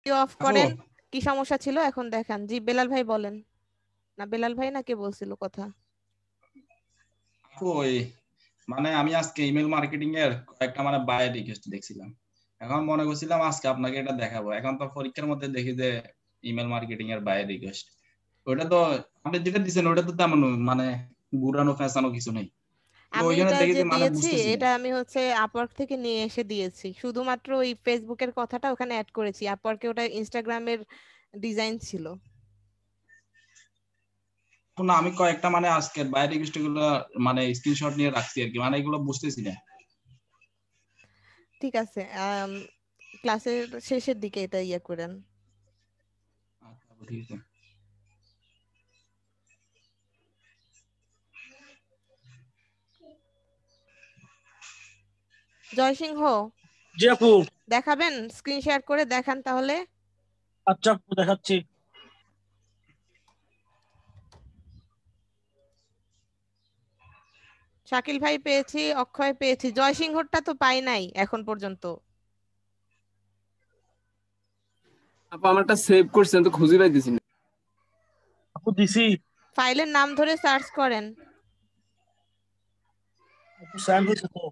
Of করেন। কি সমস্যা ছিল এখন দেখান। জি বেলাল ভাই বলেন। না বেলাল ভাই না কে বলছিল কথা? ওই মানে আমি আজকে ইমেল মার্কেটিং এর একটা মানে বায়ার রিকোয়েস্ট দেখছিলাম, এখন মনে করছিলাম আজকে আপনাকে এটা দেখাবো। এখন তো পরীক্ষার মধ্যে দেখি যে ইমেল মার্কেটিং এর বায়ার রিকোয়েস্ট, ওটা তো আপনি যেটা দিচ্ছেন ওটা তো তেমন মানে ঘুরানো ফেঁসানো কিছু নেই। তো আমি ওইখানে এটা দেখি যে যে মানে দিয়েছি বুঝতেছি না। এটা আমি হচ্ছে আপওয়ার্ক থেকে নিয়ে এসে দিয়েছি, শুধুমাত্র ওই ফেসবুকের কথাটা ওখানে অ্যাড করেছি। আপওয়ার্কে ওটা ইনস্টাগ্রামের ডিজাইন ছিল। তো না আমি কয়েকটা মানে আজকের বায়ার রিকোয়েস্ট গুলো মানে স্ক্রিনশট নিয়ে রাখছি আর কি, মানে এগুলো বুঝতেছি না। ঠিক আছে, ক্লাসের শেষের দিকে এটা ইয়ে করেন। আচ্ছা ঠিক আছে। জয় সিংহ, জি আপু। দেখাবেন? স্ক্রিন শেয়ার করে দেখান তাহলে। আচ্ছা আপু দেখাচ্ছি। শাকিল ভাই পেয়েছি, অক্ষয় পেয়েছি, জয় সিংহরটা তো পাই নাই এখন পর্যন্ত। আপু আমারটা সেভ করছেন তো খুঁজে পাইতেছি না। আপু দিছি। ফাইলের নাম ধরে সার্চ করেন। আপু সেন্ড হয়েছে তো?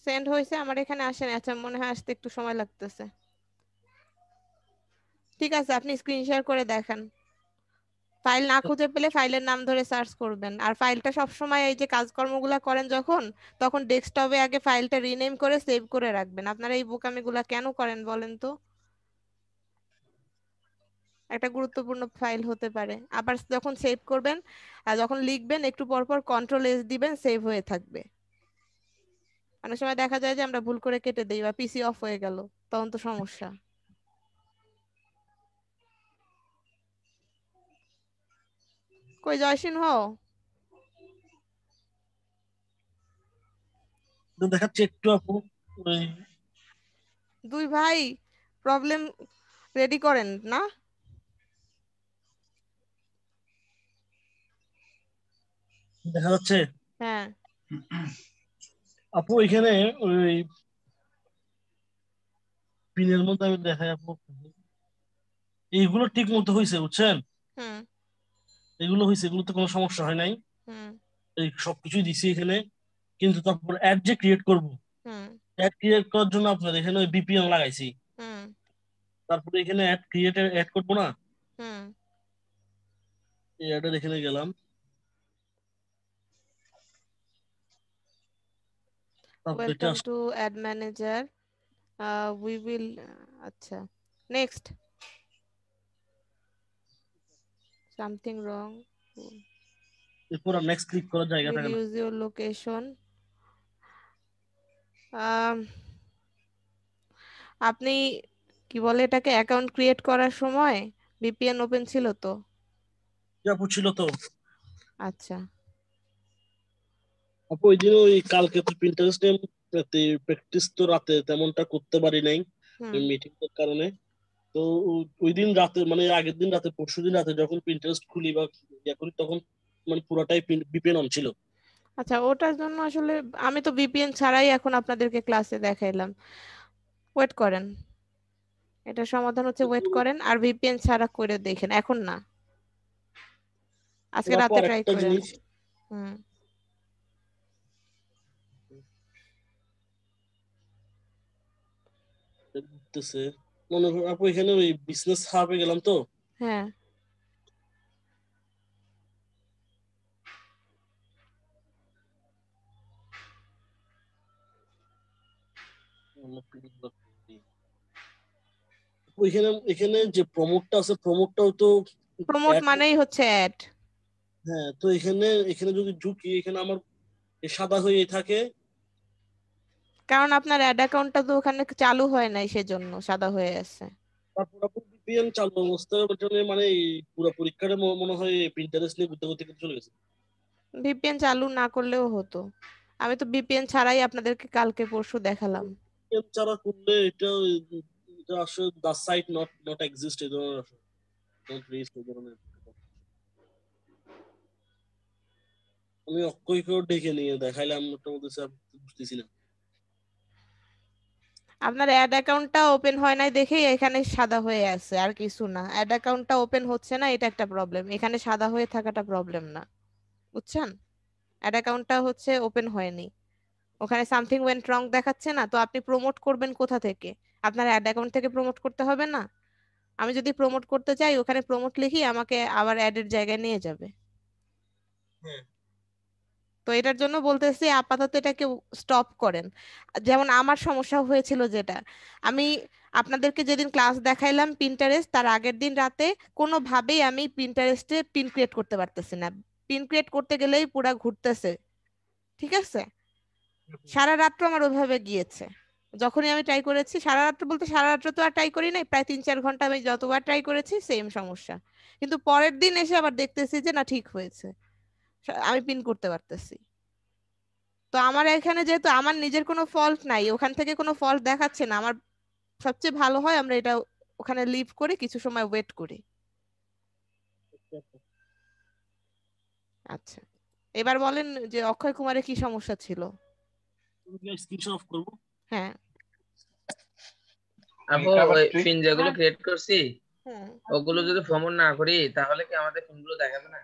সেন্ড হয়েছে, আমার এখানে আসেন। আচ্ছা মনে হয় আসতে একটু সময় লাগতেছে। ঠিক আছে, আপনি স্ক্রিন শেয়ার করে দেখান। ফাইল না খুঁজে পেলে ফাইলের নাম ধরে সার্চ করবেন। আর ফাইলটা সবসময় এই যে কাজকর্মগুলো করেন যখন, তখন ডেস্কটপে আগে ফাইলটা রিনেম করে সেভ করে রাখবেন। আপনারা এই বোকামিগুলা কেন করেন বলেন তো? একটা গুরুত্বপূর্ণ ফাইল হতে পারে। আবার যখন সেভ করবেন আর যখন লিখবেন একটু পর পর কন্ট্রোল এস দিবেন, সেভ হয়ে থাকবে। অনেক সময় দেখা যায় যে আমরা ভুল করে কেটে দিই বা পিসি অফ হয়ে গেল, তখন তো সমস্যা। কই জয়সিংহ? দেখাচ্ছি একটু আপু। ওই দুই ভাই প্রবলেম রেডি করেন না? দেখা যাচ্ছে হ্যাঁ। আপু এখানে ওই পিনের মধ্যে আমি দেখাই আপু। এইগুলো ঠিক মতো হয়েছে বুঝছেন, হুম। এগুলো হয়েছে, এগুলোতে কোনো সমস্যা হয় নাই। হুম। এই সবকিছুই দিছি এখানে, কিন্তু তারপর অ্যাড যে ক্রিয়েট করবো, হুম। অ্যাড ক্রিয়েট করার জন্য আপনার এখানে ওই বিপিএন লাগাইছি। হুম। তারপরে এখানে অ্যাড ক্রিয়েট অ্যাড করবো না, হুম। এই অ্যাডের এখানে গেলাম। তারপরে এটা welcome to add manager, we will, আচ্ছা নেক্সট। সামথিং রং, এরপর নেক্সট ক্লিক করার জায়গা উইল থাকে না। Use your location. আপনি কি বলে এটাকে, অ্যাকাউন্ট ক্রিয়েট করার সময় ভিপিএন ওপেন ছিল তো? যে আপু ছিল তো। আচ্ছা। আপু ওই দিন ওই কালকে তো প্রিন্টারেস্ট প্র্যাকটিস তো রাতে তেমনটা করতে পারি নাই হুম। মিটিং এর কারণে। তো ওই দিন রাতে মানে আগের দিন রাতে পরশু দিন রাতে যখন প্রিন্টারেস্ট খুলি বা ইয়া করি তখন মানে পুরোটাই বিপিএন অন ছিল। আচ্ছা ওটার জন্য আসলে আমি তো ভিপিএন ছাড়াই এখন আপনাদেরকে ক্লাসে দেখাইলাম। ওয়েট করেন, এটা সমাধান হচ্ছে, ওয়েট করেন আর ভিপিএন ছাড়া করে দেখেন, এখন না, আজকে আপু রাতে ট্রাই আরেকটা করেন। জিনিস হুম। ঘুরতেছে, মনে করুন আপু এখানে ওই বিজনেস হাবে গেলাম তো। হ্যাঁ। ওইখানে এখানে যে প্রমোটটা আছে প্রমোটটাও তো প্রমোট add- মানেই হচ্ছে অ্যাড। হ্যাঁ তো এখানে এখানে যদি ঢুকি এখানে আমার সাদা হয়ে থাকে। কারণ আপনার অ্যাড অ্যাকাউন্টটা তো ওখানে চালু হয় নাই, সেজন্য সাদা হয়ে আছে। তারপর আপু বিপিএন চালু অবস্থায় মানে এই পুরো পরীক্ষাটা মনে হয় প্রিন্টারেস্ট নিয়ে ঘুরতে ঘুরতে কিন্তু চলে গেছে। ভিপিএন চালু না করলেও হতো। আমি তো ভিপিএন ছাড়াই আপনাদেরকে কালকে পরশু দেখালাম। VPN ছাড়া করলে এটা এটা আসলে দা সাইট নট নট এক্সিস্ট এই ধরনের ডোন্ট রিস্ক এই ধরনের। আমি অক্ষয়কেও ডেকে নিয়ে দেখাইলাম, ওটা বলতেছে আমি বুঝতেছি না। আপনার অ্যাড অ্যাকাউন্টটা ওপেন হয় নাই দেখেই এখানে সাদা হয়ে আছে, আর কিছু না। অ্যাড অ্যাকাউন্টটা ওপেন হচ্ছে না, এটা একটা প্রবলেম, এখানে সাদা হয়ে থাকাটা প্রবলেম না, বুঝছেন? অ্যাড অ্যাকাউন্টটা হচ্ছে ওপেন হয়নি, ওখানে সামথিং ওয়েন্ট রং দেখাচ্ছে না। তো আপনি প্রমোট করবেন কোথা থেকে? আপনার অ্যাড অ্যাকাউন্ট থেকে প্রমোট করতে হবে না? আমি যদি প্রমোট করতে চাই, ওখানে প্রমোট লিখি আমাকে আবার অ্যাডের জায়গায় নিয়ে যাবে। হুম। তো এটার জন্য বলতেছি আপাতত এটাকে স্টপ করেন। যেমন আমার সমস্যা হয়েছিল যেটা, আমি আপনাদেরকে যেদিন ক্লাস দেখাইলাম পিন্টারেস্ট, তার আগের দিন রাতে কোনোভাবেই আমি পিন্টারেস্টে পিন ক্রিয়েট করতে পারতেছি না। পিন ক্রিয়েট করতে গেলেই পুরা ঘুরতেছে, ঠিক আছে? সারা রাত্র আমার ওইভাবে গিয়েছে। যখনই আমি ট্রাই করেছি, সারা রাত্র বলতে সারা রাত্র তো আর ট্রাই করি নাই, প্রায় 3-4 ঘন্টা আমি যতবার ট্রাই করেছি সেম সমস্যা। কিন্তু পরের দিন এসে আবার দেখতেছি যে না, ঠিক হয়েছে, আমি পিন করতে পারতেছি। তো আমার এখানে যেহেতু আমার নিজের কোনো ফল্ট নাই, ওখান থেকে কোনো ফল্ট দেখাচ্ছে না, আমার সবচেয়ে ভালো হয় আমরা এটা ওখানে লিভ করে কিছু সময় ওয়েট করি। আচ্ছা, এবার বলেন যে অক্ষয় কুমারের কি সমস্যা ছিল? স্ক্রিনশট অফ করব। হ্যাঁ। আপু ওই পিন যেগুলো ক্রিয়েট করছি হুম। ওগুলো যদি প্রমোট না করি তাহলে কি আমাদের পিনগুলো দেখাবে না?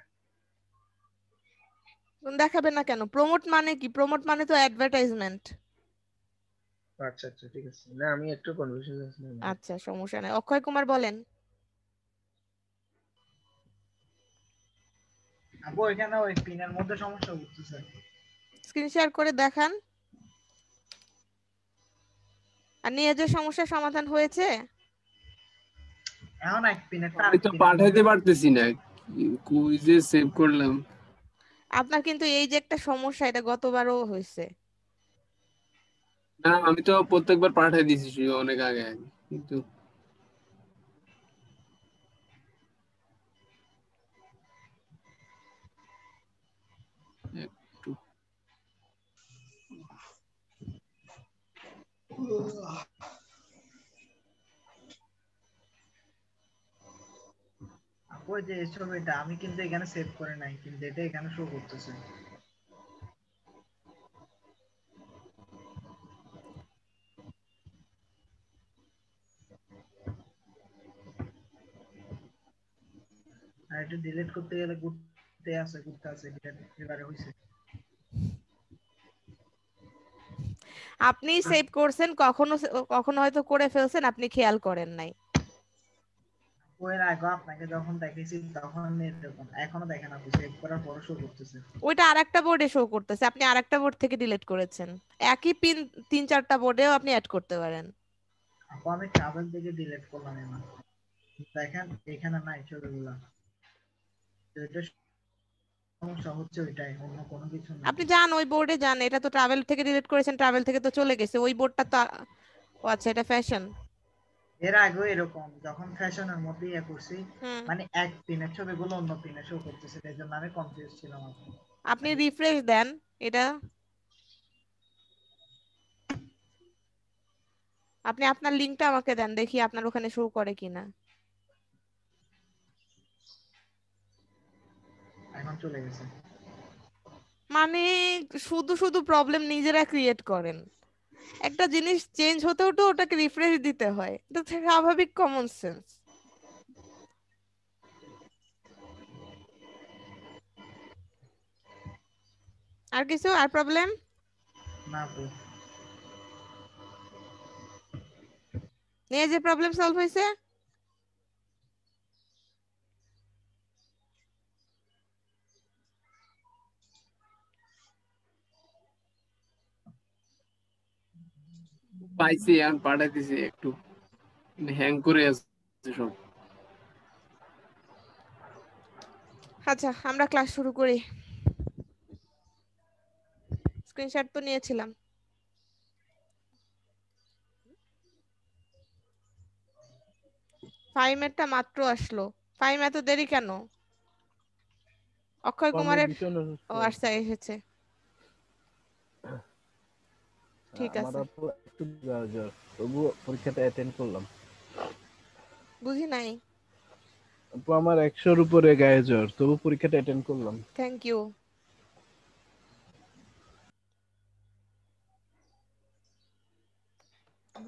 দেখাবে না কেন? প্রমোট মানে কি? প্রমোট মানে তো অ্যাডভার্টাইজমেন্ট। আচ্ছা আচ্ছা ঠিক আছে, না আমি একটু কনফিউশন ছিলাম। আচ্ছা, সমস্যা নেই। অক্ষয় কুমার বলেন। আপু এখানে ওই পিনের মধ্যে সমস্যা হচ্ছে। স্ক্রিন শেয়ার করে দেখান। আর নিয়ে যে সমস্যার সমাধান হয়েছে? এখন এক পিনেরটা আমি তো পাঠাইতে পারতেছি না, কই যে সেভ করলাম। আপনার কিন্তু এই যে একটা সমস্যা, এটা গতবারও হয়েছে। না আমি তো প্রত্যেকবার পাঠাই দিয়েছি অনেক আগে আগে, কিন্তু একটু আপু যে ছবিটা আমি কিন্তু এখানে সেভ করে নাই, কিন্তু এটা এখানে শো করতেছে। আর এটা ডিলিট করতে গেলে ঘুরতে আছে এবারে হইছে। আপনি সেভ করছেন, কখনো কখনো হয়তো করে ফেলছেন, আপনি খেয়াল করেন নাই। ওই আগে আপনাকে যখন দেখেছি তখন এরকম, এখনো দেখেন আপনি সেভ করার পর শো করতেছে। ওইটা আরেকটা বোর্ডে শো করতেছে, আপনি আরেকটা বোর্ড থেকে ডিলিট করেছেন। একই পিন 3-4টা বোর্ডেও আপনি অ্যাড করতে পারেন। আপু আমি ট্রাভেল থেকে ডিলিট করলাম এবার, দেখেন এখানে নাই ছবিগুলা। এটা সমস্যা হচ্ছে ওইটাই, অন্য কোনো কিছু না। আপনি যান ওই বোর্ডে যান, এটা তো ট্রাভেল থেকে ডিলিট করেছেন, ট্রাভেল থেকে তো চলে গেছে ওই বোর্ডটা তো ও আচ্ছা, এটা ফ্যাশন। এর আগেও এরকম যখন ফ্যাশনের মধ্যে ইয়ে করছি, হুম। মানে এক পিনের ছবিগুলো অন্য পিনে শো করতেছে, এই জন্য আমি কনফিউজ ছিলাম। আপনি রিফ্রেশ দেন এটা, আপনি আপনার লিংকটা আমাকে দেন, দেখি আপনার ওখানে শো করে কিনা। এখন চলে গেছে। মানে শুধু শুধু প্রবলেম নিজেরা ক্রিয়েট করেন। একটা জিনিস চেঞ্জ হতে হতে ওটাকে রিফ্রেশ দিতে হয়, এটা তো স্বাভাবিক কমন সেন্স। আর কিছু আর প্রবলেম? না আপু, নিয়ে যে প্রবলেম সলভ হয়েছে? পাইছি, এখন পাঠাইতেছি, একটু হ্যাং করে আছে সব। আচ্ছা, আমরা ক্লাস শুরু করি। স্ক্রিনশট তো নিয়েছিলাম। ফাইমেরটা মাত্র আসলো। ফাইম এত দেরি কেন? অক্ষয় কুমারের ও আচ্ছা, এসেছে, ঠিক আমার আছে। আপু একটু জ্বর, তবুও পরীক্ষাটা অ্যাটেন্ড করলাম। বুঝি নাই। আপু আমার 100-র উপরে গায়ে জ্বর, তবু পরীক্ষাটা অ্যাটেন্ড করলাম। Thank you.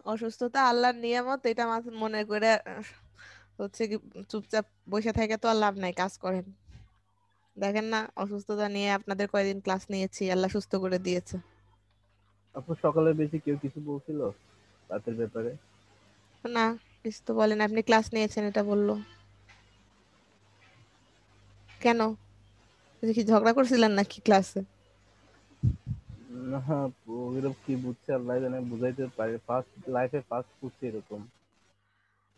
অসুস্থতা আল্লাহর নিয়ামত, এটা মনে করে হচ্ছে কি চুপচাপ বসে থেকে তো আর লাভ নাই, কাজ করেন। দেখেন না অসুস্থতা নিয়ে আপনাদের কয়দিন ক্লাস নিয়েছি, আল্লাহ সুস্থ করে দিয়েছে। আপু সকালে বেশি কেউ কিছু বলছিল রাতের ব্যাপারে? না, কিছু তো বলেন, আপনি ক্লাস নিয়েছেন এটা বললো। কেন, কি ঝগড়া করছিলেন নাকি ক্লাসে? না আপু, ওইরকম কি বুঝছে আল্লাহ জানে, বুঝাইতে পারে। ফার্স্ট লাইফে ফার্স্ট বুঝছে এরকম।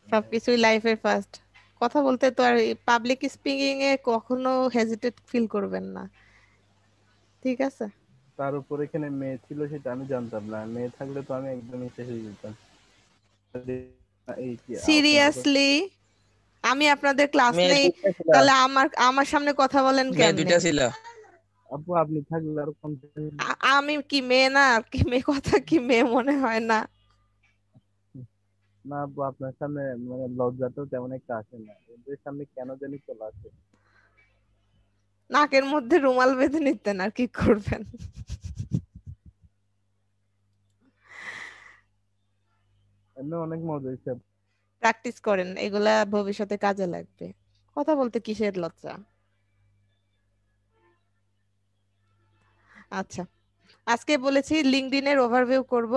সবকিছুই লাইফের ফার্স্ট। কথা বলতে তো আর পাবলিক স্পিকিং এ কখনো হেজিটেট ফিল করবেন না, ঠিক আছে? তার উপর এখানে মেয়ে ছিল, সেটা আমি জানতাম না। মেয়ে থাকলে তো আমি একদমই শেষ হয়ে যেতাম। এই কি আপনার সিরিয়াসলি আমি আপনাদের ক্লাস মেয়ে নেই, দুইটা ছিল। তাহলে আমার আমার সামনে কথা বলেন মেয়ে কেমনে? দুইটা ছিল। আপু আপনি থাকলে আরো কম। আমি কি মেয়ে না? আর কি মেয়ে, কথা কি মেয়ে মনে হয় না? না আপু, আপনার সামনে মানে লজ্জাটাও তেমন একটা আসে না, ওদের সামনে কেন জানি চলে আসে। নাকের মধ্যে রুমাল বেঁধে নিতেন, আর কি করবেন? এমনি অনেক মজা হয়েছে। প্র্যাকটিস করেন, এগুলা ভবিষ্যতে কাজে লাগবে। কথা বলতে কিসের লজ্জা? আচ্ছা, আজকে বলেছি লিঙ্কডইন এর ওভারভিউ করব।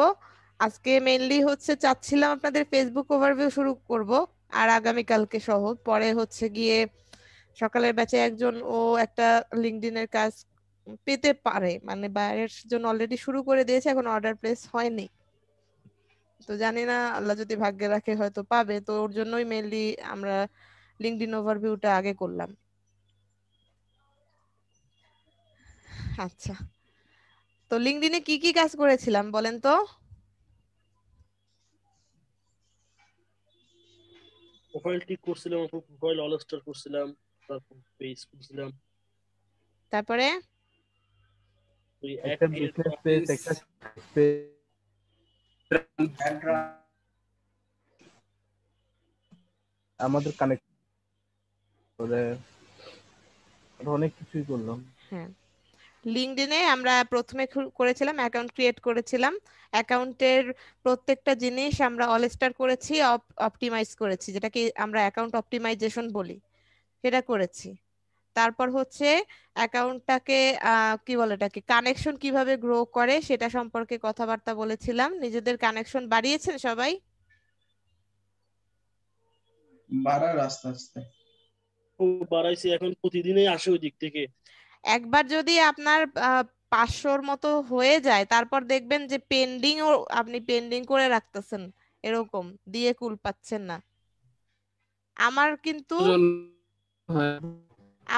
আজকে মেইনলি হচ্ছে চাচ্ছিলাম আপনাদের ফেসবুক ওভারভিউ শুরু করব, আর আগামীকালকে সহ। পরে হচ্ছে গিয়ে সকালের ব্যাচে একজন ও একটা লিঙ্কডইন এর কাজ পেতে পারে, মানে বাইরের জন্য অলরেডি শুরু করে দিয়েছে, এখন অর্ডার প্লেস হয়নি। তো জানি না, আল্লাহ যদি ভাগ্যে রাখে হয়তো পাবে। তো ওর জন্যই মেইনলি আমরা লিঙ্কডইন ওভারভিউটা আগে করলাম। আচ্ছা, তো লিঙ্কডইনে কি কি কাজ করেছিলাম বলেন তো? প্রোফাইল ঠিক করছিলাম, প্রোফাইল অল স্টার করছিলাম, তারপর পেজ করছিলাম, তারপরে ওই একটা অ্যাড বিজনেস পেজ, একটা পেজ, আমাদের কানেক্ট করে আরো অনেক কিছুই করলাম। হ্যাঁ, লিঙ্কডইনে আমরা প্রথমে করেছিলাম অ্যাকাউন্ট ক্রিয়েট করেছিলাম। অ্যাকাউন্টের প্রত্যেকটা জিনিস আমরা অল স্টার করেছি, অপটিমাইজ করেছি, যেটাকে আমরা অ্যাকাউন্ট অপটিমাইজেশন বলি, সেটা করেছি। তারপর হচ্ছে অ্যাকাউন্টটাকে কি বলে, এটাকে কানেকশন কিভাবে গ্রো করে সেটা সম্পর্কে কথাবার্তা বলেছিলাম। নিজেদের কানেকশন বাড়িয়েছেন সবাই? বাড়ার আস্তে আস্তে। বাড়াইছি, এখন প্রতিদিনই আসে ওই দিক থেকে। একবার যদি আপনার 500-র মতো হয়ে যায়, তারপর দেখবেন যে পেন্ডিং, ও আপনি পেন্ডিং করে রাখতেছেন, এরকম দিয়ে কুল পাচ্ছেন না। আমার কিন্তু হয়।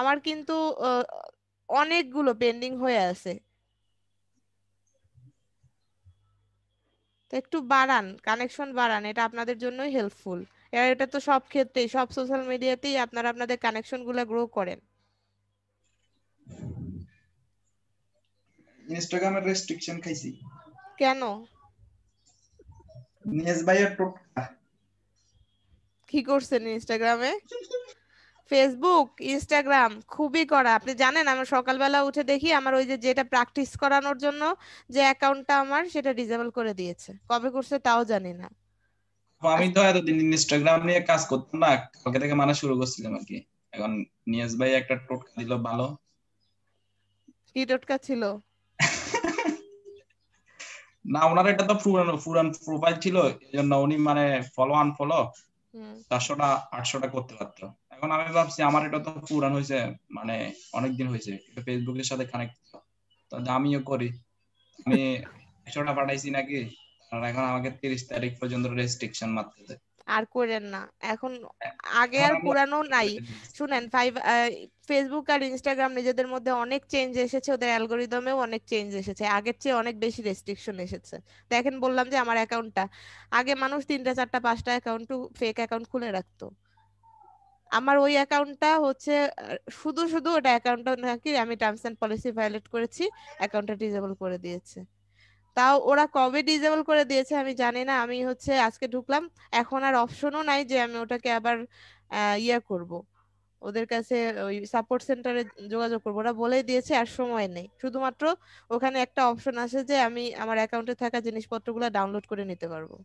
আমার কিন্তু আহ, অনেকগুলো পেন্ডিং হয়ে আছে। তো একটু বাড়ান, কানেকশন বাড়ান, এটা আপনাদের জন্যই হেল্পফুল। এটা তো সব ক্ষেত্রেই, সব সোশ্যাল মিডিয়াতেই আপনারা আপনাদের কানেকশন গুলা গ্রো করেন। ইনস্টাগ্রামের রেস্ট্রিকশন খাইছি। কেন? নিয়াজ ভাইয়ের টোটকা। কি করছেন ইনস্টাগ্রামে? ফেসবুক ইনস্টাগ্রাম খুবই করা। আপনি জানেন, আমি সকালবেলা উঠে দেখি আমার ওই যে যেটা প্র্যাকটিস করানোর জন্য যে অ্যাকাউন্টটা আমার, সেটা ডিসেবল করে দিয়েছে। কবে করছে তাও জানি না। আমি তো এতদিন ইনস্টাগ্রাম নিয়ে কাজ করতাম না, কালকে থেকে মানা শুরু করছিলাম আর কি। এখন নিয়াজ ভাই একটা টোটকা দিল ভালো। কি টোটকা ছিল? না, ওনার এটা তো পুরান প্রোফাইল ছিল, এই জন্য উনি মানে ফলো আনফলো হুম 400টা 800টা করতে পারতো। এখন আমি ভাবছি আমার এটা তো পুরান হয়েছে, মানে অনেকদিন হয়েছে, এটা ফেসবুকের সাথে কানেক্ট, তাহলে আমিও করি। আমি 100টা পাঠাইছি নাকি, আর এখন আমাকে 30 তারিখ পর্যন্ত রেস্ট্রিকশন মারতে দেয়। আর করেন না এখন। আগে এখন আর আমি পুরানো নাই। রেখে দিয়েছি। শুনেন, ফেসবুক আর ইনস্টাগ্রাম নিজেদের মধ্যে অনেক চেঞ্জ এসেছে, ওদের অ্যালগোরিদমেও অনেক চেঞ্জ এসেছে, আগের চেয়ে অনেক বেশি রেস্ট্রিকশন এসেছে। দেখেন, বললাম যে আমার অ্যাকাউন্টটা, আগে মানুষ 3টা 4টা 5টা অ্যাকাউন্ট, ফেক অ্যাকাউন্ট খুলে রাখতো। আমার ওই অ্যাকাউন্টটা হচ্ছে শুধু শুধু ওটা অ্যাকাউন্টটা নাকি আমি টার্মস এন্ড পলিসি ভায়োলেট করেছি, অ্যাকাউন্টটা ডিসেবল করে দিয়েছে। তাও ওরা কবে ডিসেবল করে দিয়েছে আমি জানি না। আমি হচ্ছে আজকে ঢুকলাম, এখন আর অপশনও নাই যে আমি ওটাকে আবার ইয়ে করব, ওদের কাছে ওই সাপোর্ট সেন্টারে যোগাযোগ করবো। ওরা বলেই দিয়েছে আর সময় নেই। শুধুমাত্র ওখানে একটা অপশন আছে যে আমি আমার অ্যাকাউন্টে থাকা জিনিসপত্রগুলো ডাউনলোড করে নিতে পারবো।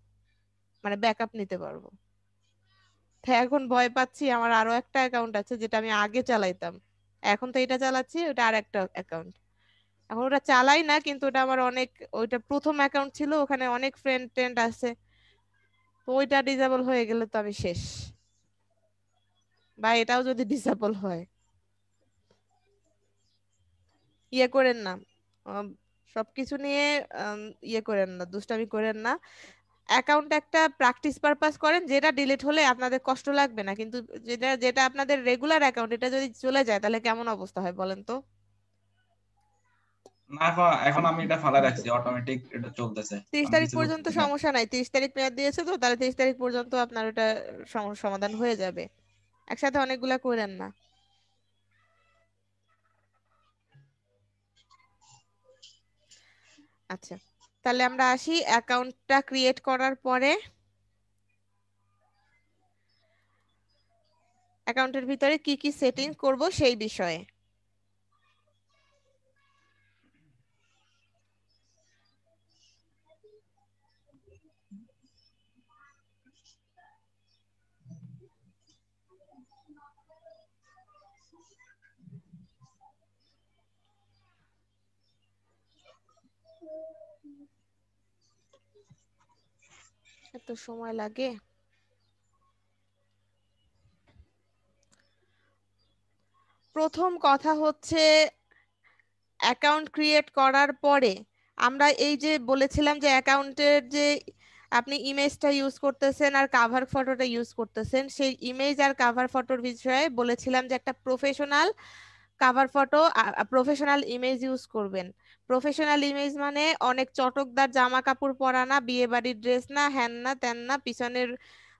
মানে ব্যাকআপ নিতে পারবো। তাই এখন ভয় পাচ্ছি, আমার আরো একটা অ্যাকাউন্ট আছে যেটা আমি আগে চালাইতাম, এখন তো এটা চালাচ্ছি, ওটা আর একটা অ্যাকাউন্ট। এখন ওটা চালাই না, কিন্তু ওটা আমার অনেক, ওইটা প্রথম অ্যাকাউন্ট ছিল, ওখানে অনেক ফ্রেন্ড ট্রেন্ড আছে, তো ওইটা ডিসেবল হয়ে গেলে তো আমি শেষ, বা এটাও যদি ডিসেবল হয়। ইয়ে করেন না, আম, সবকিছু নিয়ে ইয়ে করেন না, দুষ্টামি করেন না। অ্যাকাউন্ট একটা প্র্যাকটিস পারপাস করেন, যেটা ডিলিট হলে আপনাদের কষ্ট লাগবে না, কিন্তু যেটা যেটা আপনাদের রেগুলার অ্যাকাউন্ট, এটা যদি চলে যায় তাহলে কেমন অবস্থা হয় বলেন তো? না, এখন আমি এটা ফালা রাখছি, অটোমেটিক এটা চলতেছে, 30 আমি তারিখ কিছু পর্যন্ত করতেছি না। সমস্যা নাই, 30 তারিখ মেয়াদ দিয়েছে তো, তাহলে 30 তারিখ পর্যন্ত আপনার ওটা সমাধান হয়ে যাবে। একসাথে অনেকগুলা করেন না। আচ্ছা, তাহলে আমরা আসি অ্যাকাউন্টটা ক্রিয়েট করার পরে অ্যাকাউন্টের ভিতরে কি কি সেটিং করব সেই বিষয়ে। এত সময় লাগে? প্রথম কথা হচ্ছে, অ্যাকাউন্ট ক্রিয়েট করার পরে আমরা এই যে বলেছিলাম যে অ্যাকাউন্টের যে আপনি ইমেজটা ইউজ করতেছেন আর কাভার ফটোটা ইউজ করতেছেন, সেই ইমেজ আর কাভার ফটোর বিষয়ে বলেছিলাম যে একটা professional cover photo, professional image use করবেন। প্রফেশনাল ইমেজ মানে অনেক চটকদার জামা কাপড় পরা না, বিয়ে বাড়ির ড্রেস না, হ্যান না ত্যান না, পিছনের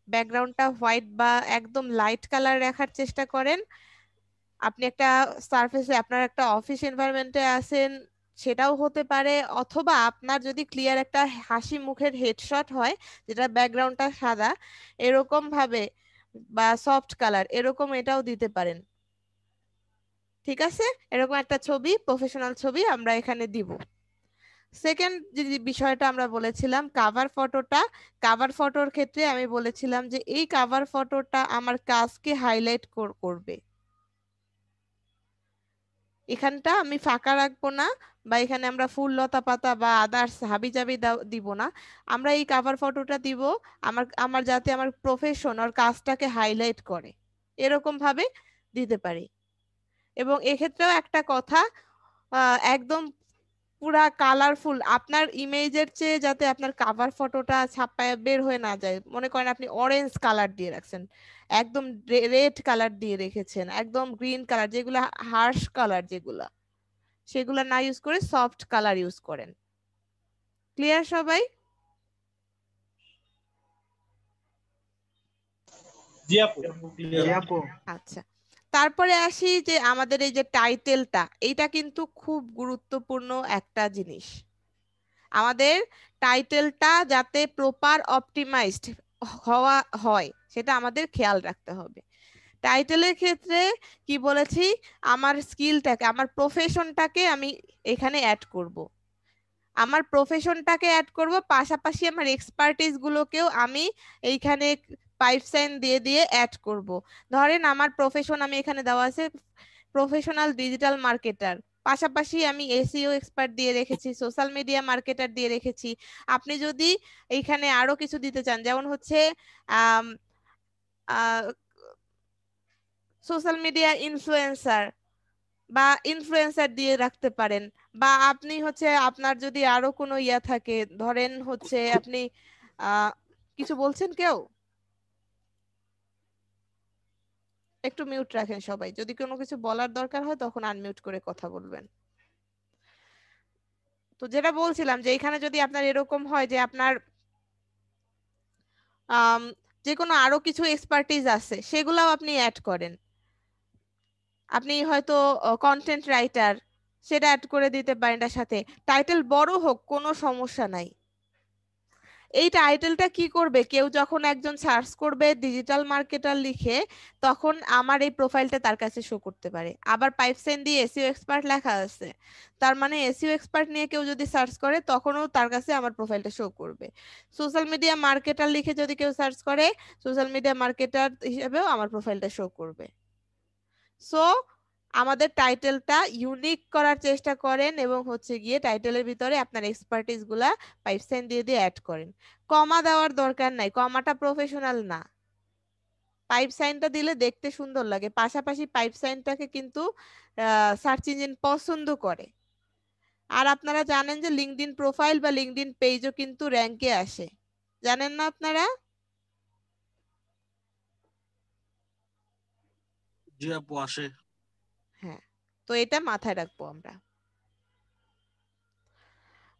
ব্যাকগ্রাউন্ডটা হোয়াইট বা একদম লাইট কালার রাখার চেষ্টা করেন। আপনি একটা সারফেসে, আপনার একটা অফিস এনভায়রনমেন্টে আছেন, সেটাও হতে পারে, অথবা আপনার যদি ক্লিয়ার একটা হাসি মুখের হেডশট হয় যেটা ব্যাকগ্রাউন্ডটা সাদা, এরকম ভাবে, বা সফট কালার এরকম, এটাও দিতে পারেন। ঠিক আছে, এরকম একটা ছবি, প্রফেশনাল ছবি আমরা এখানে দিব। সেকেন্ড যে বিষয়টা আমরা বলেছিলাম কাভার ফটোটা, কাভার ফটোর ক্ষেত্রে আমি বলেছিলাম যে এই কাভার ফটোটা আমার কাজকে হাইলাইট করবে। এখানটা আমি ফাঁকা রাখবো না, বা এখানে আমরা ফুল লতা পাতা বা আদার্স হাবিজাবি দিব না। আমরা এই কাভার ফটোটা দিব আমার আমার যাতে আমার প্রফেশন আর কাজটাকে হাইলাইট করে, এরকম ভাবে দিতে পারি। এবং এক্ষেত্রেও একটা কথা, একদম পুরা কালারফুল আপনার ইমেজের চেয়ে যাতে আপনার কাভার ফটোটা ছাপায় বের হয়ে না যায়। মনে করেন আপনি অরেঞ্জ কালার দিয়ে রাখছেন, একদম রেড কালার দিয়ে রেখেছেন, একদম গ্রিন কালার, যেগুলো হার্শ কালার, যেগুলা, সেগুলা না ইউজ করে সফট কালার ইউজ করেন। ক্লিয়ার সবাই? জি আপু, জি আপু। আচ্ছা, তারপরে আসি যে আমাদের এই যে টাইটেলটা, এইটা কিন্তু খুব গুরুত্বপূর্ণ একটা জিনিস। আমাদের টাইটেলটা যাতে প্রপার অপটিমাইজড হওয়া হয় সেটা আমাদের খেয়াল রাখতে হবে। টাইটেলের ক্ষেত্রে কি বলেছি, আমার স্কিলটাকে, আমার প্রফেশনটাকে আমি এখানে অ্যাড করব। আমার প্রফেশনটাকে অ্যাড করব, পাশাপাশি আমার এক্সপার্টিস গুলোকেও আমি এইখানে পাইপ সাইন দিয়ে দিয়ে অ্যাড করব। ধরেন আমার প্রফেশন আমি এখানে দেওয়া আছে প্রফেশনাল ডিজিটাল মার্কেটার, পাশাপাশি আমি এসইও এক্সপার্ট দিয়ে রেখেছি, সোশ্যাল মিডিয়া মার্কেটার দিয়ে রেখেছি। আপনি যদি এইখানে আরো কিছু দিতে চান, যেমন হচ্ছে সোশ্যাল মিডিয়া ইনফ্লুয়েন্সার বা ইনফ্লুয়েন্সার দিয়ে রাখতে পারেন। বা আপনি হচ্ছে আপনার যদি আরো কোনো ইয়া থাকে, ধরেন হচ্ছে আপনি আহ কিছু বলছেন কেউ, একটু মিউট রাখেন সবাই, যদি কোনো কিছু বলার দরকার হয় তখন আনমিউট করে কথা বলবেন। তো যেটা বলছিলাম যে এখানে যদি আপনার এরকম হয় যে আপনার আম, যে কোনো আরো কিছু এক্সপার্টিজ আছে, সেগুলাও আপনি অ্যাড করেন। আপনি হয়তো কন্টেন্ট রাইটার, সেটা অ্যাড করে দিতে পারেন এটার সাথে। টাইটেল বড় হোক কোনো সমস্যা নাই। এই টাইটেলটা কি করবে, কেউ যখন একজন সার্চ করবে ডিজিটাল মার্কেটার লিখে, তখন আমার এই প্রোফাইলটা তার কাছে শো করতে পারে। আবার পাইপসাইন দিয়ে এসইও এক্সপার্ট লেখা আছে, তার মানে এসইও এক্সপার্ট নিয়ে কেউ যদি সার্চ করে তখনও তার কাছে আমার প্রোফাইলটা শো করবে। সোশ্যাল মিডিয়া মার্কেটার লিখে যদি কেউ সার্চ করে, সোশ্যাল মিডিয়া মার্কেটার হিসেবেও আমার প্রোফাইলটা শো করবে। সো আমাদের টাইটেলটা ইউনিক করার চেষ্টা করেন এবং হচ্ছে গিয়ে টাইটেলের ভিতরে আপনার এক্সপার্টিস গুলা পাইপসাইন দিয়ে দিয়ে অ্যাড করেন। কমা দেওয়ার দরকার নাই, কমাটা প্রফেশনাল না। পাইপ সাইনটা দিলে দেখতে সুন্দর লাগে, পাশাপাশি পাইপ সাইনটাকে কিন্তু সার্চ ইঞ্জিন পছন্দ করে। আর আপনারা জানেন যে লিঙ্কডইন প্রোফাইল বা লিঙ্কডইন পেজও কিন্তু র্যাঙ্কে আসে, জানেন না আপনারা? জি আপু আসে। হ্যাঁ, তো এটা মাথায় রাখবো আমরা।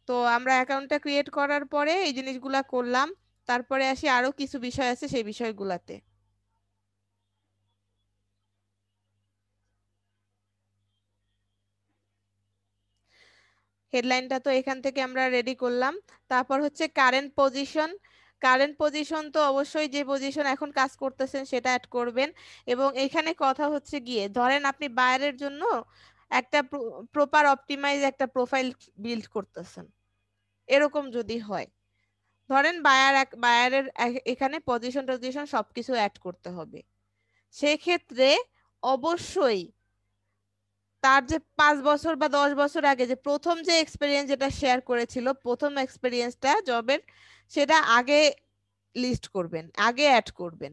তো আমরা অ্যাকাউন্টটা ক্রিয়েট করার পরে এই জিনিসগুলা করলাম, তারপরে আসি আরো কিছু বিষয় আছে সেই বিষয়গুলাতে। হেডলাইনটা তো এখান থেকে আমরা রেডি করলাম। তারপর হচ্ছে কারেন্ট পজিশন। কারেন্ট পজিশন তো অবশ্যই যে পজিশন এখন কাজ করতেছেন সেটা অ্যাড করবেন। এবং এখানে কথা হচ্ছে গিয়ে, ধরেন আপনি বায়ারের জন্য একটা প্রপার অপটিমাইজ একটা প্রোফাইল বিল্ড করতেছেন, এরকম যদি হয়, ধরেন বায়ারের এখানে পজিশন টজিশন সবকিছু অ্যাড করতে হবে, সেক্ষেত্রে অবশ্যই তার যে 5 বছর বা 10 বছর আগে যে প্রথম যে এক্সপিরিয়েন্স যেটা শেয়ার করেছিল, প্রথম এক্সপিরিয়েন্সটা জবের, সেটা আগে লিস্ট করবেন, আগে অ্যাড করবেন।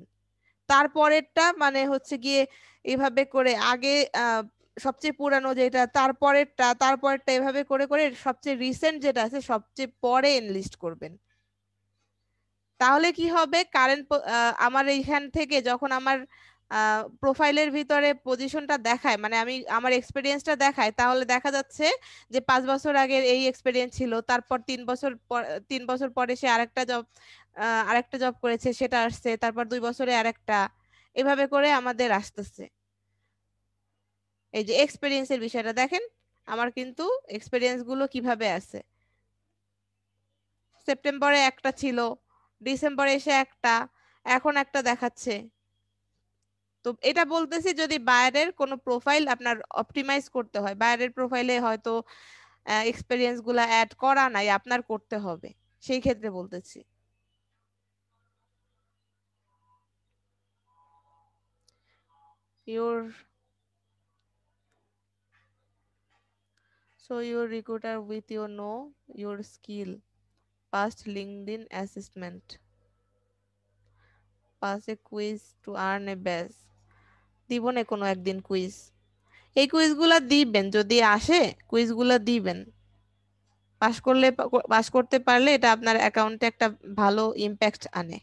তারপরেরটা মানে হচ্ছে গিয়ে এভাবে করে আগে সবচেয়ে পুরানো যেটা, তারপরেরটা এভাবে করে করে সবচেয়ে রিসেন্ট যেটা আছে সবচেয়ে পরে এনলিস্ট করবেন। তাহলে কি হবে, কারেন্ট আমার এইখান থেকে যখন আমার প্রোফাইলের ভিতরে পজিশনটা দেখায়, মানে আমি আমার এক্সপিরিয়েন্সটা দেখায়, তাহলে দেখা যাচ্ছে যে 5 বছর আগের এই এক্সপিরিয়েন্স ছিল, তারপর 3 বছর পরে সে আরেকটা জব করেছে, সেটা আসছে, তারপর 2 বছরে আরেকটা, এভাবে করে আমাদের আসতেছে। এই যে এক্সপিরিয়েন্সের বিষয়টা দেখেন, আমার কিন্তু এক্সপিরিয়েন্স গুলো কিভাবে আছে, সেপ্টেম্বরে একটা ছিল, ডিসেম্বরে এসে একটা, এখন একটা দেখাচ্ছে। তো এটা বলতেছি যদি বায়ারের কোনো প্রোফাইল আপনার অপটিমাইজ করতে হয়, বায়ারের প্রোফাইলে হয়তো এক্সপেরিয়েন্স গুলা অ্যাড করা নাই, আপনার করতে হবে, সেই ক্ষেত্রে বলতেছি। your so your recruiter with your skill, past LinkedIn assessment, pass a quiz to earn a badge। দিব না কোনো একদিন কুইজ, এই কুইজগুলা দিবেন, যদি আসে কুইজগুলা দিবেন, পাস করতে পারলে এটা আপনার অ্যাকাউন্টে একটা ভালো ইম্প্যাক্ট আনে।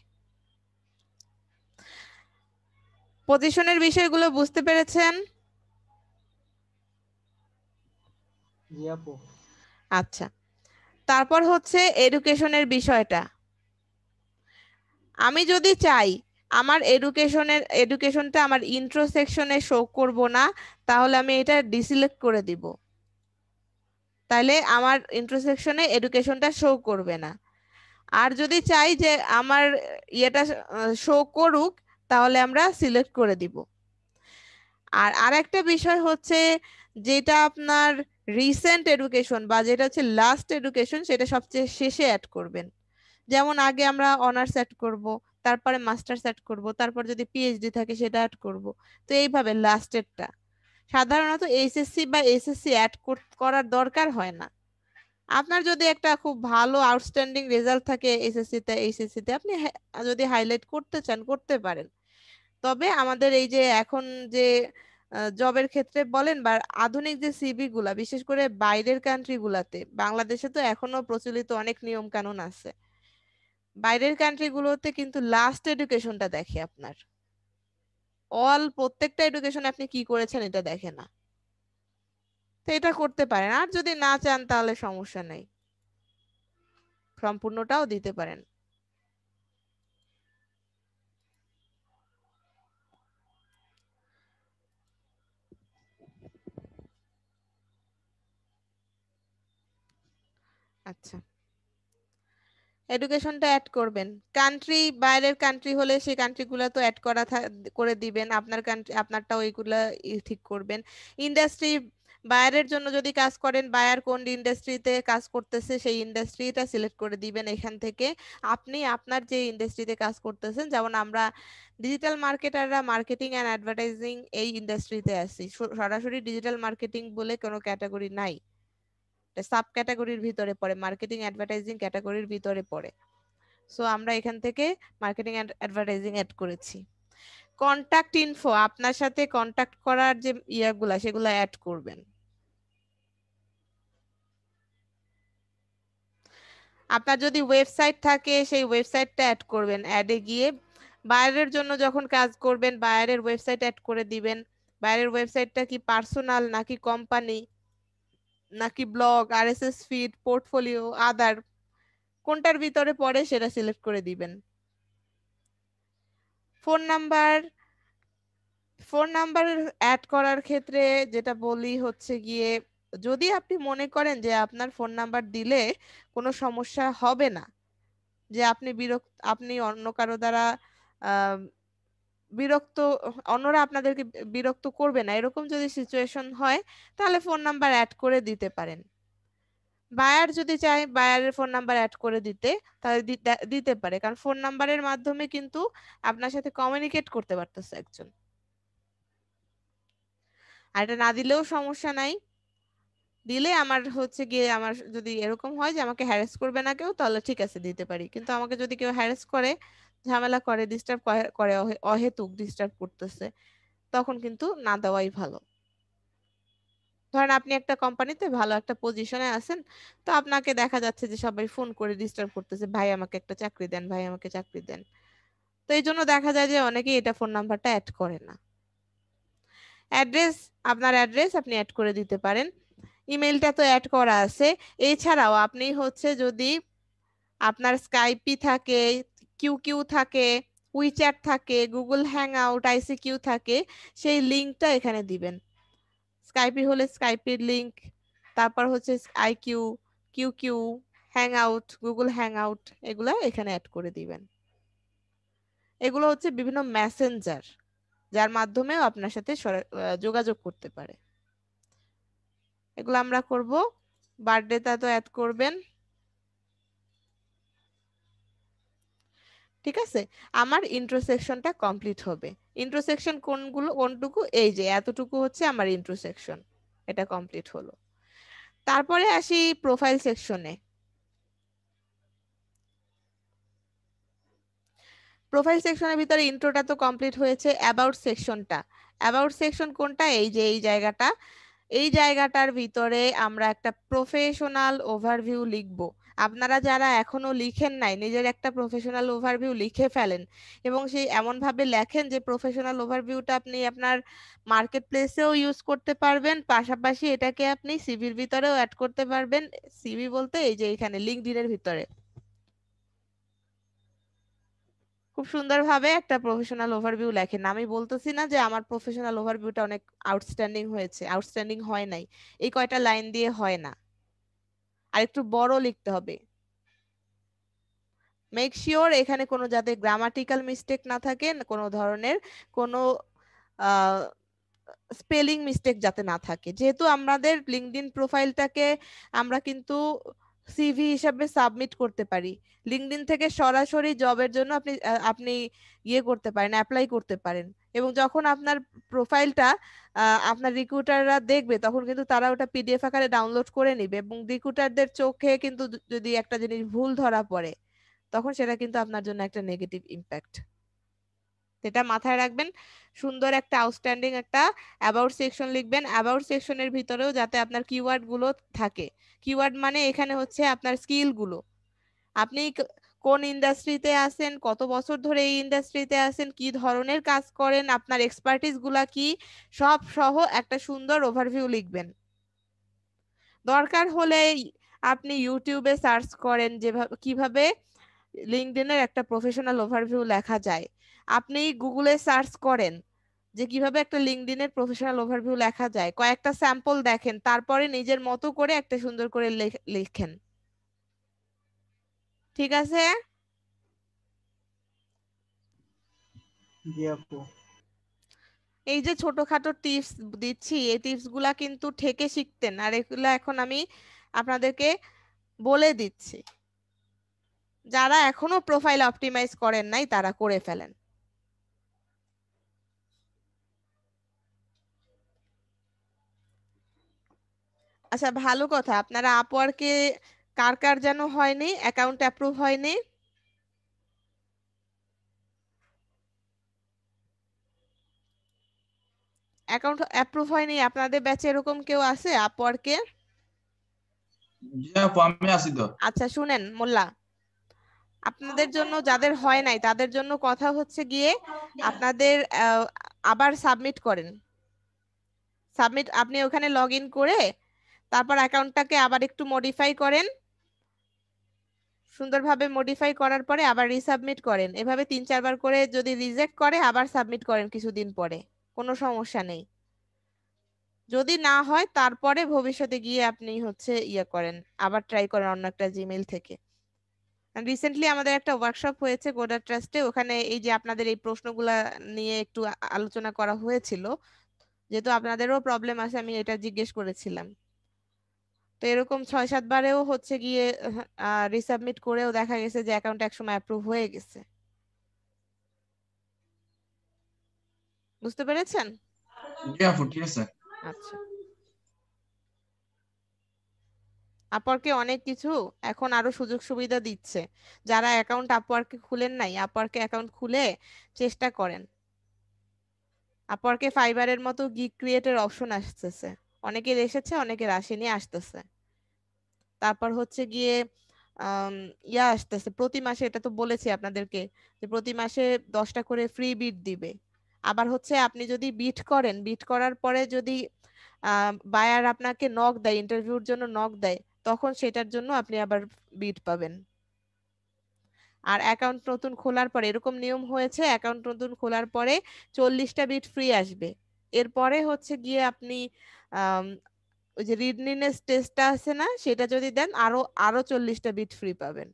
পজিশনের বিষয়গুলো বুঝতে পেরেছেন? জি আপু। আচ্ছা, তারপর হচ্ছে এডুকেশনের বিষয়টা। আমি যদি চাই আমার এডুকেশনটা আমার ইন্ট্রো সেকশনে শো করব না, তাহলে আমি এটা ডিসিলেক্ট করে দিব, তাহলে আমার ইন্ট্রো সেকশনে এডুকেশনটা শো করবে না। আর যদি চাই যে আমার ইয়েটা শো করুক, তাহলে আমরা সিলেক্ট করে দিব। আর আরেকটা বিষয় হচ্ছে, যেটা আপনার রিসেন্ট এডুকেশন বা যেটা হচ্ছে লাস্ট এডুকেশন, সেটা সবচেয়ে শেষে অ্যাড করবেন। যেমন আগে আমরা অনার্স অ্যাড করব, তারপরে মাস্টার্স অ্যাড করব, তারপর যদি পিএইচডি থাকে সেটা অ্যাড করব। তো এইভাবে লাস্টেরটা, সাধারণত এইচএসসি বা এসএসসি অ্যাড করার দরকার হয় না। আপনার যদি একটা খুব ভালো আউটস্ট্যান্ডিং রেজাল্ট থাকে এইচএসসি তে আপনি যদি হাইলাইট করতে চান করতে পারেন। তবে আমাদের এই যে এখন যে জবের ক্ষেত্রে বলেন বা আধুনিক যে সিভি গুলা, বিশেষ করে বাইরের কান্ট্রি গুলাতে, বাংলাদেশে তো এখনো প্রচলিত অনেক নিয়ম কানুন আছে, বাইরের কান্ট্রি গুলোতে কিন্তু লাস্ট এডুকেশনটা দেখে আপনার, প্রত্যেকটা এডুকেশন আপনি কি করেছেন এটা দেখে না। তো এটা করতে পারেন, আর যদি না চান তাহলে সমস্যা নেই, সম্পূর্ণটাও দিতে পারেন। আচ্ছা, এডুকেশনটা অ্যাড করবেন। কান্ট্রি, বাইরের কান্ট্রি হলে সেই কান্ট্রিগুলো তো অ্যাড করে দিবেন। আপনার কান্ট্রি আপনারটা ওইগুলা ঠিক করবেন। ইন্ডাস্ট্রি, বায়ারের জন্য যদি কাজ করেন, বায়ার কোন ইন্ডাস্ট্রিতে কাজ করতেছে সেই ইন্ডাস্ট্রিটা সিলেক্ট করে দিবেন এখান থেকে। আপনি আপনার যে ইন্ডাস্ট্রিতে কাজ করতেছেন, যেমন আমরা ডিজিটাল মার্কেটাররা মার্কেটিং অ্যান্ড অ্যাডভার্টাইজিং এই ইন্ডাস্ট্রিতে আছি, সরাসরি ডিজিটাল মার্কেটিং বলে কোনো ক্যাটাগরি নাই, সাব ক্যাটাগরির ভিতরে পড়ে, মার্কেটিং অ্যাডভার্টাইজিং ক্যাটাগরির ভিতরে পড়ে। সো আমরা এখান থেকে মার্কেটিং অ্যান্ড অ্যাডভার্টাইজিং অ্যাড করেছি। কন্টাক্ট ইনফো, আপনার সাথে কন্টাক্ট করার যে ইয়াগুলা সেগুলো অ্যাড করবেন। আপনার যদি ওয়েবসাইট থাকে সেই ওয়েবসাইটটা অ্যাড করবেন। অ্যাডে গিয়ে বায়ারের জন্য যখন কাজ করবেন বায়ারের ওয়েবসাইট অ্যাড করে দিবেন। বায়ারের ওয়েবসাইটটা কি পার্সোনাল নাকি কোম্পানি নাকি ব্লগ, আরএসএস ফিড, পোর্টফোলিও, আদার, কোনটার ভিতরে পড়ে সেটা সিলেক্ট করে দিবেন। ফোন নাম্বার অ্যাড করার ক্ষেত্রে যেটা বলি হচ্ছে গিয়ে, যদি আপনি মনে করেন যে আপনার ফোন নাম্বার দিলে কোনো সমস্যা হবে না, যে আপনি অন্য কারো দ্বারা বিরক্ত, অন্যরা আপনাদেরকে বিরক্ত করবে না, এরকম যদি সিচুয়েশন হয় তাহলে ফোন নাম্বার অ্যাড করে দিতে পারেন। বায়ার যদি চায় বায়ারের ফোন নাম্বার অ্যাড করে দিতে, তাহলে দিতে পারে, কারণ ফোন নাম্বারের মাধ্যমে কিন্তু আপনার সাথে কমিউনিকেট করতে পারতেছে একজন। আর এটা না দিলেও সমস্যা নাই, দিলে আমার হচ্ছে গিয়ে আমার যদি এরকম হয় যে আমাকে হ্যারাস করবে না কেউ, তাহলে ঠিক আছে দিতে পারি। কিন্তু আমাকে যদি কেউ হ্যারাস করে, ঝামেলা করে, ডিস্টার্ব করে, অহেতুক ডিস্টার্ব করতেছে, তখন কিন্তু না দেওয়াই ভালো। ধরেন আপনি একটা কোম্পানিতে ভালো একটা পজিশনে আছেন, তো আপনাকে দেখা যাচ্ছে যে সবাই ফোন করে ডিস্টার্ব করতেছে, ভাই আমাকে একটা চাকরি দেন, ভাই আমাকে চাকরি দেন। তো এই জন্য দেখা যায় যে অনেকেই এটা ফোন নাম্বারটা অ্যাড করে না। অ্যাড্রেস, আপনার অ্যাড্রেস আপনি অ্যাড করে দিতে পারেন। ইমেলটা তো অ্যাড করা আছে। এছাড়াও আপনি হচ্ছে যদি আপনার স্কাইপি থাকে, কিউ থাকে, উইচ্যাট থাকে, গুগল হ্যাংআউট, আইসিকিউ থাকে, সেই লিঙ্কটা এখানে দিবেন। স্কাইপি হলে স্কাইপির লিঙ্ক, তারপর হচ্ছে IQ, Q, hangout, Google hangout, এগুলো এখানে অ্যাড করে দিবেন। এগুলো হচ্ছে বিভিন্ন মেসেঞ্জার, যার মাধ্যমেও আপনার সাথে যোগাযোগ করতে পারে। এগুলো আমরা করব। বার্থডেটা তো অ্যাড করবেন। ঠিক আছে, আমার ইন্ট্রোসেকশনটা কমপ্লিট হবে। ইন্ট্রোসেকশন কোনটুকু, এই যে এতটুকু হচ্ছে আমার ইন্ট্রোসেকশন, এটা কমপ্লিট হলো। তারপরে আসি প্রোফাইল সেকশনে। প্রোফাইল সেকশনের ভিতরে ইন্ট্রোটা তো কমপ্লিট হয়েছে। অ্যাবাউট সেকশনটা, অ্যাবাউট সেকশন কোনটা, এই যে এই জায়গাটা, এই জায়গাটার ভিতরে আমরা একটা প্রফেশনাল ওভারভিউ লিখব। আপনারা যারা এখনো লিখেন নাই, নিজের একটা প্রফেশনাল ওভারভিউ লিখে ফেলেন, এবং সেই এমন ভাবে লেখেন যে প্রফেশনাল ওভারভিউটা আপনি আপনার মার্কেট প্লেসেও ইউজ করতে পারবেন, পাশাপাশি এটাকে আপনি সিভির ভিতরেও অ্যাড করতে পারবেন। সিভি বলতে এই যে এখানে লিঙ্কডইনের ভিতরে খুব সুন্দরভাবে একটা প্রফেশনাল ওভারভিউ লেখেন। আমি বলতেছি না যে আমার প্রফেশনাল ওভারভিউটা অনেক আউটস্ট্যান্ডিং হয়েছে, আউটস্ট্যান্ডিং হয় নাই, এই কয়টা লাইন দিয়ে হয় না, আর একটু বড় লিখতে হবে। মেক শিওর এখানে কোনো যাতে গ্রামাটিক্যাল মিস্টেক না থাকে, কোনো ধরনের কোনো স্পেলিং মিস্টেক যাতে না থাকে, যেহেতু আমাদের লিঙ্কডইন প্রোফাইলটাকে আমরা কিন্তু সিভি হিসাবে সাবমিট করতে পারি। লিঙ্কডইন থেকে সরাসরি জবের জন্য আপনি আপনি ইয়ে করতে পারেন, অ্যাপ্লাই করতে পারেন, এবং যখন আপনার প্রোফাইলটা আপনার রিক্রুটাররা দেখবে, তখন কিন্তু তারা ওটা পিডিএফ আকারে ডাউনলোড করে নিবে, এবং রিক্রুটারদের চোখে কিন্তু যদি একটা জিনিস ভুল ধরা পড়ে, তখন সেটা কিন্তু আপনার জন্য একটা নেগেটিভ ইম্প্যাক্ট। এটা মাথায় রাখবেন। সুন্দর একটা আউটস্ট্যান্ডিং একটা অ্যাবাউট সেকশন লিখবেন। অ্যাবাউট সেকশনের ভিতরেও যাতে আপনার কিওয়ার্ড গুলো থাকে। কিওয়ার্ড মানে এখানে হচ্ছে আপনার স্কিল গুলো, আপনি কোন ইন্ডাস্ট্রিতে আছেন, কত বছর ধরে এই ইন্ডাস্ট্রিতে আছেন, কি ধরনের কাজ করেন, আপনার এক্সপার্টিস গুলা কি, সব সহ একটা সুন্দর ওভারভিউ লিখবেন। দরকার হলে আপনি ইউটিউবে সার্চ করেন যেভাবে কিভাবে লিঙ্কডইনের একটা প্রফেশনাল ওভারভিউ লেখা যায়। আপনি গুগলে সার্চ করেন যে কিভাবে একটা লিঙ্কডইনের প্রফেশনাল ওভারভিউ লেখা যায়, কয়েকটা স্যাম্পল দেখেন, তারপরে নিজের মতো করে একটা সুন্দর করে লেখেন। ঠিক আছে? জি আপু। এই যে ছোটখাটো টিপস দিচ্ছি, এই টিপস গুলা কিন্তু ঠেকে শিখতেন, আর এগুলা এখন আমি আপনাদেরকে বলে দিচ্ছি। যারা এখনো প্রোফাইল অপটিমাইজ করেন নাই তারা করে ফেলেন। আচ্ছা, ভালো কথা, আপনারা আপওয়ার্কে কার কার যেন হয়নি, অ্যাকাউন্ট অ্যাপ্রুভ হয়নি? অ্যাকাউন্ট অ্যাপ্রুভ হয়নি আপনাদের ব্যাচে, এরকম কেউ আছে আপওয়ার্কে? জি আপু, আমি আছি তো। আচ্ছা শুনেন মোল্লা, আপনাদের জন্য যাদের হয় নাই তাদের জন্য কথা হচ্ছে গিয়ে আপনাদের আবার সাবমিট করেন। সাবমিট, আপনি ওখানে লগ ইন করে তারপর অ্যাকাউন্টটাকে আবার একটু মডিফাই করেন, সুন্দরভাবে মডিফাই করার পরে আবার রিসাবমিট করেন। এভাবে 3-4 বার করে, যদি রিজেক্ট করে আবার সাবমিট করেন কিছুদিন পরে, কোনো সমস্যা নেই। যদি না হয় তারপরে ভবিষ্যতে গিয়ে আপনি হচ্ছে ইয়ে করেন, আবার ট্রাই করেন অন্য একটা জিমেইল থেকে। রিসেন্টলি আমাদের একটা ওয়ার্কশপ হয়েছে গোডা ট্রাস্টে, ওখানে এই যে আপনাদের এই প্রশ্নগুলা নিয়ে একটু আলোচনা করা হয়েছিল, যেহেতু আপনাদেরও প্রবলেম আছে আমি এটা জিজ্ঞেস করেছিলাম। তো এরকম 6-7 বারেও হচ্ছে গিয়ে রিসাবমিট করেও দেখা গেছে যে অ্যাকাউন্ট একসময় অ্যাপ্রুভ হয়ে গেছে। বুঝতে পেরেছেন? জি আপু, ঠিক আছে। আচ্ছা, আপওয়ার্কে অনেক কিছু এখন আরো সুযোগ সুবিধা দিচ্ছে। যারা অ্যাকাউন্ট আপওয়ার্কে খুলেন নাই, আপওয়ার্কে অ্যাকাউন্ট খুলে চেষ্টা করেন। আপওয়ার্কে ফাইবারের মতো গিগ ক্রিয়েটের অপশন আসতেছে, অনেকের এসেছে অনেকের আসেনি, আসতেছে। তারপর হচ্ছে গিয়ে আম, ইয়া আসতেছে প্রতি মাসে, এটা তো বলেছি আপনাদেরকে যে প্রতি মাসে 10টা করে ফ্রি বিট দিবে। আবার হচ্ছে আপনি যদি বিট করেন, বিট করার পরে যদি বায়ার আপনাকে নক দেয়, ইন্টারভিউর জন্য নক দেয়, তখন সেটার জন্য আপনি আবার বিট পাবেন। আর অ্যাকাউন্ট নতুন খোলার পরে এরকম নিয়ম হয়েছে, অ্যাকাউন্ট নতুন খোলার পরে 40টা বিট ফ্রি আসবে। এরপরে হচ্ছে গিয়ে আপনি আম, ওই যে রিডনিনেস টেস্টটা আছে না, সেটা যদি দেন আরো আরো 40টা বিট ফ্রি পাবেন।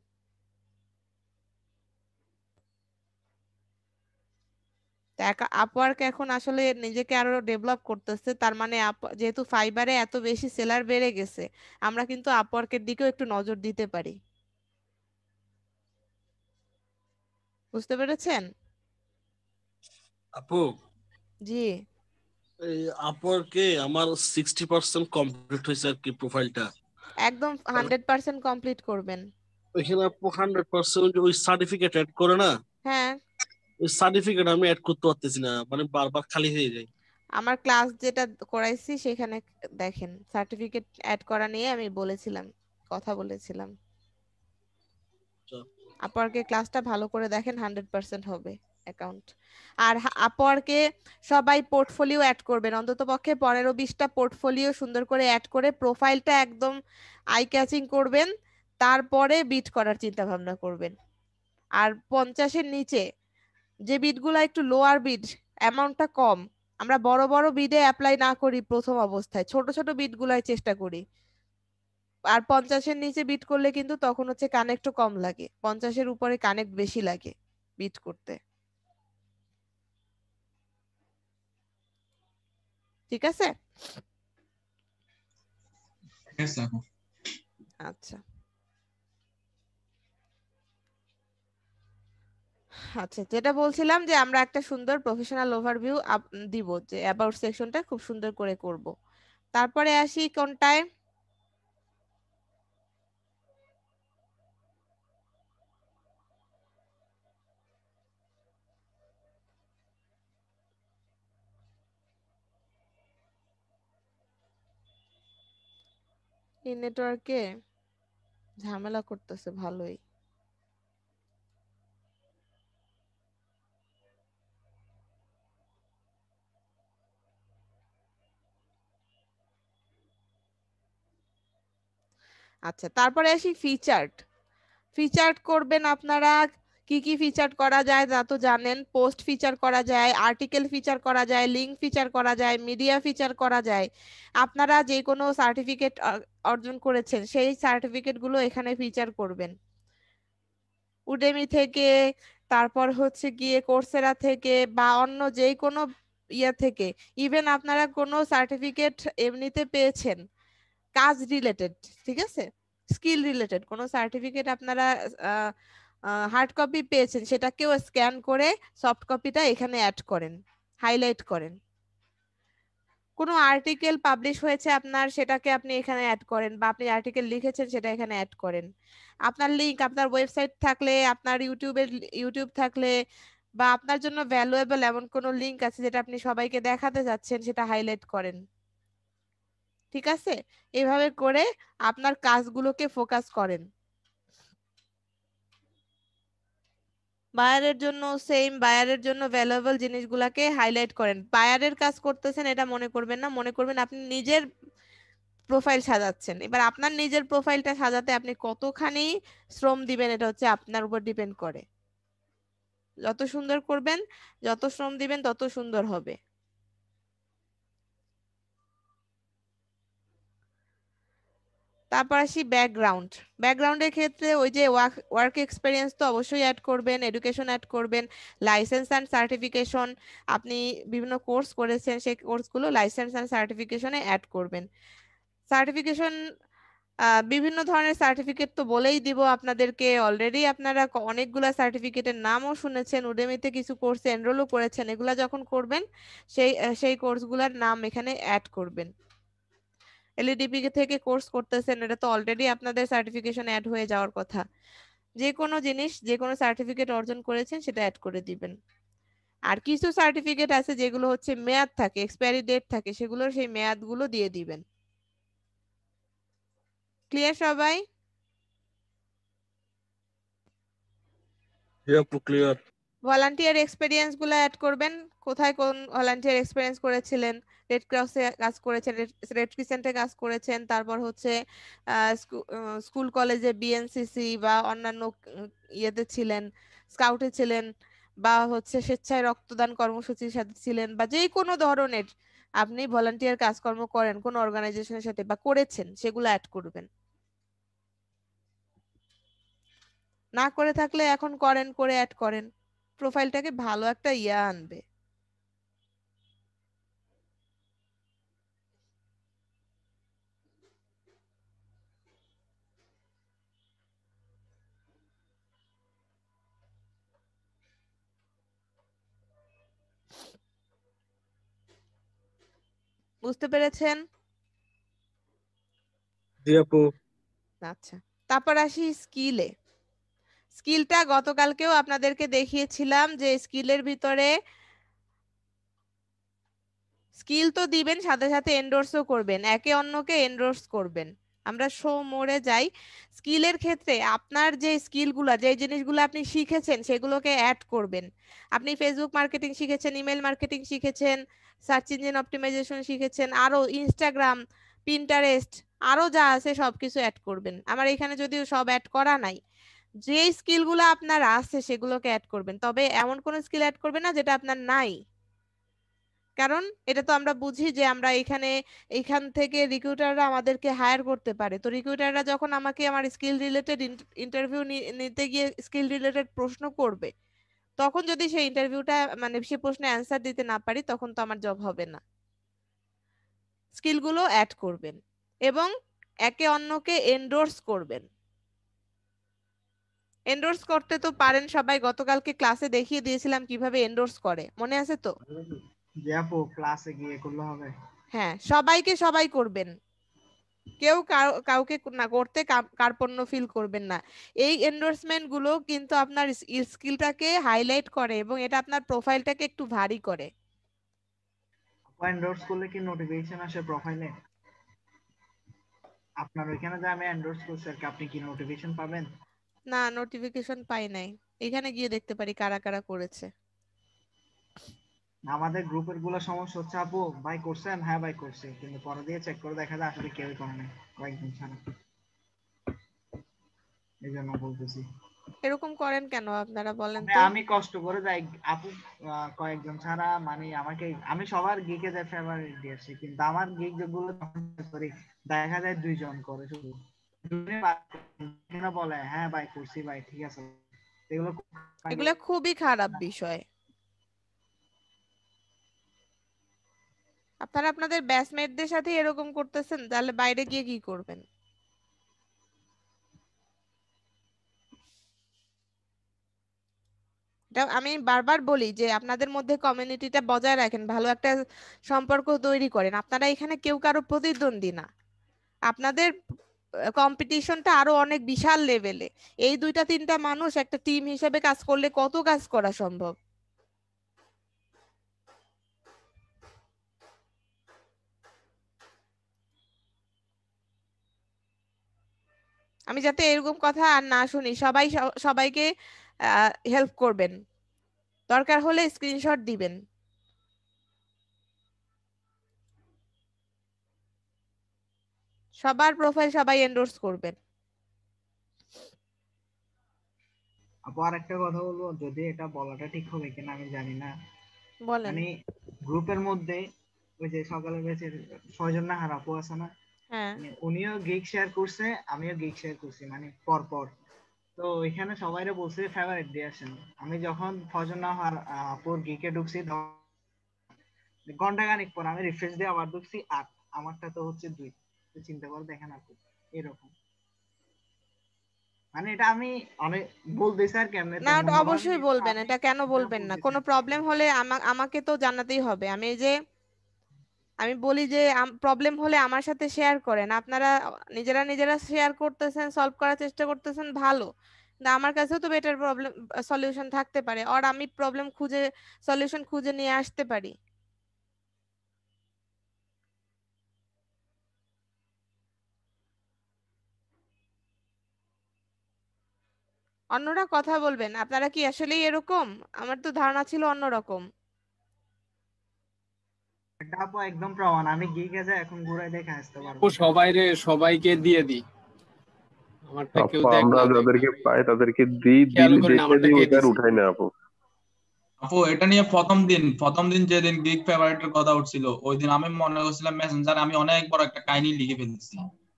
তো আপওয়ার্ক এখন আসলে নিজেকে আরো ডেভেলপ করতেছে, তার মানে যেহেতু ফাইবারে এত বেশি সেলার বেড়ে গেছে, আমরা কিন্তু আপওয়ার্কের দিকেও একটু নজর দিতে পারি। বুঝতে পেরেছেন? আপু, জি, এই আপওয়ার্কে আমার 60% কমপ্লিট হয়েছে আর কি প্রোফাইলটা। একদম 100% কমপ্লিট করবেন। ওইখানে আপু 100% ওই সার্টিফিকেট অ্যাড করে না, হ্যাঁ, ওই সার্টিফিকেট আমি অ্যাড করতে পারতেছি না, মানে বারবার খালি হয়ে যায়। আমার ক্লাস যেটা করাইছি সেখানে দেখেন, সার্টিফিকেট অ্যাড করা নিয়ে আমি বলেছিলাম, কথা বলেছিলাম। আপওয়ার্কে ক্লাসটা ভালো করে দেখেন, 100% হবে অ্যাকাউন্ট। আর আপওয়ার্কে সবাই পোর্টফোলিও অ্যাড করবেন, অন্তত পক্ষে 15-20টা পোর্টফোলিও সুন্দর করে অ্যাড করে প্রোফাইলটা একদম আই ক্যাচিং করবেন, তারপরে বিট করার চিন্তা ভাবনা করবেন। আর 50-এর নিচে যে বিটগুলো একটু লোয়ার বিট, অ্যামাউন্টটা কম, আমরা বড় বড় বিডে অ্যাপ্লাই না করি প্রথম অবস্থায়, ছোট ছোট বিটগুলাই চেষ্টা করি। আর 50-এর নিচে বিট করলে কিন্তু তখন হচ্ছে কানেক্টও কম লাগে, 50-এর উপরে কানেক্ট বেশি লাগে বিট করতে। ঠিক আছে? ঠিক আছে আপু। আচ্ছা আচ্ছা, যেটা বলছিলাম যে আমরা একটা সুন্দর প্রফেশনাল ওভারভিউ দিব, যে অ্যাবাউট সেকশনটা খুব সুন্দর করে করব। তারপরে আসি কোনটায়, এই নেটওয়ার্কে ঝামেলা করতেছে ভালোই। আচ্ছা, তারপরে আসি ফিচার্ড। ফিচার্ড করবেন আপনারা, কি কি ফিচার করা যায় তা তো জানেন। পোস্ট ফিচার করা যায়, আর্টিকেল ফিচার করা যায়, লিঙ্ক ফিচার করা যায়, মিডিয়া ফিচার করা যায়। আপনারা যে কোনো সার্টিফিকেট অর্জন করেছেন সেই সার্টিফিকেটগুলো এখানে ফিচার করবেন। উডেমি থেকে, তারপর হচ্ছে গিয়ে কোর্সেরা থেকে, বা অন্য যে কোনো ইয়ে থেকে, ইভেন আপনারা কোনো সার্টিফিকেট এমনিতে পেয়েছেন কাজ রিলেটেড, ঠিক আছে, স্কিল রিলেটেড কোনো সার্টিফিকেট আপনারা হার্ড কপি পেয়েছেন, সেটাকেও স্ক্যান করে সফট কপিটা এখানে অ্যাড করেন, হাইলাইট করেন। কোনো আর্টিকেল পাবলিশ হয়েছে আপনার, সেটাকে আপনি এখানে অ্যাড করেন, বা আপনি আর্টিকেল লিখেছেন সেটা এখানে অ্যাড করেন। আপনার লিংক, আপনার ওয়েবসাইট থাকলে, আপনার ইউটিউব থাকলে, বা আপনার জন্য ভ্যালুয়েবল এমন কোনো লিংক আছে যেটা আপনি সবাইকে দেখাতে যাচ্ছেন, সেটা হাইলাইট করেন। ঠিক আছে, এভাবে করে আপনার কাজগুলোকে ফোকাস করেন। বায়ারের জন্য সেম, বায়ারের জন্য ভ্যালুয়েবল জিনিসগুলোকে হাইলাইট করেন। বায়ারের কাজ করতেছেন এটা মনে করবেন না, মনে করবেন আপনি নিজের প্রোফাইল সাজাচ্ছেন। এবার আপনার নিজের প্রোফাইলটা সাজাতে আপনি কতখানি শ্রম দিবেন এটা হচ্ছে আপনার উপর ডিপেন্ড করে। যত সুন্দর করবেন, যত শ্রম দিবেন, তত সুন্দর হবে। তারপর আসি ব্যাকগ্রাউন্ড। ব্যাকগ্রাউন্ডের ক্ষেত্রে ওই যে ওয়ার্ক এক্সপিরিয়েন্স তো অবশ্যই অ্যাড করবেন, এডুকেশন অ্যাড করবেন, লাইসেন্স অ্যান্ড সার্টিফিকেশন, আপনি বিভিন্ন কোর্স করেছেন সেই কোর্সগুলো লাইসেন্স অ্যান্ড সার্টিফিকেশনে অ্যাড করবেন। সার্টিফিকেশন, বিভিন্ন ধরনের সার্টিফিকেট তো বলেই দিব আপনাদেরকে, অলরেডি আপনারা অনেকগুলা সার্টিফিকেটের নামও শুনেছেন, উডেমিতে কিছু কোর্সে এনরোলও করেছেন। এগুলা যখন করবেন সেই কোর্সগুলোর নাম এখানে অ্যাড করবেন। এলইডিপি থেকে কোর্স করতেছেন, এটা তো অলরেডি আপনাদের সার্টিফিকেশন অ্যাড হয়ে যাওয়ার কথা। যে কোনো জিনিস, যে কোনো সার্টিফিকেট অর্জন করেছেন সেটা অ্যাড করে দিবেন। আর কিছু সার্টিফিকেট আছে যেগুলো হচ্ছে মেয়াদ থাকে, এক্সপায়ারি ডেট থাকে, সেগুলোর সেই মেয়াদগুলো দিয়ে দিবেন। ক্লিয়ার সবাই? ক্লিয়ার। ভলান্টিয়ার এক্সপেরিয়েন্স গুলো অ্যাড করবেন, কোথায় কোন ভলান্টিয়ার এক্সপেরিয়েন্স করেছিলেন, রেড ক্রসে কাজ করেছেন, রেড ক্রিসেন্টে কাজ করেছেন, তারপর হচ্ছে স্কুল কলেজে বিএনসিসি বা অন্যান্য ইয়েতে ছিলেন, স্কাউটে ছিলেন, বা হচ্ছে স্বেচ্ছায় রক্তদান কর্মসূচির সাথে ছিলেন, বা যে কোনো ধরনের আপনি ভলান্টিয়ার কাজকর্ম করেন কোন অর্গানাইজেশনের সাথে বা করেছেন, সেগুলো অ্যাড করবেন। না করে থাকলে এখন করেন, করে অ্যাড করেন, প্রোফাইলটাকে ভালো একটা ইয়া আনবে। বুঝতে পেরেছেন? জি আপু। আচ্ছা, তারপর আসি স্কিলে। স্কিলটা গতকালকেও আপনাদেরকে দেখিয়েছিলাম যে স্কিলের ভিতরে স্কিল তো দিবেন, সাথে সাথে এন্ডোর্সও করবেন, একে অন্যকে এন্ডোর্স করবেন। আমরা শো মোড়ে যাই। স্কিলের ক্ষেত্রে আপনার যে স্কিলগুলো, যে জিনিসগুলো আপনি শিখেছেন সেগুলোকে অ্যাড করবেন। আপনি ফেসবুক মার্কেটিং শিখেছেন, ইমেল মার্কেটিং শিখেছেন, সার্চ ইঞ্জিন অপটিমাইজেশন শিখেছেন, আরো ইনস্টাগ্রাম, পিন্টারেস্ট, আরো যা আছে সবকিছু অ্যাড করবেন। আমার এখানে যদিও সব অ্যাড করা নাই, যে স্কিলগুলো আপনার আছে সেগুলোকে অ্যাড করবেন। তবে এমন কোন স্কিল অ্যাড করবেন না যেটা আপনার নাই, কারণ এটা তো আমরা বুঝি যে আমরা এখান থেকে রিক্রুটাররা আমাদেরকে হায়ার করতে পারে। তো রিক্রুটাররা যখন আমাকে আমার স্কিল রিলেটেড ইন্টারভিউ নিতে গিয়ে স্কিল রিলেটেড প্রশ্ন করবে, তখন যদি সেই ইন্টারভিউটা মানে সে প্রশ্নে অ্যান্সার দিতে না পারি, তখন তো আমার জব হবে না। স্কিলগুলো অ্যাড করবেন এবং একে অন্যকে এন্ডোর্স করবেন। এন্ডোর্স করতে তো পারেন সবাই, গতকালকে ক্লাসে দেখিয়ে দিয়েছিলাম কিভাবে এন্ডোর্স করে, মনে আছে তো? জি আপু, ক্লাসে গিয়ে করলে হবে? হ্যাঁ, সবাইকে সবাই করবেন, কেউ কাউকে না করতে কার্পণ্য ফিল করবেন না। এই এন্ডোর্সমেন্ট গুলো কিন্তু আপনার স্কিলটাকে হাইলাইট করে এবং এটা আপনার প্রোফাইলটাকে একটু ভারী করে। এন্ডোর্স করলে কি নোটিফিকেশন আসে প্রোফাইলে? আপনার ওইখানে যে আমি এন্ডোর্স করছি আর কি, আপনি কি নোটিফিকেশন পাবেন? না, নোটিফিকেশন পাই নাই, এখানে গিয়ে দেখতে পারি কারা কারা করেছে। আমাদের গ্রুপের গুলো সমস্যা হচ্ছে আপু, ভাই করছেন, হ্যাঁ ভাই করছি, কিন্তু পরে দিয়ে চেক করে দেখা যায় আসলে কেউই করে নাই, কয়েকদিন ছাড়া। এই জন্য বলতেছি। এরকম করেন কেন আপনারা বলেন মানে তো? আমি কষ্ট করে যাই আপু, কয়েকজন ছাড়া, মানে আমি সবার গিকে যে ফেভারিট দিয়েছি, কিন্তু আমার গিক যেগুলো করি দেখা যায় 2 জন করে শুধু। বলে হ্যাঁ ভাই করছি ভাই ঠিক আছে, এগুলো এগুলা খুবই খারাপ বিষয়। আপনারা আপনাদের ব্যাচমেটদের সাথে এরকম করতেছেন, তাহলে বাইরে গিয়ে কি করবেন? এটা আমি বারবার বলি যে আপনাদের মধ্যে কমিউনিটিটা বজায় রাখেন, ভালো একটা সম্পর্ক তৈরি করেন। আপনারা এখানে কেউ কারো প্রতিদ্বন্দ্বী না, আপনাদের কম্পিটিশনটা আরো অনেক বিশাল লেভেলে। এই দুইটা তিনটা মানুষ একটা টিম হিসেবে কাজ করলে কত কাজ করা সম্ভব। আমি যাতে এরকম কথা আর না শুনি, সবাই সবাইকে হেল্প করবেন, দরকার হলে স্ক্রিনশট দিবেন। সবার প্রোফাইল সবাই এন্ডোর্স করবেন। আপু আর একটা কথা বলবো, যদি এটা বলাটা ঠিক হবে কিনা আমি জানি না, বলেন। মানে গ্রুপের মধ্যে ওই যে সকালে বেঁচে ছয়জন না হার আপু আছে না, হ্যাঁ, মানে উনিও গিগ শেয়ার করছে, আমিও গিগ শেয়ার করছি, মানে পর পর। তো এখানে সবাইরে বলছে ফেভারিট দিয়ে আসেন। আমি যখন ফজর না হওয়ার আপুর গিকে ঢুকছি, ঘন্টা খানিক পর আমি রিফ্রেশ দিয়ে আবার ঢুকছি 8, আমারটা তো হচ্ছে 2। তো চিন্তা করে দেখেন আপু, এরকম মানে এটা আমি অনেক বলতেছি আর কেমনে না ওটা মনে হয় অবশ্যই বলবেন, আমি এটা কেন যা বলবেন না? বলতেছি কোনো প্রবলেম হলে আমাকে তো জানাতেই হবে। আমি বলি যে প্রবলেম হলে আমার সাথে শেয়ার করেন। আপনারা নিজেরা নিজেরা শেয়ার করতেছেন, সলভ করার চেষ্টা করতেছেন, ভালো। না, আমার কাছেও তো বেটার প্রবলেম সলিউশন থাকতে পারে, আর আমি প্রবলেম খুঁজে সলিউশন খুঁজে নিয়ে আসতে পারি। অন্যরা কথা বলবেন। আপনারা কি আসলেই এরকম? আমার তো ধারণা ছিল অন্যরকম। এটা আপু একদম প্রমাণ, আমি গিগে যাই এখন ঘুরাই দেখে আসতে পারবো। আপু সবাইকে দিয়ে দিই, আমারটা কেউ আপু দেখ আমরা না দেখ, যাদেরকে আমি পাই তাদেরকে দিই, খেয়ালও করি না দেখে আমারটা দিই, কে ওইটা আর দিছে। উঠাই না আপু। আপু এটা নিয়ে প্রথম দিন যেদিন গিগ ফেভারিটের কথা উঠছিল, ওই দিন আমি মনে করছিলাম মেসেঞ্জারে আমি অনেক বড় একটা কাহিনী লিখে ফেলছি।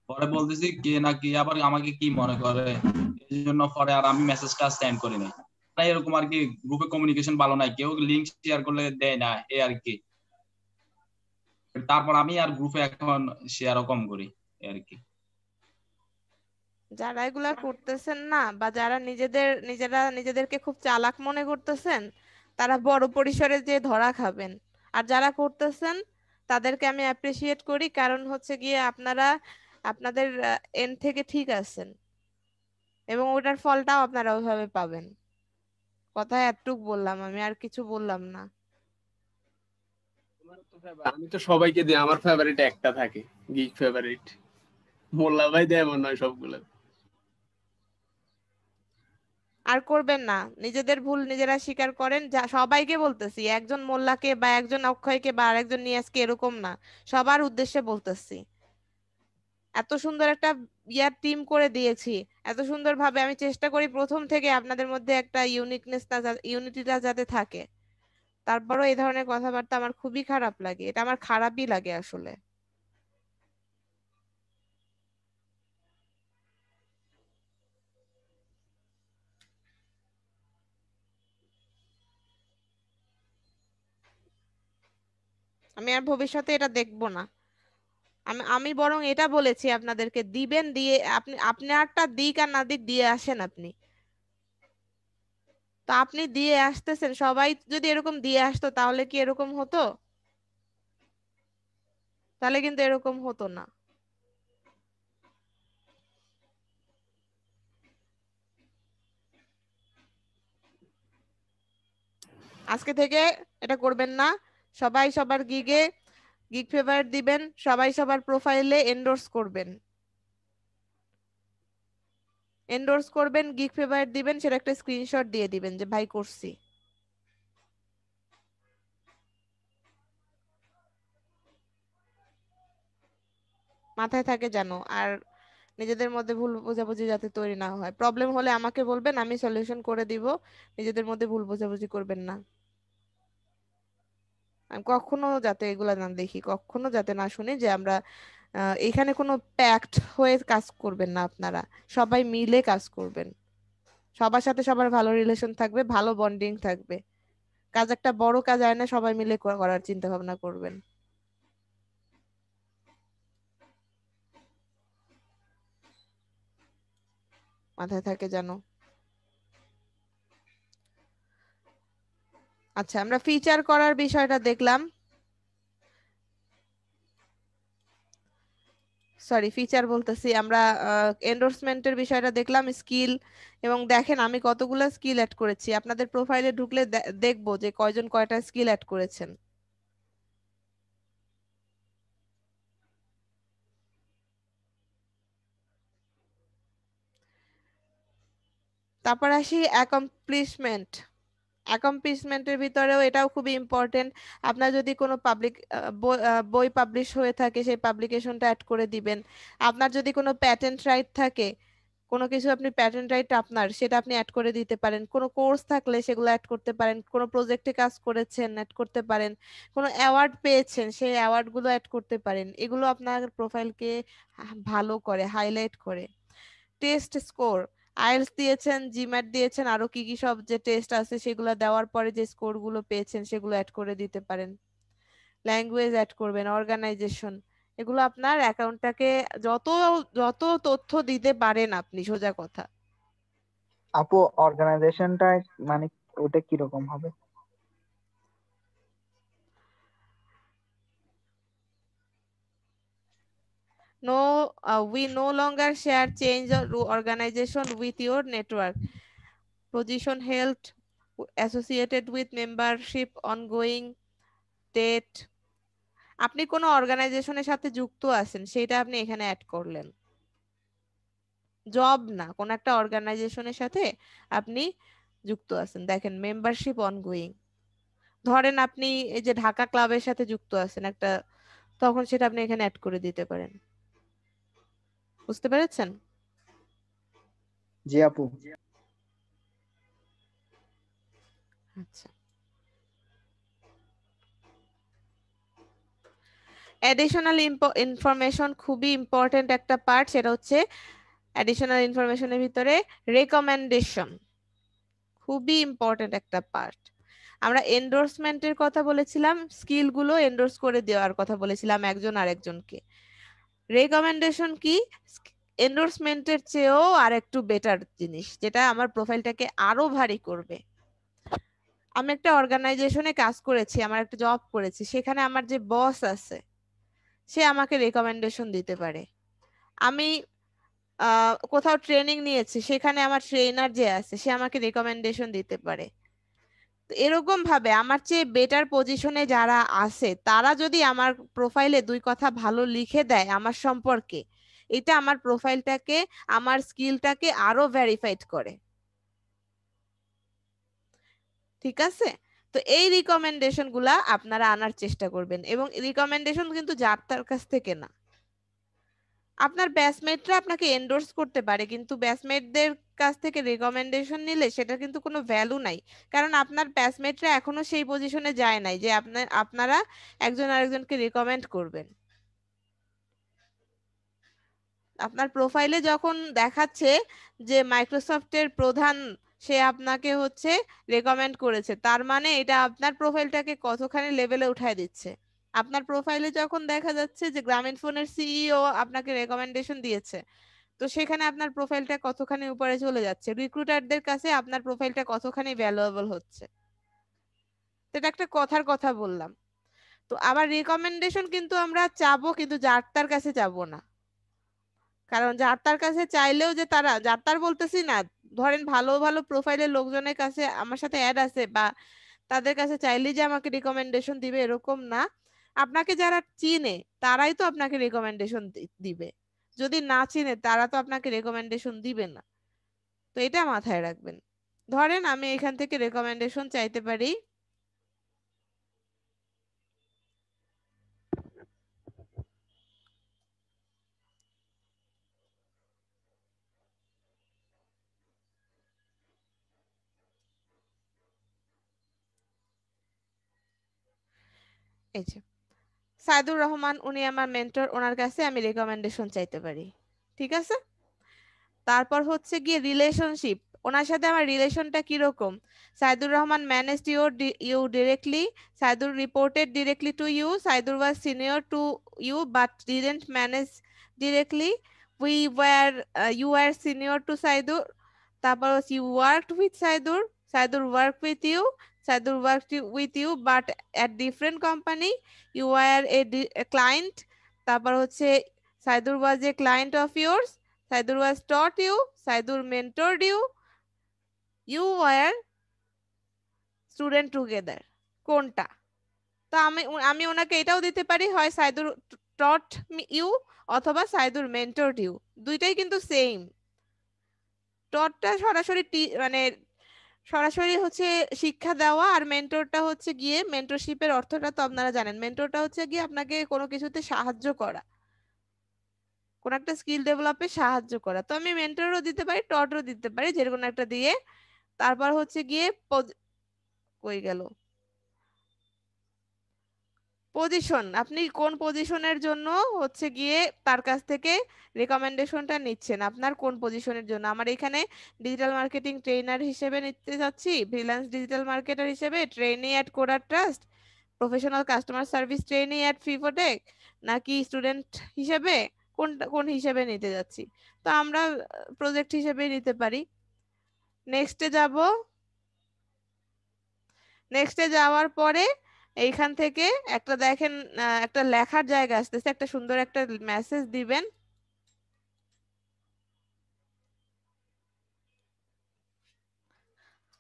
পরে বলতেছি কে না কি আবার আমাকে কি মনে করে, এই জন্য পরে আর আমি মেসেজটা সেন্ড করি নাই। তাই এরকম আর কি, গ্রুপে কমিউনিকেশন ভালো নাই, কেউ লিংক শেয়ার করলে দেয় না, এই আর কি। তারপর আমি আর গ্রুপে এখন শেয়ারও কম করি, এই আর কি। যারা এগুলা করতেছেন না, বা যারা নিজেদেরকে খুব চালাক মনে করতেছেন, তারা বড় পরিসরে যে ধরা খাবেন। আর যারা করতেছেন তাদেরকে আমি অ্যাপ্রিসিয়েট করি, কারণ হচ্ছে গিয়ে আপনারা আপনাদের এন্ড থেকে ঠিক আছেন, এবং ওটার ফলটাও আপনারা ওইভাবে পাবেন। কথা এতটুক বললাম, আমি আর কিছু বললাম না। আমি তো সবাইকে দিই, আমার ফেভারিট একটা থাকে, গিগ ফেভারিট। মোল্লা ভাই দেয় মনে হয় সবগুলো। আর করবেন না, নিজেদের ভুল নিজেরা স্বীকার করেন। যা সবাইকে বলতেছি, একজন মোল্লাকে বা একজন অক্ষয়কে বা আরেকজন নিয়াজকে এরকম না, সবার উদ্দেশ্যে বলতেছি। এত সুন্দর একটা ইয়ার টিম করে দিয়েছি, এত সুন্দর ভাবে আমি চেষ্টা করি প্রথম থেকে আপনাদের মধ্যে একটা ইউনিটিটা যাতে থাকে। তারপরও এই ধরনের কথাবার্তা আমার খুবই খারাপ লাগে, এটা আমার খারাপই লাগে আসলে। আমি আর ভবিষ্যতে এটা দেখবো না। আমি বরং এটা বলেছি আপনাদেরকে, দিবেন, দিয়ে আপনারটা দিক আর না দিক দিয়ে আসেন আপনি। তো আপনি দিয়ে আসতেছেন, সবাই যদি এরকম দিয়ে আসতো তাহলে কি এরকম হতো? তাহলে কিন্তু এরকম হতো না। আজকে থেকে এটা করবেন না। সবাই সবার গিগ ফেভারিট দিবেন, সবাই সবার প্রোফাইলে এন্ডোর্স করবেন, গিগ ফেভারিট দিবেন, সেটা একটা স্ক্রিনশট দিয়ে দিবেন যে ভাই করছি। মাথায় থাকে যেন। আর নিজেদের মধ্যে ভুল বোঝাবুঝি যাতে তৈরি না হয়। প্রবলেম হলে আমাকে বলবেন, আমি সলিউশন করে দিব। নিজেদের মধ্যে ভুল বোঝাবুঝি করবেন না। আমি কখনো যাতে এগুলা না দেখি, কখনো যাতে না শুনি যে আমরা এখানে কোনো প্যাক্ট হয়ে কাজ করবেন না আপনারা, সবাই মিলে কাজ করবেন, সবার সাথে সবার ভালো রিলেশন থাকবে, ভালো বন্ডিং থাকবে। কাজ একটা বড় কাজ হয় না, সবাই মিলে করার চিন্তা ভাবনা করবেন। মাথায় থাকে জানো। আচ্ছা, আমরা ফিচার করার বিষয়টা দেখলাম। সরি, ফিচার বলতেছি, আমরা এন্ডোর্সমেন্টের বিষয়টা দেখলাম, স্কিল। এবং দেখেন আমি কতগুলো স্কিল অ্যাড করেছি, আপনাদের প্রোফাইলে ঢুকলে দেখবো যে কয়জন কয়টা স্কিল অ্যাড করেছেন। তারপর আসি অ্যাকমপ্লিশমেন্ট। অ্যাকমপ্লিশমেন্টের ভিতরেও এটাও খুবই ইম্পর্টেন্ট। আপনার যদি কোনো পাবলিক বই পাবলিশ হয়ে থাকে, সেই পাবলিকেশনটা অ্যাড করে দিবেন। আপনার যদি কোনো প্যাটেন্ট রাইট থাকে, কোনো কিছু আপনি প্যাটেন্ট রাইট আপনার, সেটা আপনি অ্যাড করে দিতে পারেন। কোনো কোর্স থাকলে সেগুলো অ্যাড করতে পারেন। কোনো প্রজেক্টে কাজ করেছেন, অ্যাড করতে পারেন। কোনো অ্যাওয়ার্ড পেয়েছেন, সেই অ্যাওয়ার্ডগুলো অ্যাড করতে পারেন। এগুলো আপনার প্রোফাইলকে ভালো করে, হাইলাইট করে। টেস্ট স্কোর, আইএলটিএস দিয়েছেন, জিম্যাট দিয়েছেন, আরো কি কি সব যে টেস্ট আছে সেগুলো দেওয়ার পরে যে স্কোর গুলো পেয়েছেন সেগুলো অ্যাড করে দিতে পারেন। ল্যাঙ্গুয়েজ অ্যাড করবেন, অর্গানাইজেশন, এগুলো আপনার অ্যাকাউন্টটাকে যত যত তথ্য দিতে পারেন আপনি, সোজা কথা। আপু অর্গানাইজেশনটা মানে ওটা কিরকম হবে? No, we no longer share change or organization with your network. Position held associated with membership, ongoing date। আপনি কোনো অর্গানাইজেশনের সাথে যুক্ত আছেন, সেটা আপনি এখানে অ্যাড করলেন। জব না, কোন একটা অর্গানাইজেশনের সাথে আপনি যুক্ত আছেন। দেখেন মেম্বারশিপ অনগোয়িং, ধরেন আপনি এই যে ঢাকা ক্লাবের সাথে যুক্ত আছেন একটা, তখন সেটা আপনি এখানে অ্যাড করে দিতে পারেন। বুঝতে পেরেছেন? জি আপু। আচ্ছা, অ্যাডিশনাল ইনফরমেশন খুবই ইম্পর্টেন্ট একটা পার্ট, সেটা হচ্ছে অ্যাডিশনাল ইনফরমেশনের ভিতরে রেকমেন্ডেশন, খুবই ইম্পর্টেন্ট একটা পার্ট। আমরা এন্ডোর্সমেন্টের কথা বলেছিলাম, স্কিলগুলো এন্ডোর্স করে দেওয়ার কথা বলেছিলাম একজন আরেকজনকে। রেকমেন্ডেশন কি? এন্ডোর্সমেন্টের চেয়েও আর একটু বেটার জিনিস, যেটা আমার প্রোফাইলটাকে আরো ভারী করবে। আমি একটা অর্গানাইজেশনে কাজ করেছি, আমার একটা জব করেছি, সেখানে আমার যে বস আছে সে আমাকে রেকমেন্ডেশন দিতে পারে। আমি কোথাও ট্রেনিং নিয়েছি, সেখানে আমার ট্রেনার যে আছে সে আমাকে রেকমেন্ডেশন দিতে পারে। তো এরকম ভাবে আমার চেয়ে বেটার পজিশনে যারা আছে তারা যদি আমার প্রোফাইলে দুই কথা ভালো লিখে দেয় আমার সম্পর্কে, এটা আমার প্রোফাইলটাকে, আমার স্কিলটাকে আরো ভেরিফাইড করে। ঠিক আছে? তো এই রিকমেন্ডেশন গুলা আপনারা আনার চেষ্টা করবেন, এবং রিকমেন্ডেশন কিন্তু যার তার কাছ থেকে না। আপনার ব্যাচমেটরা আপনাকে এন্ডোর্স করতে পারে, কিন্তু ব্যাচমেটদের কাছ থেকে রিকমেন্ডেশন নিলে সেটা কিন্তু কোনো ভ্যালু নাই। কারণ আপনার ব্যাচমেটরা এখনো সেই পজিশনে যায় নাই যে আপনারা একজন আরেকজনকে রিকমেন্ড করবেন। আপনার প্রোফাইলে যখন দেখাচ্ছে যে মাইক্রোসফটের প্রধান সে আপনাকে হচ্ছে রেকমেন্ড করেছে, তার মানে এটা আপনার প্রোফাইলটাকে কতখানি লেভেলে উঠায় দিচ্ছে। আপনার প্রোফাইলে যখন দেখা যাচ্ছে যে গ্রামীণফোনের সিইও আপনাকে রেকমেন্ডেশন দিয়েছে, তো সেখানে আপনার প্রোফাইলটা কতখানি উপরে চলে যাচ্ছে, রিক্রুটারদের কাছে আপনার প্রোফাইলটা কতখানি ভ্যালুয়েবল হচ্ছে। এটা একটা কথার কথা বললাম। তো আবার রিকমেন্ডেশন কিন্তু আমরা চাবো, কিন্তু যার তার কাছে চাবো না। কারণ যার তার কাছে চাইলেও যে তারা, যার তার বলতেছি না, ধরেন ভালো ভালো প্রোফাইলের লোকজনের কাছে আমার সাথে অ্যাড আছে, বা তাদের কাছে চাইলেই যে আমাকে রিকমেন্ডেশন দিবে এরকম না। আপনাকে যারা চিনে তারাই তো আপনাকে রিকমেন্ডেশন দিবে, যদি না চিনে তারা তো আপনাকে রেকমেন্ডেশন দিবে না। তো এটা মাথায় রাখবেন। ধরেন আমি এখান থেকে রেকমেন্ডেশন চাইতে পারি। এই যে সাইদুর রহমান, উনি আমার মেন্টর, ওনার কাছে আমি রেকমেন্ডেশন চাইতে পারি। ঠিক আছে? তারপর হচ্ছে গিয়ে রিলেশনশিপ, ওনার সাথে আমার রিলেশনটা কিরকম? Saidur Rahman managed you directly. Saidur reported directly to you. Saidur was senior to you but didn't manage directly. You were senior to Saidur. তারপর you worked with Saidur. Saidur worked with you. Saidur worked with you but at different company. You were a client. তারপর হচ্ছে Saidur was a client of yours. Saidur was taught you. Saidur mentored you. You were student together. কোনটা? তো আমি ওনাকে এটাও দিতে পারি, হয় সাইদুর টট ইউ অথবা সাইদুর মেন্টরড ইউ, দুইটাই কিন্তু সেম। টটটা সরাসরি মানে সরাসরি হচ্ছে শিক্ষা দেওয়া, আর মেন্টরটা হচ্ছে গিয়ে, মেন্টরশিপের অর্থটা তো আপনারা জানেন, মেন্টরটা হচ্ছে গিয়ে আপনাকে কোনো কিছুতে সাহায্য করা, কোন একটা স্কিল ডেভেলপে সাহায্য করা। তো আমি মেন্টরও দিতে পারি, টটও দিতে পারি, যে কোনো একটা দিয়ে। তারপর হচ্ছে গিয়ে কই গেল পজিশন, আপনি কোন পজিশনের জন্য হচ্ছে গিয়ে তার কাছ থেকে রেকমেন্ডেশনটা নিচ্ছেন, আপনার কোন পজিশনের জন্য। আমার এখানে ডিজিটাল মার্কেটিং ট্রেনার হিসেবে নিতে চাচ্ছি, ফ্রিল্যান্স ডিজিটাল মার্কেটার হিসেবে, trainee at Coder Trust, professional customer service trainee at Fifotech, নাকি স্টুডেন্ট হিসেবে, কোন হিসেবে নিতে যাচ্ছি। তো আমরা প্রজেক্ট হিসেবে নিতে পারি। নেক্সটে যাব। নেক্সটে যাওয়ার পরে এইখান থেকে একটা দেখেন, একটা লেখার জায়গা আসতেছে, একটা সুন্দর একটা মেসেজ দিবেন।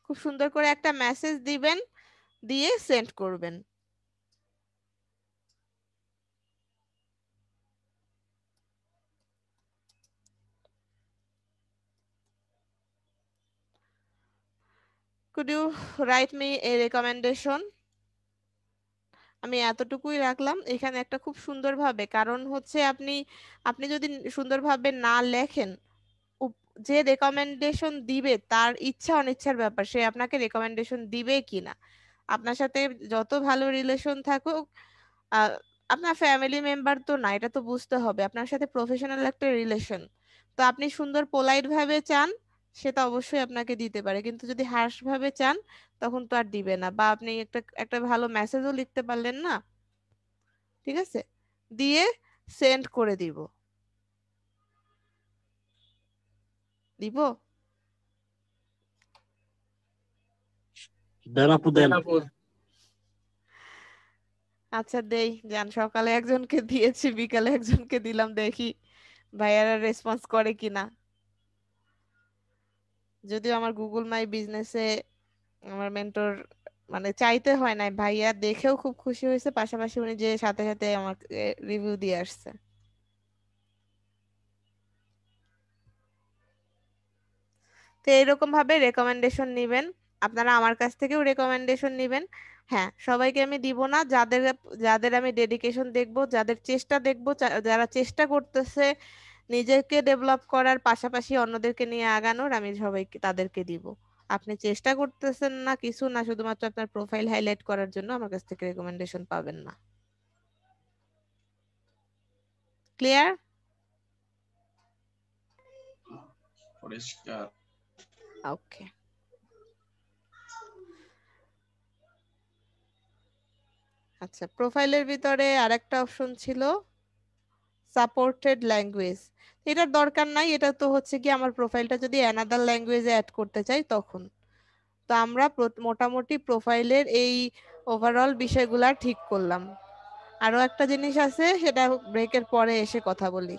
খুব সুন্দর করে একটা মেসেজ দিবেন, দিয়ে সেন্ড করবেন। Could you write me a recommendation? আমি এতটুকুই রাখলাম এখানে একটা খুব সুন্দরভাবে, কারণ হচ্ছে আপনি আপনি যদি সুন্দরভাবে না লেখেন, যে রেকমেন্ডেশন দিবে তার ইচ্ছা অনিচ্ছার ব্যাপার, সে আপনাকে রেকমেন্ডেশন দিবে কিনা। আপনার সাথে যত ভালো রিলেশন থাকুক, আহ, আপনার ফ্যামিলি মেম্বার তো না, এটা তো বুঝতে হবে, আপনার সাথে প্রফেশনাল একটা রিলেশন। তো আপনি সুন্দর পোলাইট ভাবে চান, সেটা অবশ্যই আপনাকে দিতে পারে, কিন্তু যদি হার্শ ভাবে চান তখন তো আর দিবে না, বা আপনি একটা একটা ভালো মেসেজও লিখতে পারলেন না। ঠিক আছে, দিয়ে সেন্ড করে দিব। দিব। দেন আপু দেন। আচ্ছা দেই যান, সকালে একজনকে দিয়েছি, বিকালে একজনকে দিলাম, দেখি ভাইয়ারা রেসপন্স করে কিনা। যদিও আমার গুগল মাই বিজনেসে আমার মেন্টর মানে চাইতে হয় নাই, ভাইয়া দেখেও খুব খুশি হয়েছে, পাশাপাশি উনি যে সাথে সাথে আমাকে রিভিউ দিয়ে আসছে। তো এইরকম ভাবে রেকমেন্ডেশন নিবেন, আপনারা আমার কাছ থেকেও রেকমেন্ডেশন নিবেন। হ্যাঁ, সবাইকে আমি দিব না, যাদের যাদের আমি ডেডিকেশন দেখব, যাদের চেষ্টা দেখব, যারা চেষ্টা করতেছে নিজেকে ডেভেলপ করার পাশাপাশি অন্যদেরকে নিয়ে আগানোর, আমি সবাইকে তাদেরকে দিব। আপনি চেষ্টা করতেছেন না কিছু না, শুধুমাত্র আপনার প্রোফাইল হাইলাইট করার জন্য আমার কাছ থেকে রেকমেন্ডেশন পাবেন না। ক্লিয়ার? পরিষ্কার। ওকে। আচ্ছা, প্রোফাইলের ভিতরে আরেকটা অপশন ছিল সাপোর্টেড ল্যাঙ্গুয়েজ। এটার দরকার নাই, এটা তো হচ্ছে কি আমার প্রোফাইলটা যদি অ্যানাদার ল্যাঙ্গুয়েজে অ্যাড করতে চাই তখন। তো আমরা মোটামুটি প্রোফাইলের এই ওভারঅল বিষয়গুলা ঠিক করলাম। আরো একটা জিনিস আছে, সেটা ব্রেকের পরে এসে কথা বলি।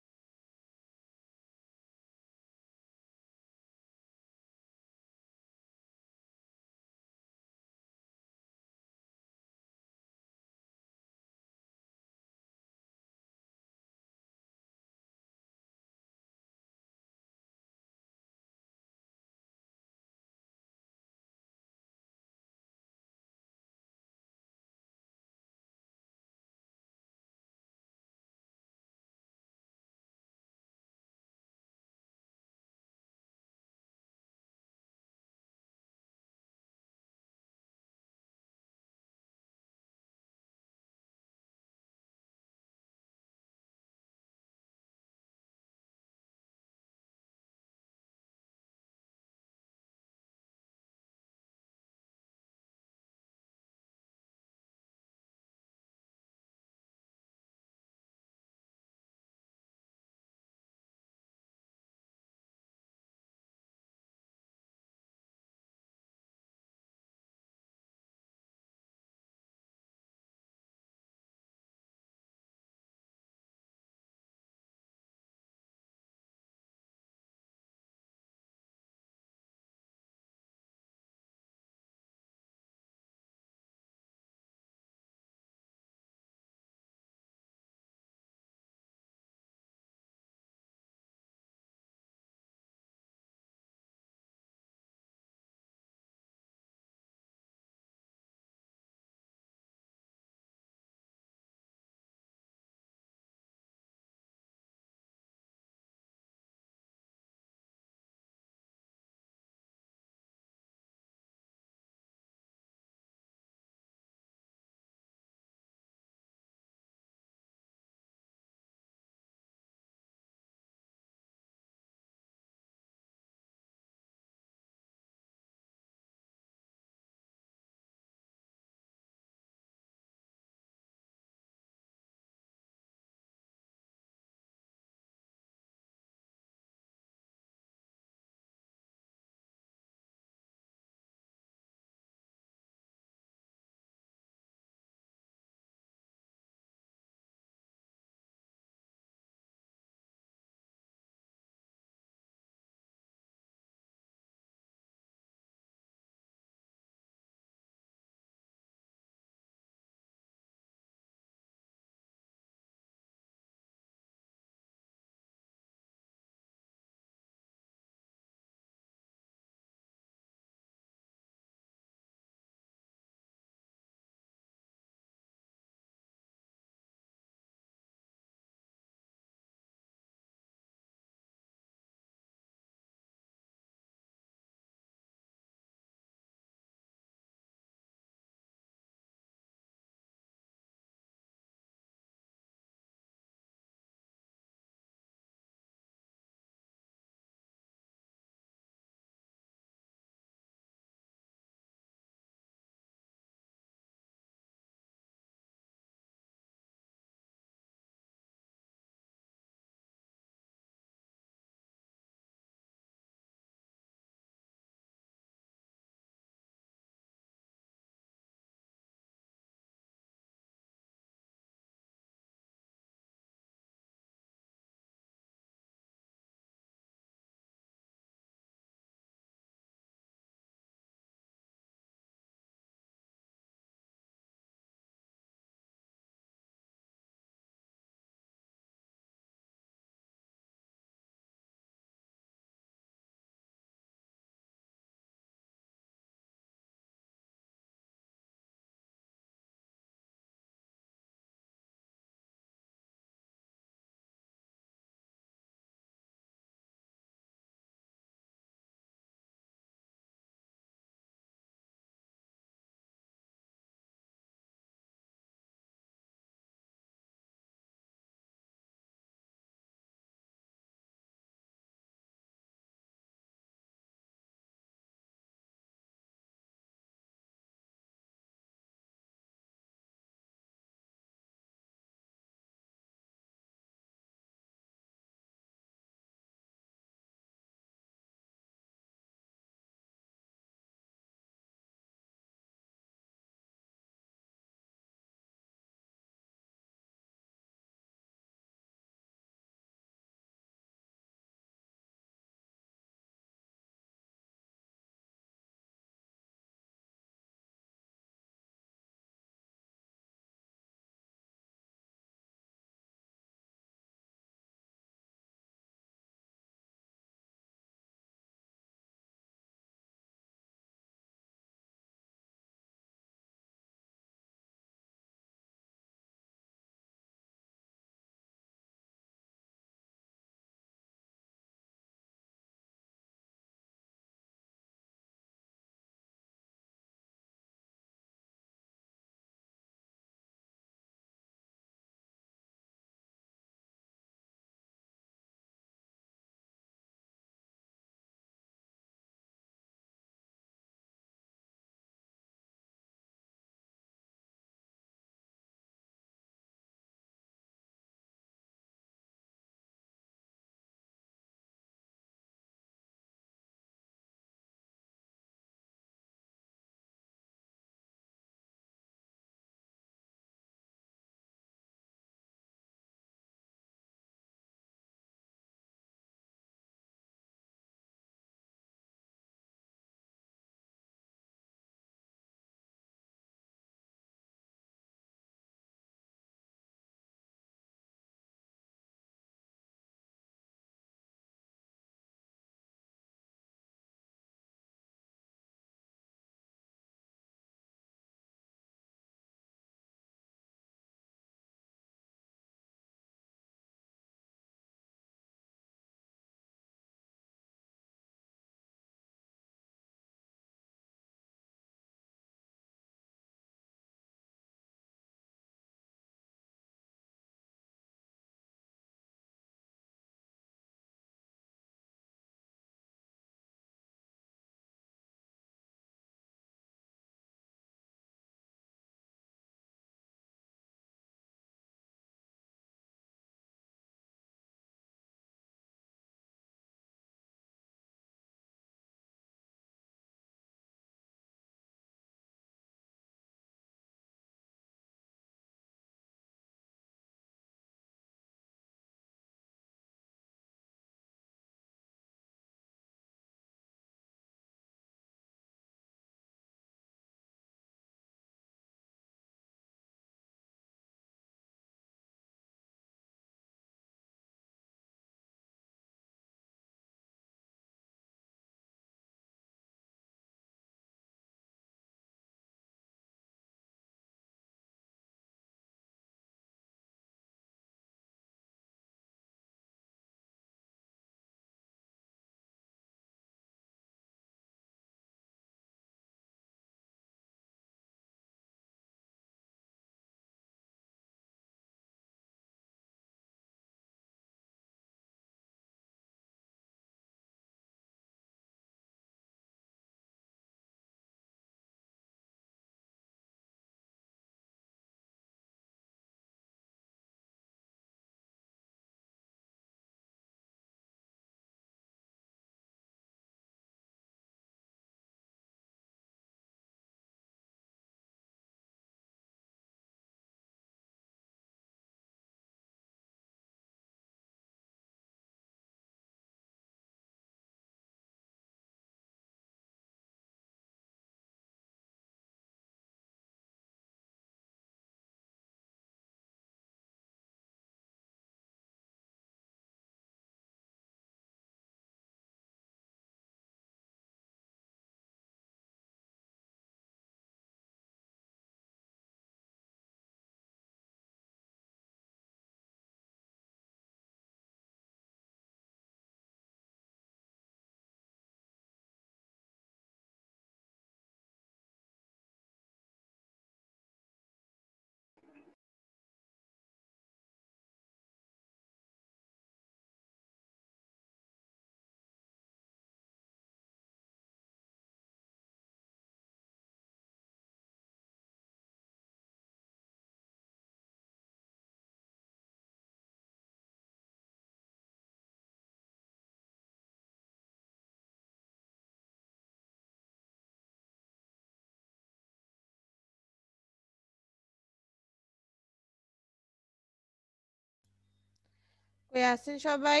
কই আছেন সবাই?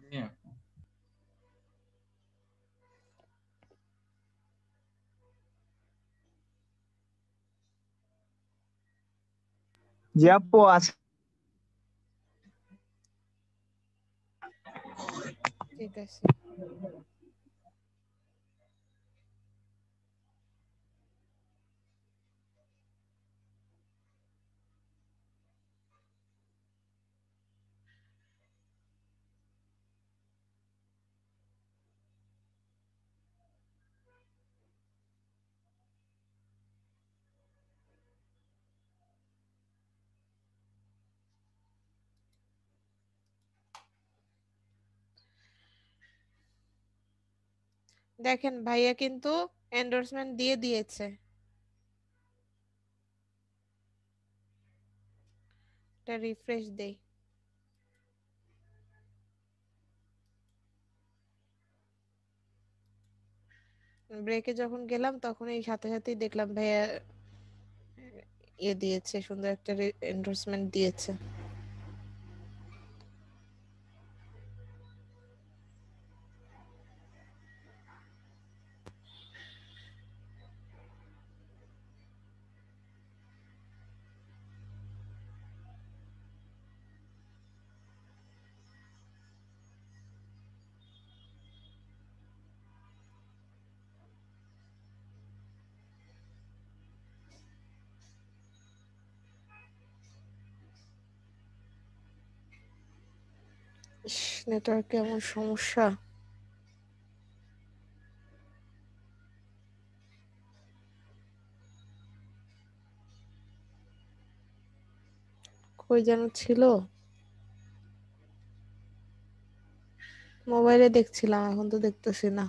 জি আপু। জি আপু আছে। ঠিক আছে। দেখেন ভাইয়া কিন্তু এন্ডোর্সমেন্ট দিয়ে দিয়েছে। এটা রিফ্রেশ দেই। ব্রেকে যখন গেলাম তখন এই সাথে সাথেই দেখলাম ভাইয়া দিয়েছে, সুন্দর একটা এন্ডোর্সমেন্ট দিয়েছে। নেটওয়ার্ক কেমন সমস্যা। কই যেন ছিল, মোবাইলে দেখছিলাম, এখন তো দেখতেছি না।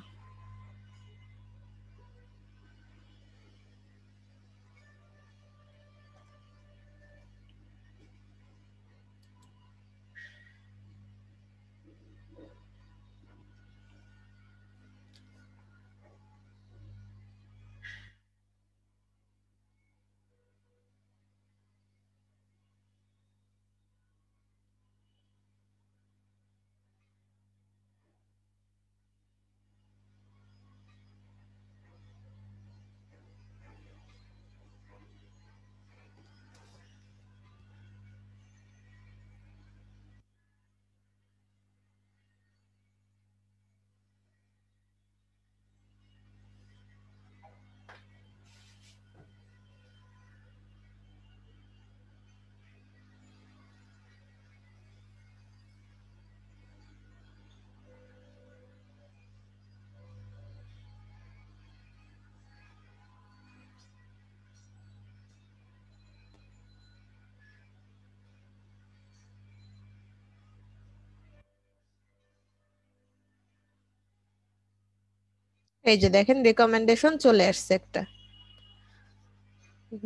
এই যে দেখেন রেকমেন্ডেশন চলে আসছে একটা,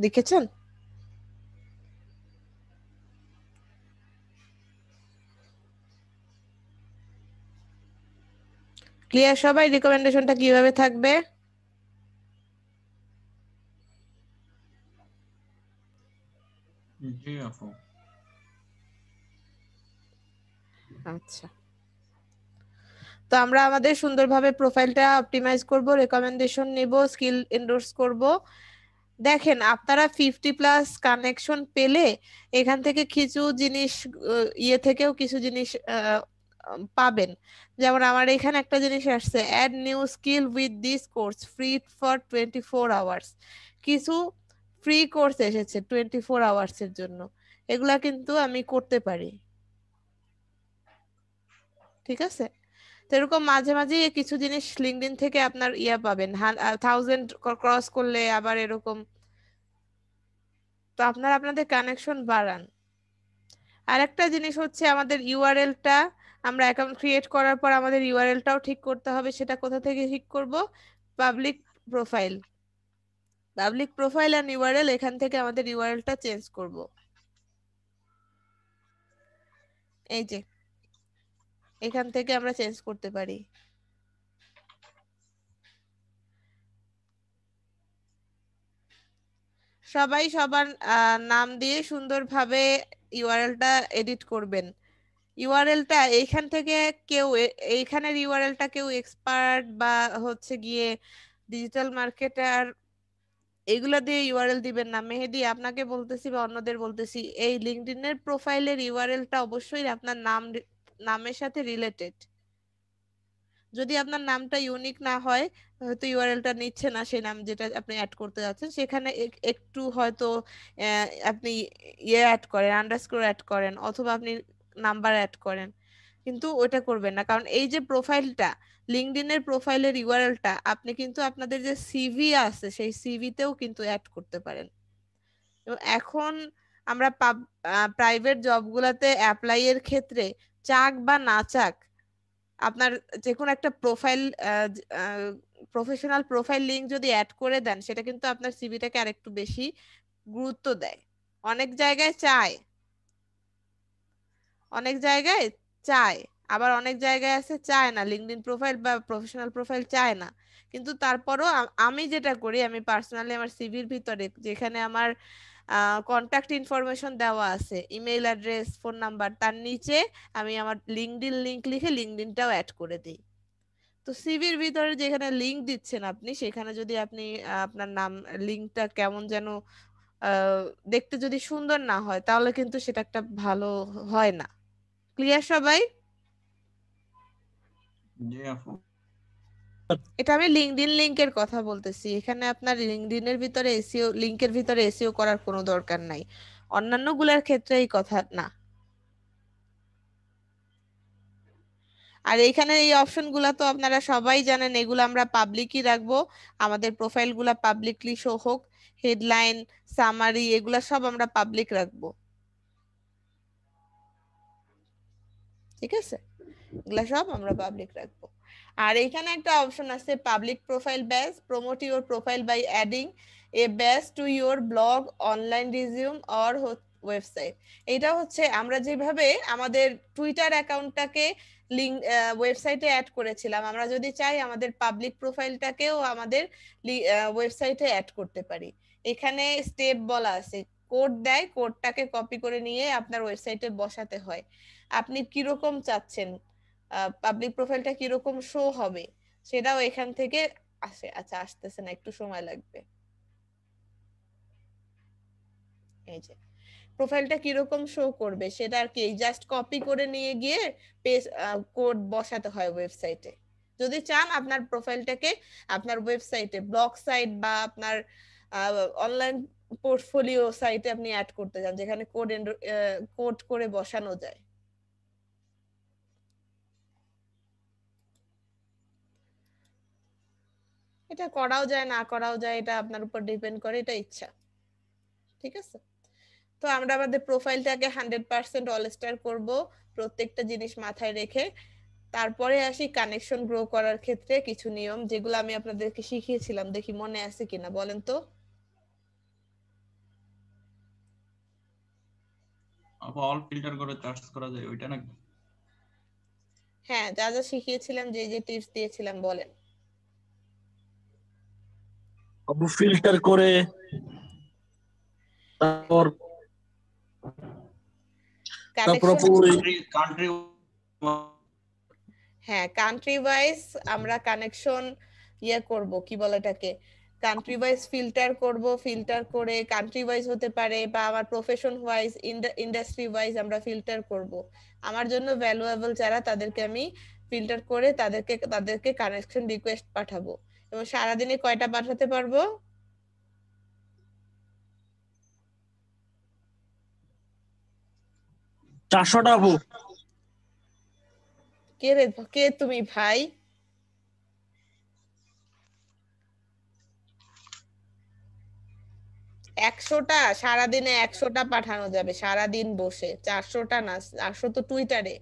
দেখেছেন? ক্লিয়ার সবাই? রিকমেন্ডেশনটা কিভাবে থাকবে? জি আপু। আচ্ছা, তো আমরা আমাদের সুন্দরভাবে প্রোফাইলটা অপটিমাইজ করব, রেকমেন্ডেশন নেব, স্কিল এন্ডোর্স করব। দেখেন আপনারা 50+ কানেকশন পেলে এখান থেকে কিছু জিনিস থেকেও কিছু জিনিস পাবেন। যেমন আমার এখানে একটা জিনিস আসছে, add new skill with this course free for 24 hours. কিছু ফ্রি কোর্স এসেছে 24 আওয়ার্স এর জন্য, এগুলা কিন্তু আমি করতে পারি। ঠিক আছে, তো এরকম মাঝে মাঝে কিছু জিনিস লিঙ্কডইন থেকে আপনার পাবেন, 1000 ক্রস করলে আবার এরকম। তো আপনারা আপনাদের কানেকশন বাড়ান। আরেকটা জিনিস হচ্ছে আমাদের ইউআরএলটা, আমরা অ্যাকাউন্ট ক্রিয়েট করার পর আমাদের ইউআরএলটাও ঠিক করতে হবে। সেটা কোথা থেকে ঠিক করব? Public profile. Public profile and URL, এখান থেকে আমাদের ইউআরএলটা চেঞ্জ করব। এই যে এখান থেকে আমরা চেঞ্জ করতে পারি। সবাই সবার নাম দিয়ে সুন্দরভাবে ইউআরএলটা এডিট করবেন। ইউআরএলটা এইখান থেকে কেউ এইখানের ইউআরএলটা কেউ এক্সপার্ট বা হচ্ছে গিয়ে ডিজিটাল মার্কেটার এগুলা দিয়ে ইউআরএল দিবেন না। মেহেদি আপনাকে বলতেছি বা অন্যদের বলতেছি, এই লিঙ্কডইনের প্রোফাইলের ইউআরএলটা অবশ্যই আপনার নামের সাথে রিলেটেড। যদি আপনার নামটা ইউনিক না হয়, হয়তো ইউআরএলটা নিচ্ছে না সেই নাম যেটা আপনি অ্যাড করতে যাচ্ছেন, সেখানে একটু হয়তো আপনি অ্যাড করেন, আন্ডারস্কোর অ্যাড করেন, অথবা আপনি নাম্বার অ্যাড করেন, কিন্তু ওটা করবেন না। কারণ এই যে প্রোফাইলটা, লিঙ্কডইনের প্রোফাইলের ইউআরএলটা আপনি কিন্তু আপনাদের যে সিভি আছে সেই সিভিতেও কিন্তু অ্যাড করতে পারেন। এবং এখন আমরা প্রাইভেট জবগুলোতে অ্যাপ্লাই এর ক্ষেত্রে চাক বা না চাক, আপনার যে কোনো একটা প্রফেশনাল প্রোফাইল লিংক যদি অ্যাড করে দেন, সেটা কিন্তু আপনার সিভিটাকে আরেকটু বেশি গুরুত্ব দেয়। অনেক জায়গায় চায়, অনেক জায়গায় চায়, আবার অনেক জায়গায় আছে চায় না, লিঙ্কডইন প্রোফাইল বা প্রফেশনাল প্রোফাইল চায় না। কিন্তু তারপরও আমি যেটা করি, আমি পার্সোনালি আমার সিভির ভিতরে যেখানে আমার কন্ট্যাক্ট ইনফরমেশন দেওয়া আছে, ইমেইল অ্যাড্রেস, ফোন নাম্বার, তার নিচে আমি আমার লিঙ্কডইন লিংক লিখে লিঙ্কডইনটাও অ্যাড করে দিই। তো সিভির ভিতরে যেখানে লিংক দিচ্ছেন আপনি, সেখানে যদি আপনি আপনার নাম লিংকটা কেমন যেন দেখতে যদি সুন্দর না হয়, তাহলে কিন্তু সেটা একটা ভালো হয় না। ক্লিয়ার সবাই? জি আপু। এটা আমি লিঙ্কডইন লিংকের কথা বলতেছি, এখানে আপনার লিঙ্কডইনের ভিতরে এসইও লিংকের ভিতরে এসইও করার কোনো দরকার নাই। অন্যান্য গুলার ক্ষেত্রে এই কথা না। আর এইখানে এই অপশন গুলা তো আপনারা সবাই জানেন, এগুলো আমরা পাবলিকই রাখবো। আমাদের প্রোফাইল গুলা পাবলিকলি শো হোক, হেডলাইন, সামারি, এগুলা সব আমরা পাবলিক রাখবো। ঠিক আছে, এগুলা সব আমরা পাবলিক রাখবো। আর এখানে একটা অপশন আছে, public profile badge, promote your profile by adding a badge to your blog, online resume or website. এটা হচ্ছে আমরা যেভাবে আমাদের টুইটার অ্যাকাউন্টটাকে লিঙ্ক ওয়েবসাইটে অ্যাড করেছিলাম, আমরা যদি চাই আমাদের পাবলিক প্রোফাইলটাকেও আমাদের ওয়েবসাইটে অ্যাড করতে পারি। এখানে স্টেপ বলা আছে, কোড দেয়, কোডটাকে কপি করে নিয়ে আপনার ওয়েবসাইটে বসাতে হয়। আপনি কিরকম চাচ্ছেন পাবলিক প্রোফাইলটা কিরকম শো হবে, সেটাও এখান থেকে আসে। আচ্ছা, আসতেছে না, একটু সময় লাগবে। এই যে প্রোফাইলটা কিরকম শো করবে সেটা আর কি জাস্ট কপি করে নিয়ে গিয়ে পেজ কোড বসাতে হয় ওয়েবসাইটে। যদি চান আপনার প্রোফাইলটাকে আপনার ওয়েবসাইটে, ব্লগ সাইট বা আপনার অনলাইন পোর্টফোলিও সাইটে আপনি অ্যাড করতে চান, যেখানে কোড করে বসানো যায়। এটা করাও যায়, না করাও যায়, এটা আপনার উপর ডিপেন্ড করে, এটা ইচ্ছা। ঠিক আছে, তো আমরা আমাদের প্রোফাইলটাকে 100% অল স্টার করব, প্রত্যেকটা জিনিস মাথায় রেখে। তারপরে আসি কানেকশন গ্রো করার ক্ষেত্রে কিছু নিয়ম, যেগুলো আমি আপনাদেরকে শিখিয়েছিলাম, দেখি মনে আছে কিনা, বলেন তো। আপু অল ফিল্টার করে চার্জ করা যায় ওইটা নাকি? হ্যাঁ, যা যা শিখিয়েছিলাম, যে যে টিপস দিয়েছিলাম, বলেন। আপু ফিল্টার করে, তারপর কানেকশন, কান্ট্রি হ্যাঁ কান্ট্রি ওয়াইজ আমরা কানেকশন করব, কি বলে এটাকে, কান্ট্রি ওয়াইজ ফিল্টার করব। ফিল্টার করে কান্ট্রি ওয়াইজ হতে পারে, বা আমার প্রফেশন ওয়াইজ, ইন্ডাস্ট্রি ওয়াইজ আমরা ফিল্টার করব। আমার জন্য ভ্যালুয়েবল যারা, তাদেরকে আমি ফিল্টার করে তাদেরকে কানেকশন রিকোয়েস্ট পাঠাবো। এবং সারাদিনে কয়টা পাঠাতে পারবো? 400টা আপু। কে তুমি ভাই? 100টা? সারাদিনে 100টা পাঠানো যাবে, সারাদিন বসে। 400টা না, 400 তো টুইটারে।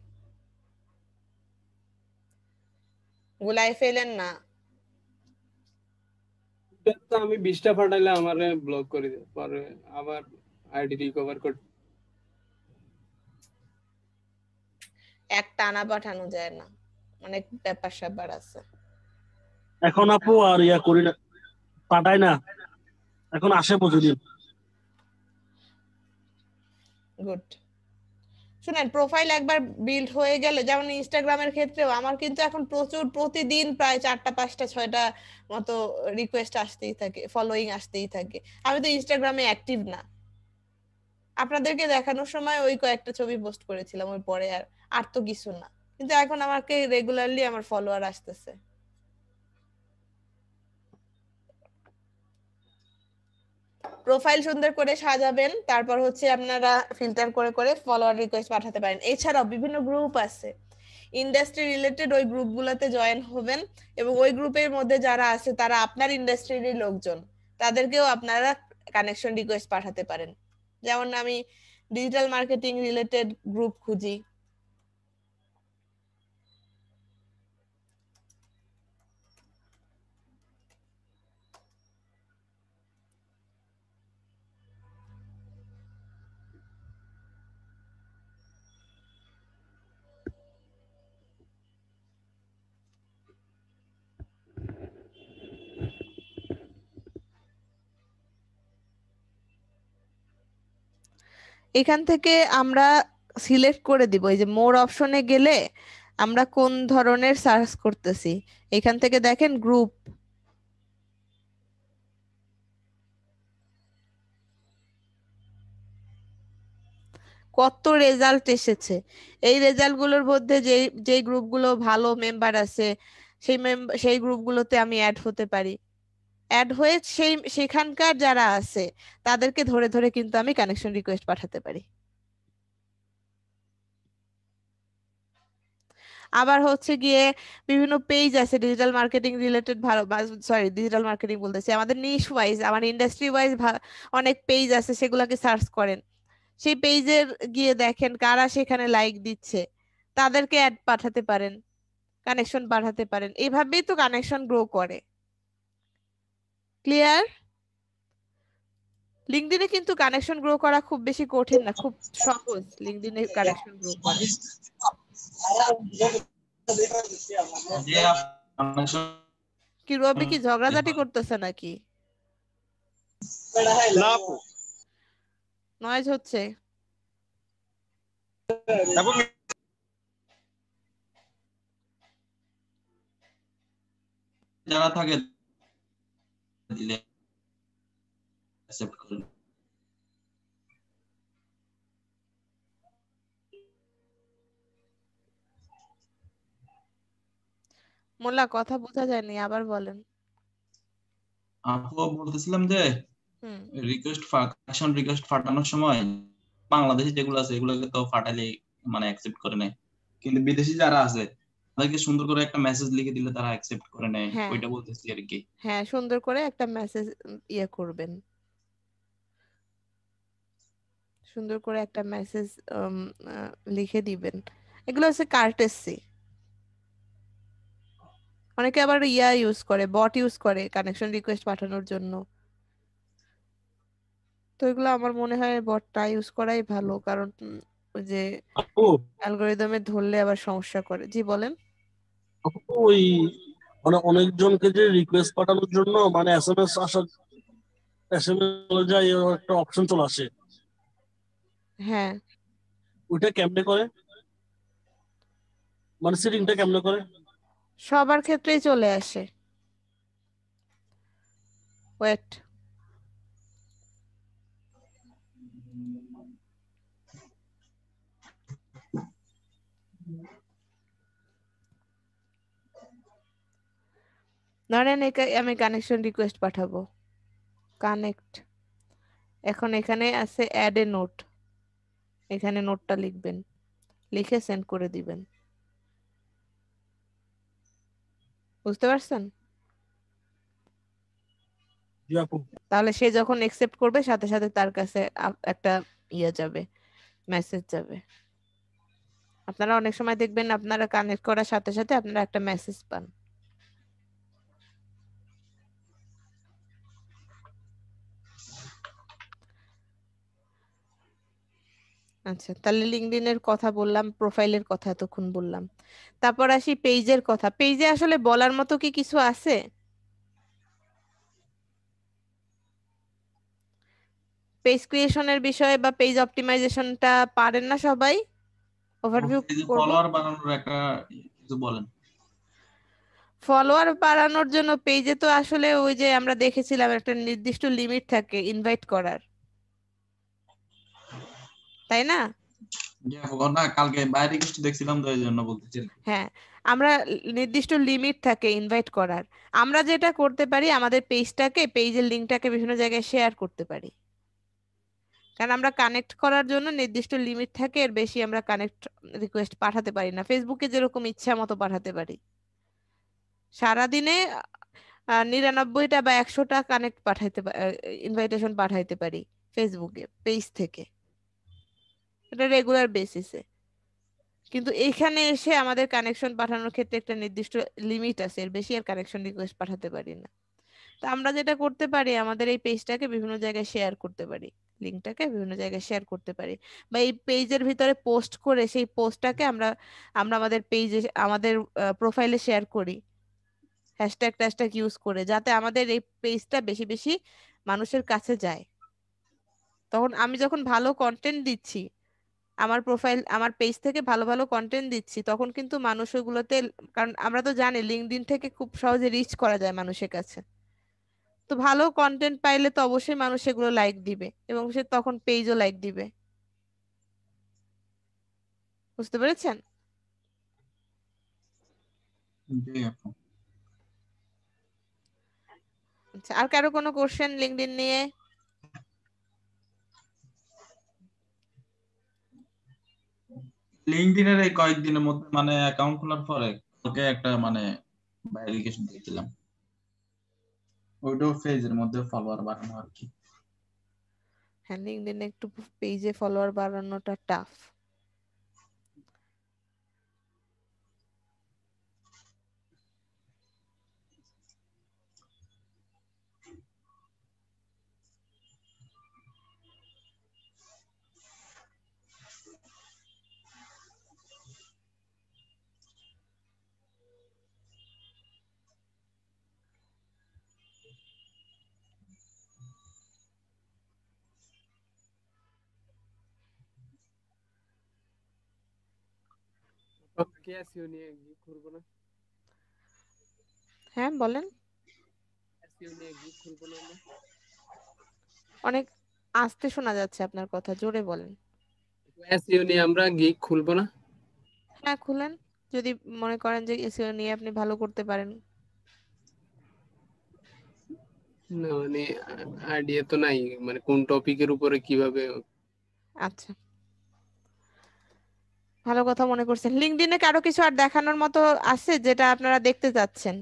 গুলাই ফেলেন না। তো আমি 20টা পাঠাইলে আমারে ব্লক করে দেয়, পরে আবার আইডি রিকভার করতে। টানা পাঠানো যায় না, অনেক ব্যাপার স্যাপার আছে। এখন আপু আর করি না, পাঠাই না, এখন আসে প্রতিদিন। গুড। শুনেন, প্রোফাইল একবার বিল্ড হয়ে গেলে, যেমন ইনস্টাগ্রামের ক্ষেত্রেও আমার কিন্তু এখন প্রচুর, প্রতিদিন প্রায় 4টা 5টা 6টা মতো রিকোয়েস্ট আসতেই থাকে, ফলোইং আসতেই থাকে। আমি তো ইনস্টাগ্রামে অ্যাক্টিভ না, আপনাদেরকে দেখানোর সময় ওই কয়েকটা ছবি পোস্ট করেছিলাম, ওই পরে আর আর তো কিছু না, কিন্তু এখন আমাকে রেগুলারলি আমার ফলোয়ার আসতেছে। প্রোফাইল সুন্দর করে সাজাবেন, তারপর হচ্ছে আপনারা ফিল্টার করে করে ফলোয়ার রিকোয়েস্ট পাঠাতে পারেন। এছাড়াও বিভিন্ন গ্রুপ আছে ইন্ডাস্ট্রি রিলেটেড, ওই গ্রুপগুলোতে জয়েন হবেন, এবং ওই গ্রুপের মধ্যে যারা আছে তারা আপনার ইন্ডাস্ট্রির লোকজন, তাদেরকেও আপনারা কানেকশন রিকোয়েস্ট পাঠাতে পারেন। যেমন আমি ডিজিটাল মার্কেটিং রিলেটেড গ্রুপ খুঁজি, এখান থেকে আমরা সিলেক্ট করে দিব, এই যে মোর অপশনে গেলে আমরা কোন ধরনের সার্চ করতেছি, এখান থেকে দেখেন গ্রুপ, কত রেজাল্ট এসেছে। এই রেজাল্ট গুলোর মধ্যে যে যে গ্রুপগুলো ভালো মেম্বার আছে, সেই গ্রুপগুলোতে আমি অ্যাড হতে পারি। অ্যাড হয়ে সেখানকার যারা আছে তাদেরকে ধরে ধরে কিন্তু আমি কানেকশন রিকোয়েস্ট পাঠাতে পারি। আবার হচ্ছে গিয়ে বিভিন্ন পেজ আছে ডিজিটাল মার্কেটিং রিলেটেড, ভালো, সরি ডিজিটাল মার্কেটিং বলতেছি, আমাদের নিশ ওয়াইজ, আমার ইন্ডাস্ট্রি ওয়াইজ অনেক পেজ আছে, সেগুলোকে সার্চ করেন, সেই পেজের গিয়ে দেখেন কারা সেখানে লাইক দিচ্ছে, তাদেরকে অ্যাড পাঠাতে পারেন, কানেকশন পাঠাতে পারেন। এইভাবেই তো কানেকশন গ্রো করে। ক্লিয়ার? লিঙ্কডইনে কিন্তু কানেকশন গ্রো করা খুব বেশি কঠিন না, খুব সহজ লিঙ্কডইনে কানেকশন গ্রো করা। কি রবি কি ঝগড়াঝাটি করতেছে নাকি? নয়েজ হচ্ছে। যারা থাকে দিলে অ্যাকসেপ্ট করুন। মোল্লা, কথা বোঝা যায়নি, আবার বলেন। আপু বলতেছিলাম যে হুম, কানেকশন রিকোয়েস্ট পাঠানোর সময় বাংলাদেশি যেগুলো আছে এগুলোকে তো পাঠালে মানে অ্যাকসেপ্ট করে নেয়, কিন্তু বিদেশি যারা আছে তাদেরকে সুন্দর করে একটা মেসেজ লিখে দিলে তারা অ্যাকসেপ্ট করে নেয়, হ্যাঁ ওইটা বলতেছি আর কি। হ্যাঁ, সুন্দর করে একটা মেসেজ ইয়ে করবেন, সুন্দর করে একটা মেসেজ লিখে দিবেন। এগুলো হচ্ছে কার্টেসি। অনেকে আবার ইউজ করে, বট ইউজ করে কানেকশন রিকোয়েস্ট পাঠানোর জন্য, তো এগুলো আমার মনে হয় বটটা ইউজ করাই ভালো, কারণ ওই যে আপু অ্যালগোরিদমে ধরলে আবার সমস্যা করে। জি বলেন। আপু ওই মানে অনেকজনকে যে রিকোয়েস্ট পাঠানোর জন্য মানে এসএমএস যায় একটা অপশন চলে আসে, হ্যাঁ, ওইটা কেমনে করে, মানে সেটিংটা কেমনে করে? সবার ক্ষেত্রেই চলে আসে। ওয়েট, ধরেন আমি কানেকশন রিকোয়েস্ট পাঠাবো, কানেক্ট, এখন এখানে আছে অ্যাড এ নোট, এখানে নোটটা লিখবেন, লিখে সেন্ড করে দিবেন। বুঝতে পারছেন? জি আপু। তাহলে সে যখন একসেপ্ট করবে সাথে সাথে তার কাছে একটা যাবে, মেসেজ যাবে। আপনারা অনেক সময় দেখবেন আপনারা কানেক্ট করার সাথে সাথে আপনারা একটা মেসেজ পান। আচ্ছা, তাহলে লিঙ্কডইনের কথা বললাম, প্রোফাইলের কথা এতক্ষণ বললাম, তারপর আসি পেজের কথা। পেজে আসলে বলার মতো কি কিছু আছে? পেজ ক্রিয়েশনের বিষয়ে বা পেজ অপটিমাইজেশনটা পারেন না সবাই? ওভারভিউ এই যে করব। ফলোয়ার বাড়ানোর একটা কিছু বলেন। ফলোয়ার বাড়ানোর জন্য পেজে তো আসলে ওই যে আমরা দেখেছিলাম একটা নির্দিষ্ট লিমিট থাকে ইনভাইট করার, তাই না? না কালকে বাইরে কিছু দেখছিলাম তো এই জন্য বলতেছি। হ্যাঁ, আমরা নির্দিষ্ট লিমিট থাকে ইনভাইট করার। আমরা যেটা করতে পারি আমাদের পেজের লিঙ্কটাকে বিভিন্ন জায়গায় শেয়ার করতে পারি, কারণ আমরা কানেক্ট করার জন্য নির্দিষ্ট লিমিট থাকে, এর বেশি আমরা কানেক্ট রিকোয়েস্ট পাঠাতে পারি না। ফেসবুকে যেরকম ইচ্ছা মতো পাঠাতে পারি, সারাদিনে 99টা বা 100টা কানেক্ট পাঠাইতে ইনভাইটেশন পাঠাইতে পারি ফেসবুকে পেজ থেকে, এটা রেগুলার বেসিসে। কিন্তু এইখানে এসে আমাদের কানেকশন পাঠানোর ক্ষেত্রে একটা নির্দিষ্ট লিমিট আছে, এর বেশি আর কানেকশন রিকোয়েস্ট পাঠাতে পারি না। তো আমরা যেটা করতে পারি আমাদের এই পেজটাকে বিভিন্ন জায়গায় শেয়ার করতে পারি, লিঙ্কটাকে বিভিন্ন জায়গায় শেয়ার করতে পারি, বা এই পেজের ভিতরে পোস্ট করে সেই পোস্টটাকে আমরা আমরা আমাদের পেজে আমাদের প্রোফাইলে শেয়ার করি হ্যাশট্যাগ ট্যাশট্যাগ ইউজ করে, যাতে আমাদের এই পেজটা বেশি বেশি মানুষের কাছে যায়। তখন আমি যখন ভালো কন্টেন্ট দিচ্ছি, আমার পেজ থেকে ভালো ভালো কন্টেন্ট দিচ্ছি, তখন কিন্তু মানুষ ওগুলোতে, কারণ আমরা তো জানি লিঙ্কডইন থেকে খুব সহজে রিচ করা যায় মানুষের কাছে, তো ভালো কন্টেন্ট পাইলে তো অবশ্যই মানুষ সেগুলো লাইক দিবে এবং সে তখন পেজও লাইক দিবে। বুঝতে পেরেছেন? জি আপু। আচ্ছা, আর কারো কোনো কোশ্চেন লিঙ্কডইন নিয়ে? লিঙ্কডইনের এই কয়েকদিনের মধ্যে মানে অ্যাকাউন্ট খোলার পরে কালকে একটা মানে ভেরিফিকেশন দিয়েছিলাম, ওইটাও পেজের মধ্যে ফলোয়ার বাড়ানো আর কি। হ্যাঁ, লিঙ্কডইনে একটু পেজে ফলোয়ার বাড়ানোটা টাফ। কি এসইও নিয়ে কি করব না? হ্যাঁ বলেন। এসইও নিয়ে কি করব না আমরা? অনেক আস্তে শোনা যাচ্ছে আপনার কথা, জোরে বলেন। এসইও নিয়ে আমরা গিগ খুলবো না? হ্যাঁ খুলেন, যদি মনে করেন যে এসইও নিয়ে আপনি ভালো করতে পারেন। না মানে আইডিয়া তো নাই, মানে কোন টপিকের উপরে কিভাবে। আচ্ছা, ভালো কথা মনে করছেন। লিঙ্কডইনে কারো কিছু আর দেখানোর মতো আছে যেটা আপনারা দেখতে চাচ্ছেন?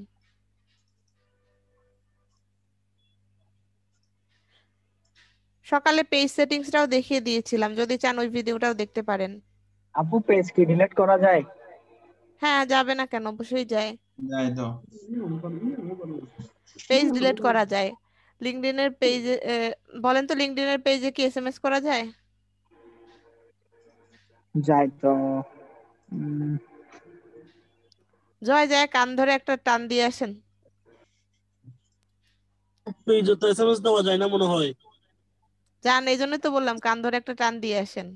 সকালে পেজ সেটিংসটাও দেখিয়ে দিয়েছিলাম, যদি চান ওই ভিডিওটাও দেখতে পারেন। আপু পেজ কি ডিলিট করা যায়? হ্যাঁ, যাবে না কেন, অবশ্যই যায়। যাই তো। পেজ ডিলিট করা যায় লিঙ্কডইনের পেজে। বলেন তো, লিঙ্কডইনের পেজে কি এসএমএস করা যায়? যায় তো। জয় যায়, কান ধরে একটা টান দিয়ে আসেন। পেজে তো এসএমএস দেওয়া যায় না মনে হয়। যান, এই জন্যই তো বললাম কান ধরে একটা টান দিয়ে আসেন।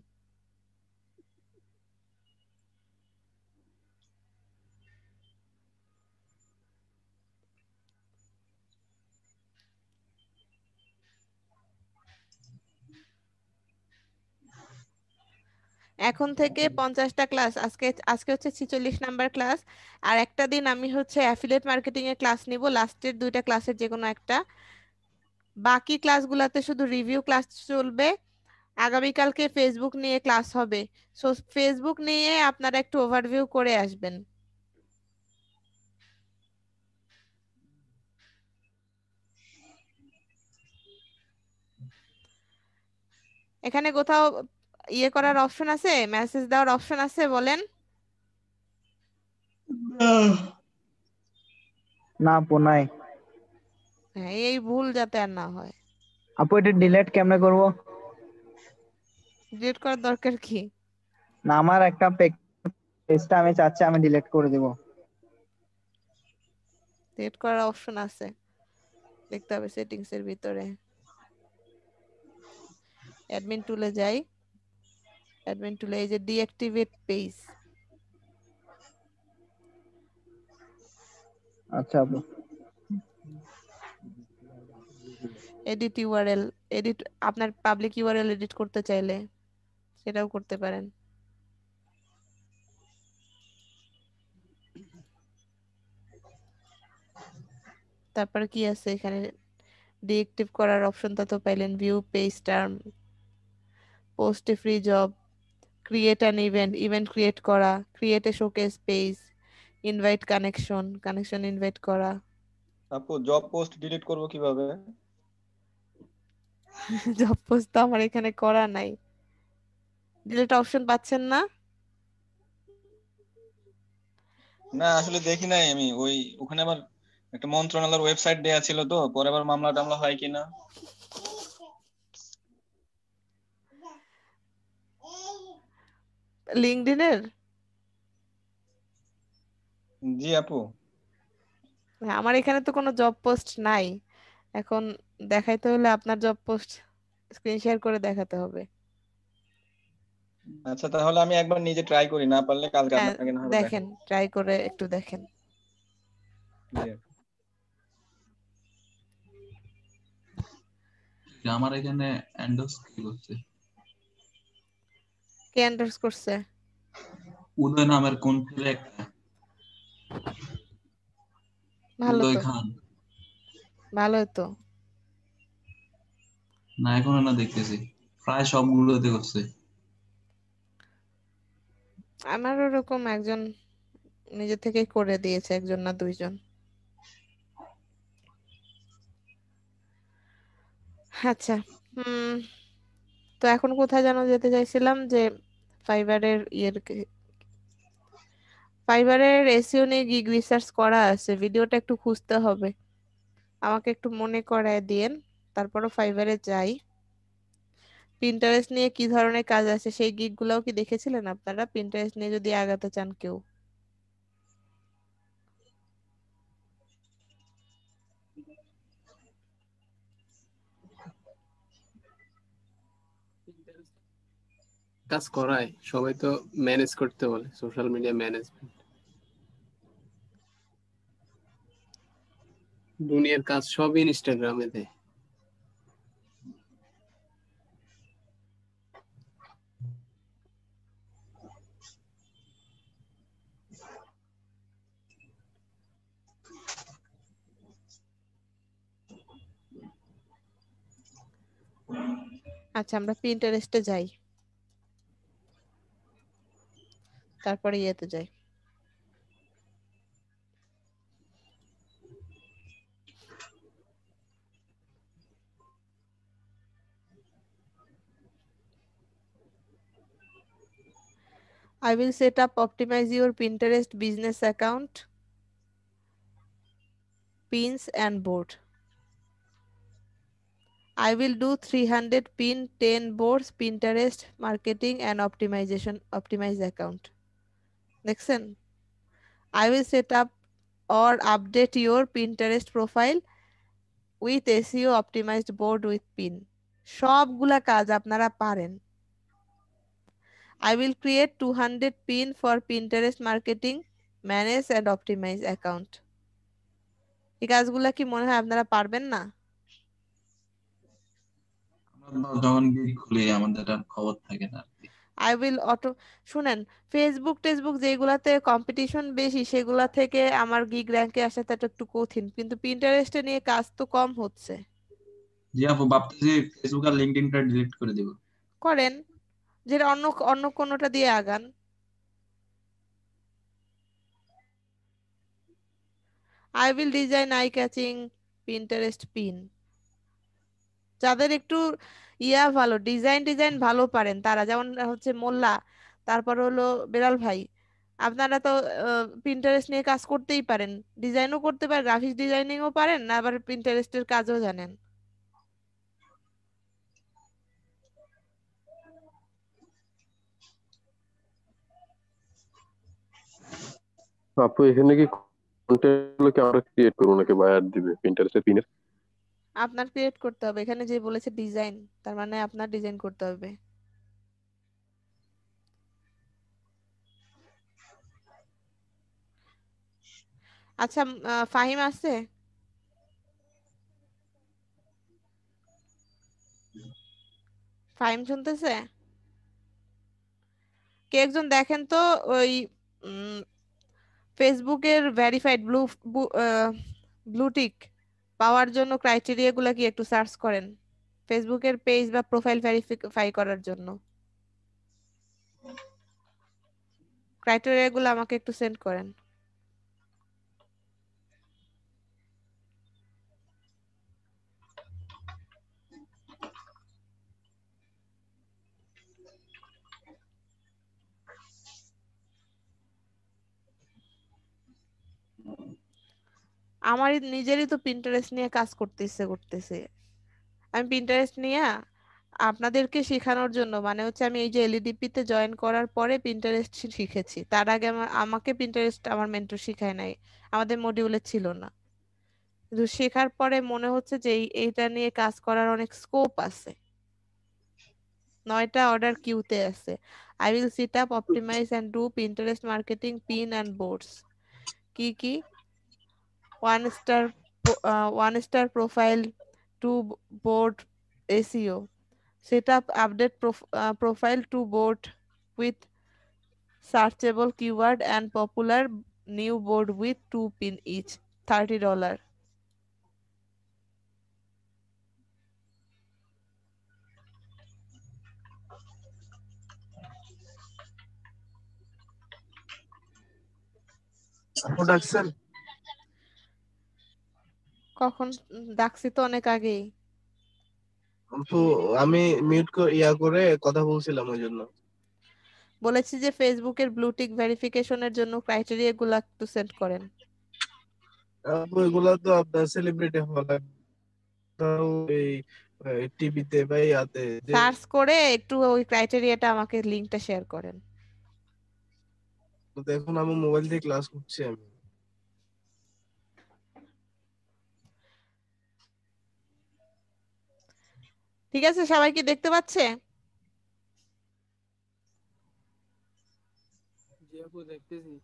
এখন থেকে 50টা ক্লাস, আজকে আজকে হচ্ছে 46 নাম্বার ক্লাস। আর একটা দিন আমি হচ্ছে অ্যাফিলিয়েট মার্কেটিং এর ক্লাস নিব, লাস্টের 2টা ক্লাসের যে কোনো একটা। বাকি ক্লাসগুলোতে শুধু রিভিউ ক্লাস চলবে। আগামীকালকে ফেসবুক নিয়ে ক্লাস হবে। সো ফেসবুক নিয়ে আপনারা একটু ওভারভিউ করে আসবেন। এখানে কোথাও ইয়ে করার অপশন আছে, মেসেজ দেওয়ার অপশন আছে? বলেন। না আপু নাই। হ্যাঁ, এই ভুল যাতে আর না হয়। আপু এটা ডিলিট কেমনে করব? ডিলিট করার দরকার কি? না আমার একটা পেজটা আমি চাচ্ছি আমি ডিলিট করে দেব। ডিলিট করার অপশন আছে, দেখতে হবে সেটিংস এর ভিতরে। অ্যাডমিন টুলে যাই, অ্যাডমিন টুলে এই যে ডিঅ্যাক্টিভেট পেজ, আচ্ছা আপু। এডিট ইউআরএল, এডিট আপনার পাবলিক ইউআরএল এডিট করতে চাইলে সেটাও করতে পারেন। তারপরে কি আছে এখানে, ডিএক্টিভ করার অপশনটা তো পাইলেন, view page term, post a free job, create an event, event create করা, create a showcase page, invite connection, connection invite করা। আপু জব পোস্ট ডিলিট করব কিভাবে? জব পোস্ট তো আমার এখানে করা নাই, ডিলিট অপশন পাচ্ছেন না? না আসলে দেখি নাই আমি, ওখানে আবার একটা মন্ত্রণালয়ের ওয়েবসাইট দেয়া ছিল, তো পরে আবার মামলা টামলা হয় কিনা। লিঙ্কডইনের? জি আপু। আমার এখানে তো কোনো জব পোস্ট নাই, এখন দেখাইতে হলে আপনার জব পোস্ট স্ক্রিন শেয়ার করে দেখাতে হবে। আচ্ছা তাহলে আমি একবার নিজে ট্রাই করি, না পারলে কালকে হ্যাঁ আপনাকে না হবে দেখেন, দেখাবো। ট্রাই করে একটু দেখেন। জি আপু। আমার এখানে এন্ডোস কি করছে? কে এন্ডোর্স করছে? উদয় নামের কোন ছেলে একটা, ভালো উদয় তো, খান। ভালো তো। না এখনো না দেখতেছি, প্রায় সবগুলোতে করছে। আমার ওরকম একজন নিজে থেকে করে দিয়েছে, একজন না দুইজন। আচ্ছা, হুম, তো এখন কোথায় যেন যেতে চাইছিলাম, যে ফাইবারের ফাইবারের এসইও নিয়ে গিগ রিসার্চ করা আছে, ভিডিওটা একটু খুঁজতে হবে, আমাকে একটু মনে করায় দিয়েন। তারপরও ফাইবারে যাই। পিন্টারেস্ট নিয়ে কি ধরনের কাজ আছে সেই গিগ গুলাও কি দেখেছিলেন আপনারা, পিন্টারেস্ট নিয়ে যদি আগাতে চান কেউ? কাজ করায় সবাই তো ম্যানেজ করতে বলে, সোশ্যাল মিডিয়া ম্যানেজমেন্ট, দুনিয়ার কাজ সব ইনস্টাগ্রামে দেয়। আচ্ছা, আমরা পিন্টারেস্টে যাই, তারপরে ইয়েতে যাই। I will set up optimize your Pinterest business account, pins and board. I will do 300 pin 10 boards Pinterest marketing and optimize account. দেখছেন? I will set up or update your Pinterest profile with SEO optimized board with pin. সবগুলা কাজ আপনারা পারেন। I will create 200 pin for Pinterest marketing, manage and optimize account. এই কাজগুলা কি মনে হয় আপনারা পারবেন না? আমরা যখন গিগ খুলি আমাদের আর খবর থাকে না আর কি। আই উইল অটো, শুনেন, ফেসবুক টেসবুক যেগুলাতে কম্পিটিশন বেশি সেগুলা থেকে আমার গিগ র্যাঙ্কে আসাটা একটু কঠিন, কিন্তু পিন্টারেস্টে নিয়ে কাজ তো কম হচ্ছে। জি আপু, ভাবতেছি ফেসবুক আর লিঙ্কডইনটা ডিলিট করে দিব। করেন, যেটা অন্য অন্য কোনোটা দিয়ে আগান। I will design eye catching Pinterest pin. যাদের একটু ভালো ডিজাইন ভালো পারেন তারা, যেমন হচ্ছে মোল্লা, তারপর হলো বেলাল ভাই, আপনারা তো পিন্টারেস্ট নিয়ে কাজ করতেই পারেন, ডিজাইনও করতে পারেন, গ্রাফিক্স ডিজাইনিংও পারেন, না আবার পিন্টারেস্টের কাজও জানেন। আপু এখানে কি কন্টেন্ট গুলো কি আমরা ক্রিয়েট করবো নাকি বায়ার দিবে পিন্টারেস্টের পিনের? আপনার ক্রিয়েট করতে হবে, এখানে যে বলেছে ডিজাইন, তার মানে আপনার ডিজাইন করতে হবে। আচ্ছা, ফাহিম আছে? ফাহিম শুনতেছে? কে একজন দেখেন তো ওই ফেসবুকের ভেরিফাইড ব্লুটিক পাওয়ার জন্য ক্রাইটেরিয়া গুলা কি একটু সার্চ করেন, ফেসবুকের পেজ বা প্রোফাইল ভেরিফাই করার জন্য ক্রাইটেরিয়া গুলো আমাকে একটু সেন্ড করেন। আমার নিজেরই তো পিন্টারেস্ট নিয়ে কাজ করতে ইচ্ছে করতেছে। আমি পিন্টারেস্ট নিয়ে আপনাদেরকে শেখানোর জন্য, মানে হচ্ছে আমি এই যে এলইডিপি তে জয়েন করার পরে পিন্টারেস্ট শিখেছি, তার আগে আমাকে পিন্টারেস্ট আমার মেন্টর শিখায় নাই, আমাদের মডিউলে ছিল না। কিন্তু শেখার পরে মনে হচ্ছে যে এইটা নিয়ে কাজ করার অনেক স্কোপ আছে। 9টা অর্ডার কিউতে আছে। I will set up, optimize and do Pinterest marketing pin and boards. কি কি? 1 star, 1 star profile, 2 board SEO. Set up update profile to board with searchable keyword and popular new board with 2 pin each. $30. Production কখন? ডাকছি তো অনেক আগেই। তো আমি mute করে কথা বলছিলাম ওই জন্য। বলেছি যে ফেসবুকের ব্লুটিক ভেরিফিকেশনের জন্য ক্রাইটেরিয়া গুলো একটু সেন্ড করেন। আপু এগুলা তো আপনার সেলিব্রিটি হওয়া লাগবে, তাও এই টিভিতে বা ইয়াতে যে সার্চ করে একটু ওই ক্রাইটেরিয়াটা আমাকে লিংকটা শেয়ার করেন। তো এখন আমি মোবাইল দিয়ে ক্লাস করছি আমি। ঠিক আছে, সবাই কি দেখতে পাচ্ছে? জি আপু দেখতেছি।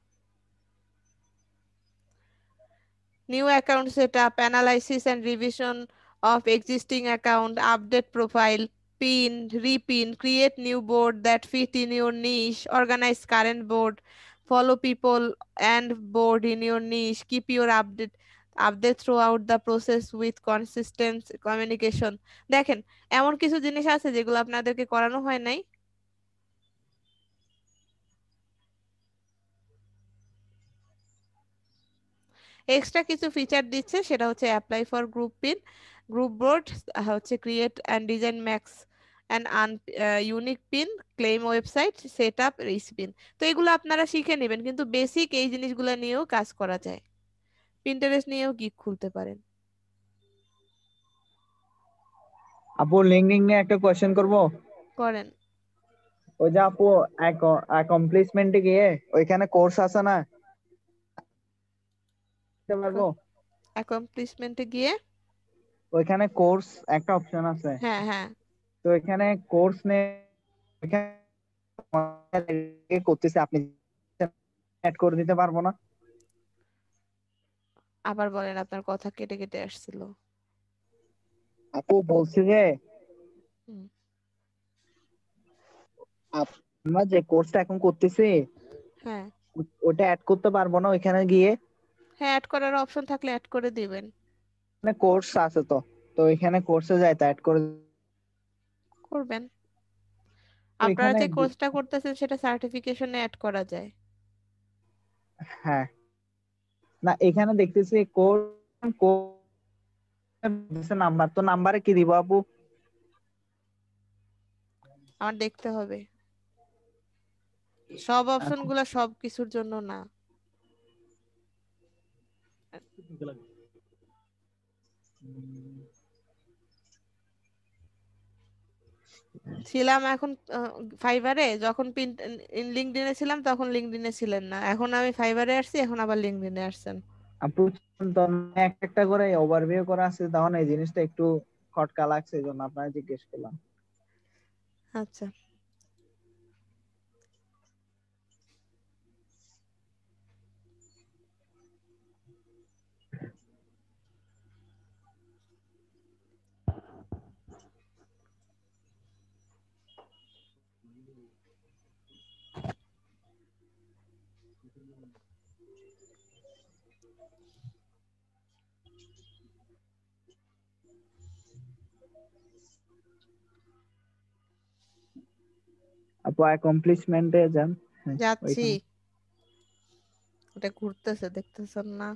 New account setup, analysis and revision of existing account, update profile, pin, repin, create new board that fit in your niche, organize current board, follow people and board in your niche, keep your update throughout the process with consistent communication. দেখেন, এমন কিছু জিনিস আছে যেগুলো আপনাদেরকে করানো হয় নাই। এক্সট্রা কিছু ফিচার দিচ্ছে, সেটা হচ্ছে apply for group pin, group board, হচ্ছে create and design max and unique pin, claim website, set up, repin. তো এগুলো আপনারা শিখে নেবেন, কিন্তু বেসিক এই জিনিসগুলো নিয়েও কাজ করা যায়। পিন্টারেস্ট নিয়েও গিগ খুলতে পারেন। আপু লিঙ্কডিন নিয়ে একটা কোশ্চেন করব। করেন। ওই যে আপু অ্যাকমপ্লিশমেন্টে গিয়ে ওইখানে কোর্স আছে না, দিতে পারবো? অ্যাকমপ্লিশমেন্টে গিয়ে ওইখানে কোর্স একটা অপশন আছে, হ্যাঁ হ্যাঁ তো এখানে কোর্স নে করতেছে, আপনি অ্যাড করে দিতে পারবো না? আবার বলেন, আপনার কথা কেটে কেটে আসছিল। আপু বলছি যে হুম। আমরা যে কোর্সটা এখন করতেছি হ্যাঁ ওটা অ্যাড করতে পারবো না ওইখানে গিয়ে? হ্যাঁ, অ্যাড করার অপশন থাকলে অ্যাড করে দিবেন। মানে কোর্স আছে তো, তো এখানে কোর্সে যাই তো অ্যাড করে করবেন। তো আপনারা এখানে যে কোর্সটা করতেছেন সেটা সার্টিফিকেশনে অ্যাড করা যায়। হ্যাঁ, না এখানে দেখতেছি কোর্স নাম্বার, তো নাম্বারে কি দিব আপু? আমার দেখতে হবে, সব অপশন গুলা সব কিছুর জন্য না। ছিলাম এখন ফাইবারে, যখন লিঙ্কডইনে ছিলাম তখন লিঙ্কডইনে ছিলেন না, এখন আমি ফাইবারে আসছি, এখন আবার লিঙ্কডইনে আসছেন। আপু তো একটা একটা করে ওভারভিউ করা আছে, তখন এই জিনিসটা একটু খটকা লাগছে, এই জন্য আপনাকে জিজ্ঞেস করলাম। আচ্ছা আপু অ্যাকমপ্লিশমেন্টে যান। হ্যাঁ, যাচ্ছি, ওইখানে ওটা ঘুরতেছে দেখতেছেন না?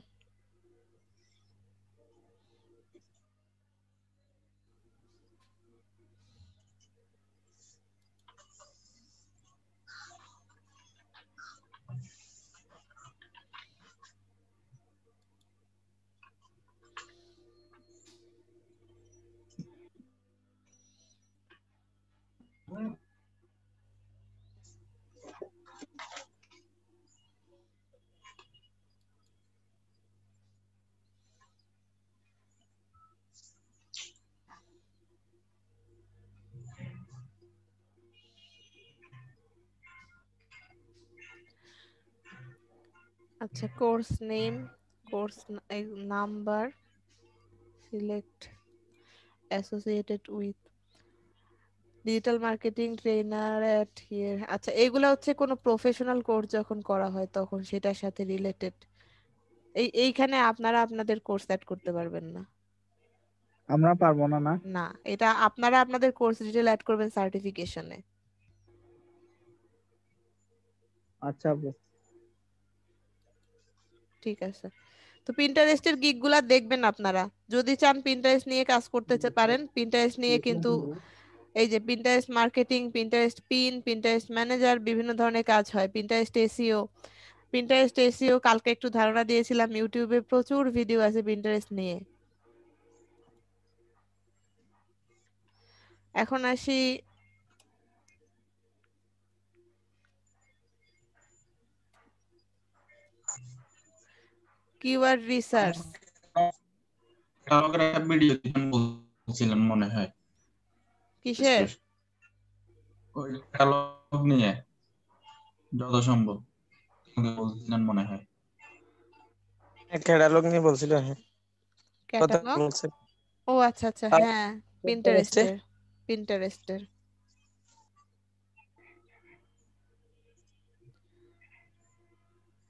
আচ্ছা, course name, course number, select associated with digital marketing trainer at here. আচ্ছা, এগুলা হচ্ছে কোনো প্রফেশনাল কোর্স যখন করা হয় তখন সেটার সাথে রিলেটেড। এইখানে আপনারা আপনাদের কোর্স অ্যাড করতে পারবেন না। আমরা পারবো না? না, না, এটা আপনারা আপনাদের কোর্স ডিটেল অ্যাড করবেন সার্টিফিকেশনে। আচ্ছা আপু। ঠিক আছে, তো পিন্টারেস্টের গিগ গুলা দেখবেন আপনারা। যদি চান পিন্টারেস্ট নিয়ে কাজ করতে পারেন। পিন্টারেস্ট নিয়ে কিন্তু এই যে Pinterest marketing, Pinterest pin, Pinterest manager, বিভিন্ন ধরনের কাজ হয়। পিন্টারেস্ট এসইও, পিন্টারেস্ট এসইও কালকে একটু ধারণা দিয়েছিলাম, ইউটিউবে প্রচুর ভিডিও আছে পিন্টারেস্ট নিয়ে। এখন আসি কিওয়ার্ড রিসার্চ। আমাকে একটা ভিডিও দিবেন বলছিলেন মনে হয়। কিসের? ওই ক্যাটালগ নিয়ে যত সম্ভব বলছিলেন মনে হয়। ক্যাটালগ নিয়ে বলছিল। হ্যাঁ, কথা ক্যাটালগ? বলছে। ও আচ্ছা আচ্ছা, হ্যাঁ, পিন্টারেস্টে পিন্টারেস্টের। পিন্টারেস্টের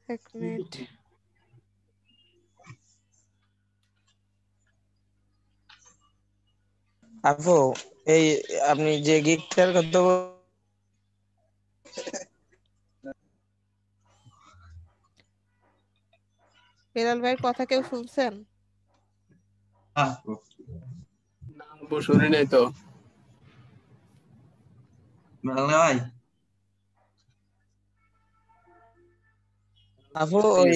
এক মিনিট। আপু, এই আপনি যে গিগটার কথা বেলাল ভাইয়ের কথা কেউ শুনছেন? না আপু, শুনি নাই তো। ভাই আপু, ওই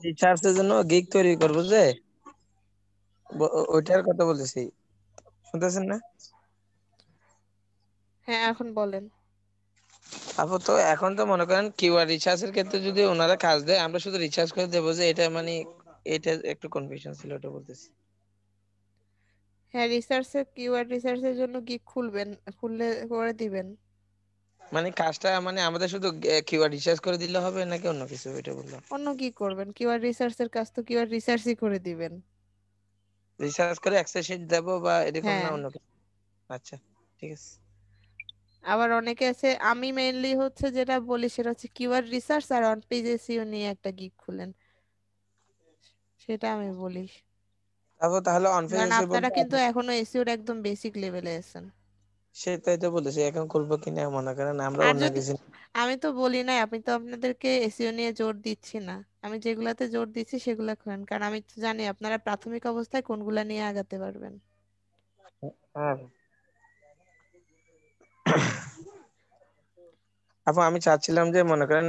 রিসার্চের জন্য গিগ তৈরি করবো যে, ওইটার কথা বলতেছি, শুনতেছেন না? হ্যাঁ, এখন বলেন। আপু, তো এখন তো মনে করেন কিওয়ার্ড রিসার্চের ক্ষেত্রে যদি ওনারা কাজ দেয়, আমরা শুধু রিসার্চ করে দেবো যে এটা মানে, এটা একটু কনফিউশন ছিল, ওটা বলতেছি। হ্যাঁ, রিসার্চের কিওয়ার্ড রিসার্চের জন্য গিগ খুলবেন, খুললে করে দিবেন। মানে কাজটা মানে আমাদের শুধু কিওয়ার্ড রিসার্চ করে দিলে হবে নাকি অন্য কিছু, এটা বললাম। অন্য কি করবেন? কিওয়ার্ড রিসার্চের কাজ তো কিওয়ার্ড রিসার্চই করে দিবেন। রিসার্চ করে এক্সেল শিট দেবো বা এরকম না হ্যাঁ, অন্য কিছু? আচ্ছা, ঠিক আছে। আবার অনেকে আছে, আমি মেইনলি হচ্ছে যেটা বলি সেটা হচ্ছে কিওয়ার্ড রিসার্চ আর অন পেজ এসইও নিয়ে একটা গিগ খুলেন, সেটা আমি বলি। আপু, তাহলে অন পেজ কারণ এসে আপনারা বলতে কিন্তু এখনো এসইওর একদম বেসিক লেভেলে আছেন। সেটাই তো বলেছি, এখন করবো কিনা মনে করেন আমরা আর অন্য যদি, কিছু। আমি তো বলি নাই, আমি তো আপনাদেরকে এসইও নিয়ে জোর দিচ্ছি না। আমি যেগুলাতে জোর দিচ্ছি সেগুলা করেন, কারণ আমি তো জানি আপনারা প্রাথমিক অবস্থায় কোনগুলা নিয়ে আগাতে পারবেন। হ্যাঁ আপু, আমি চাচ্ছিলাম যে মনে করেন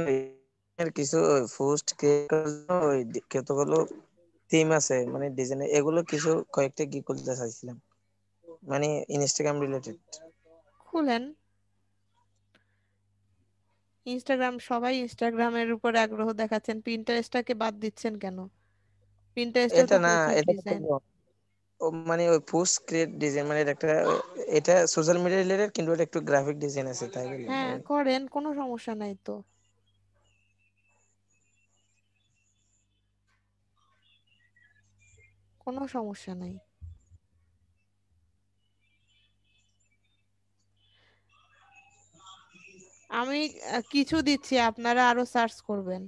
এর কিছু পোস্ট ওই কতগুলো থিম আছে মানে ডিজাইন, এগুলো কিছু কয়েকটা কি করতে চাইছিলাম, মানে ইনস্টাগ্রাম রিলেটেড। খুলেন ইনস্টাগ্রাম, সবাই ইনস্টাগ্রামের উপর আগ্রহ দেখাচ্ছেন, পিন্টারেস্টটাকে বাদ দিচ্ছেন কেন? পিন্টারেস্টেও এটা তো না, প্রচুর এটা ডিজাইন। ও মানে ওই পোস্ট ক্রিয়েট ডিজাইন মানে একটা, এটা সোশ্যাল মিডিয়া রিলেটেড কিন্তু এটা একটু গ্রাফিক ডিজাইন আছে তাই বললাম। হ্যাঁ করেন, কোনো সমস্যা নাই তো। কোনো সমস্যা নাই। আমি কিছু দিচ্ছি, আপনারা আরো সার্চ করবেন।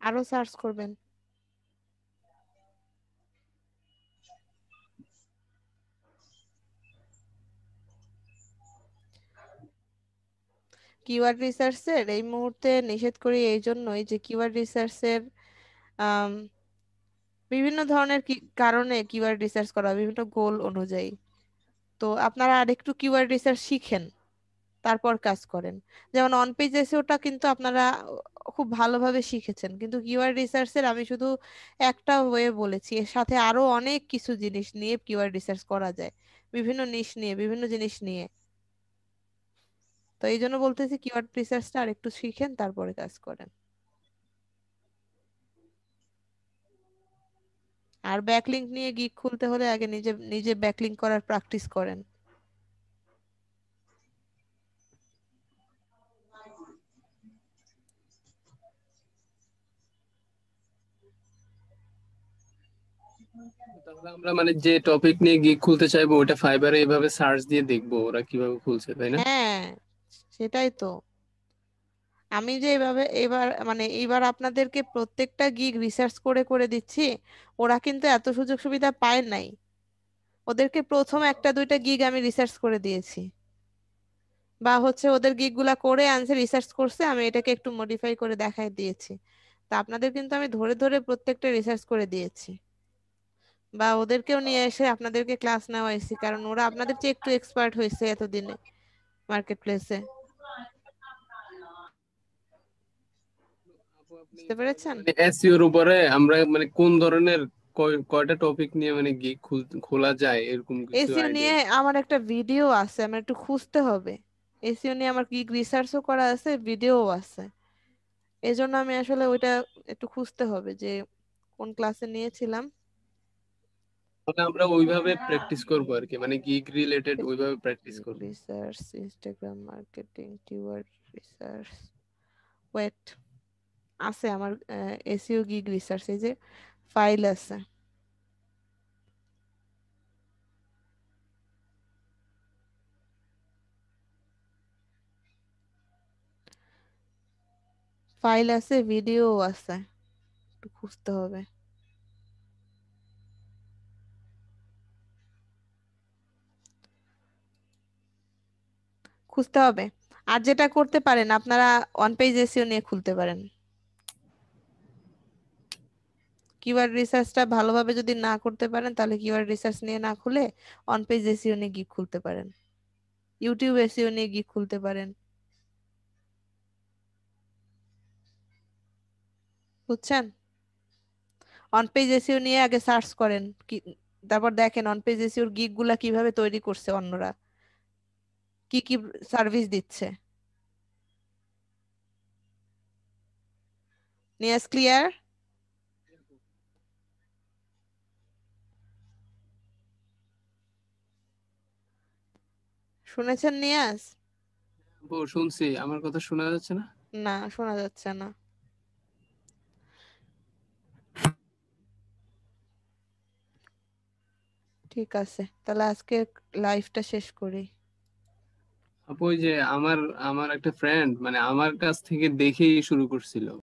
আরো সার্চ করবেন। কিওয়ার্ড রিসার্চের এই মুহূর্তে নিষেধ করি এই জন্যই যে কিওয়ার্ড রিসার্চের বিভিন্ন ধরনের কারণে কিওয়ার্ড রিসার্চ করা বিভিন্ন গোল অনুযায়ী। তো আপনারা আরেকটু কিওয়ার্ড রিসার্চ শিখেন, তারপর কাজ করেন। যেমন অন পেজ এসইওটা কিন্তু আপনারা খুব ভালোভাবে শিখেছেন, কিন্তু কিওয়ার্ড রিসার্চের আমি শুধু একটা ওয়ে বলেছি, এর সাথে আরো অনেক কিছু জিনিস নিয়ে কিওয়ার্ড রিসার্চ করা যায়, বিভিন্ন নিশ নিয়ে, বিভিন্ন জিনিস নিয়ে। তো এই জন্য বলতেছি কিওয়ার্ড রিসার্চটা আরেকটু শিখেন, তারপরে কাজ করেন। আর ব্যাকলিংক নিয়ে গিগ খুলতে হলে আগে নিজে নিজে ব্যাকলিংক করার প্র্যাকটিস করেন। তাহলে আমরা মানে যে টপিক নিয়ে গিগ খুলতে চাইবো ওটা ফাইবারে এইভাবে সার্চ দিয়ে দেখবো ওরা কিভাবে খুলছে, তাই না? হ্যাঁ সেটাই তো। আমি যে এভাবে এবার মানে এইবার আপনাদেরকে প্রত্যেকটা গিগ রিসার্চ করে করে দিচ্ছি, ওরা কিন্তু এত সুযোগ সুবিধা পায় নাই। ওদেরকে প্রথম একটা দুইটা গিগ আমি রিসার্চ করে দিয়েছি, বা হচ্ছে ওদের গিগ গুলা করে আনছে, রিসার্চ করছে, আমি এটাকে একটু মডিফাই করে দেখাই দিয়েছি। তা আপনাদের কিন্তু আমি ধরে ধরে প্রত্যেকটা রিসার্চ করে দিয়েছি, বা ওদেরকেও নিয়ে এসে আপনাদেরকে ক্লাস নেওয়াইছি, কারণ ওরা আপনাদের চেয়ে একটু এক্সপার্ট হয়েছে এতদিনে মার্কেট প্লেসে। বুঝতে পেরেছেন? মানে এসইও এর উপরে আমরা মানে কোন ধরনের কয়টা টপিক নিয়ে মানে গিগ খোলা যায় এরকম কিছু এসইও আইডিয়া? নিয়ে আমার একটা ভিডিও আছে, আমার একটু খুঁজতে হবে। এসইও নিয়ে আমার গিগ রিসার্চও করা আছে, ভিডিও আছে। এই জন্য আমি আসলে ওইটা একটু খুঁজতে হবে যে কোন ক্লাসে নিয়েছিলাম। মানে আমরা ওইভাবে প্র্যাকটিস করবো আর কি, মানে গিগ রিলেটেড ওইভাবে প্র্যাকটিস করবো। Research, Instagram marketing, keyword research, wait আছে আমার এসইও গিগ রিসার্চ, এই যে ফাইল আছে। ফাইল আছে, ভিডিও আছে, একটু খুঁজতে হবে। খুঁজতে হবে। আর যেটা করতে পারেন আপনারা, অন পেজ এসইও নিয়ে খুলতে পারেন। কিওয়ার্ড রিসার্চটা ভালোভাবে যদি না করতে পারেন, তাহলে কিওয়ার্ড রিসার্চ নিয়ে না খুলে অন পেজ এসইও নিয়ে গিগ খুলতে পারেন, ইউটিউব এসইও নিয়ে গিগ খুলতে পারেন। বুঝছেন? অন পেজ এসইও নিয়ে আগে সার্চ করেন কি, তারপর দেখেন অন পেজ এসইওর গিগ গুলা কিভাবে তৈরি করছে অন্যরা, কি কি সার্ভিস দিচ্ছে। নিয়াজ ক্লিয়ার? শুনেছেন নিয়াজ? ও শুনছি, আমার কথা শোনা যাচ্ছে না? না শোনা যাচ্ছে না। ঠিক আছে, তাহলে আজকে লাইভটা শেষ করি। আপু ওই যে আমার আমার একটা ফ্রেন্ড মানে আমার কাছ থেকে দেখেই শুরু করছিল।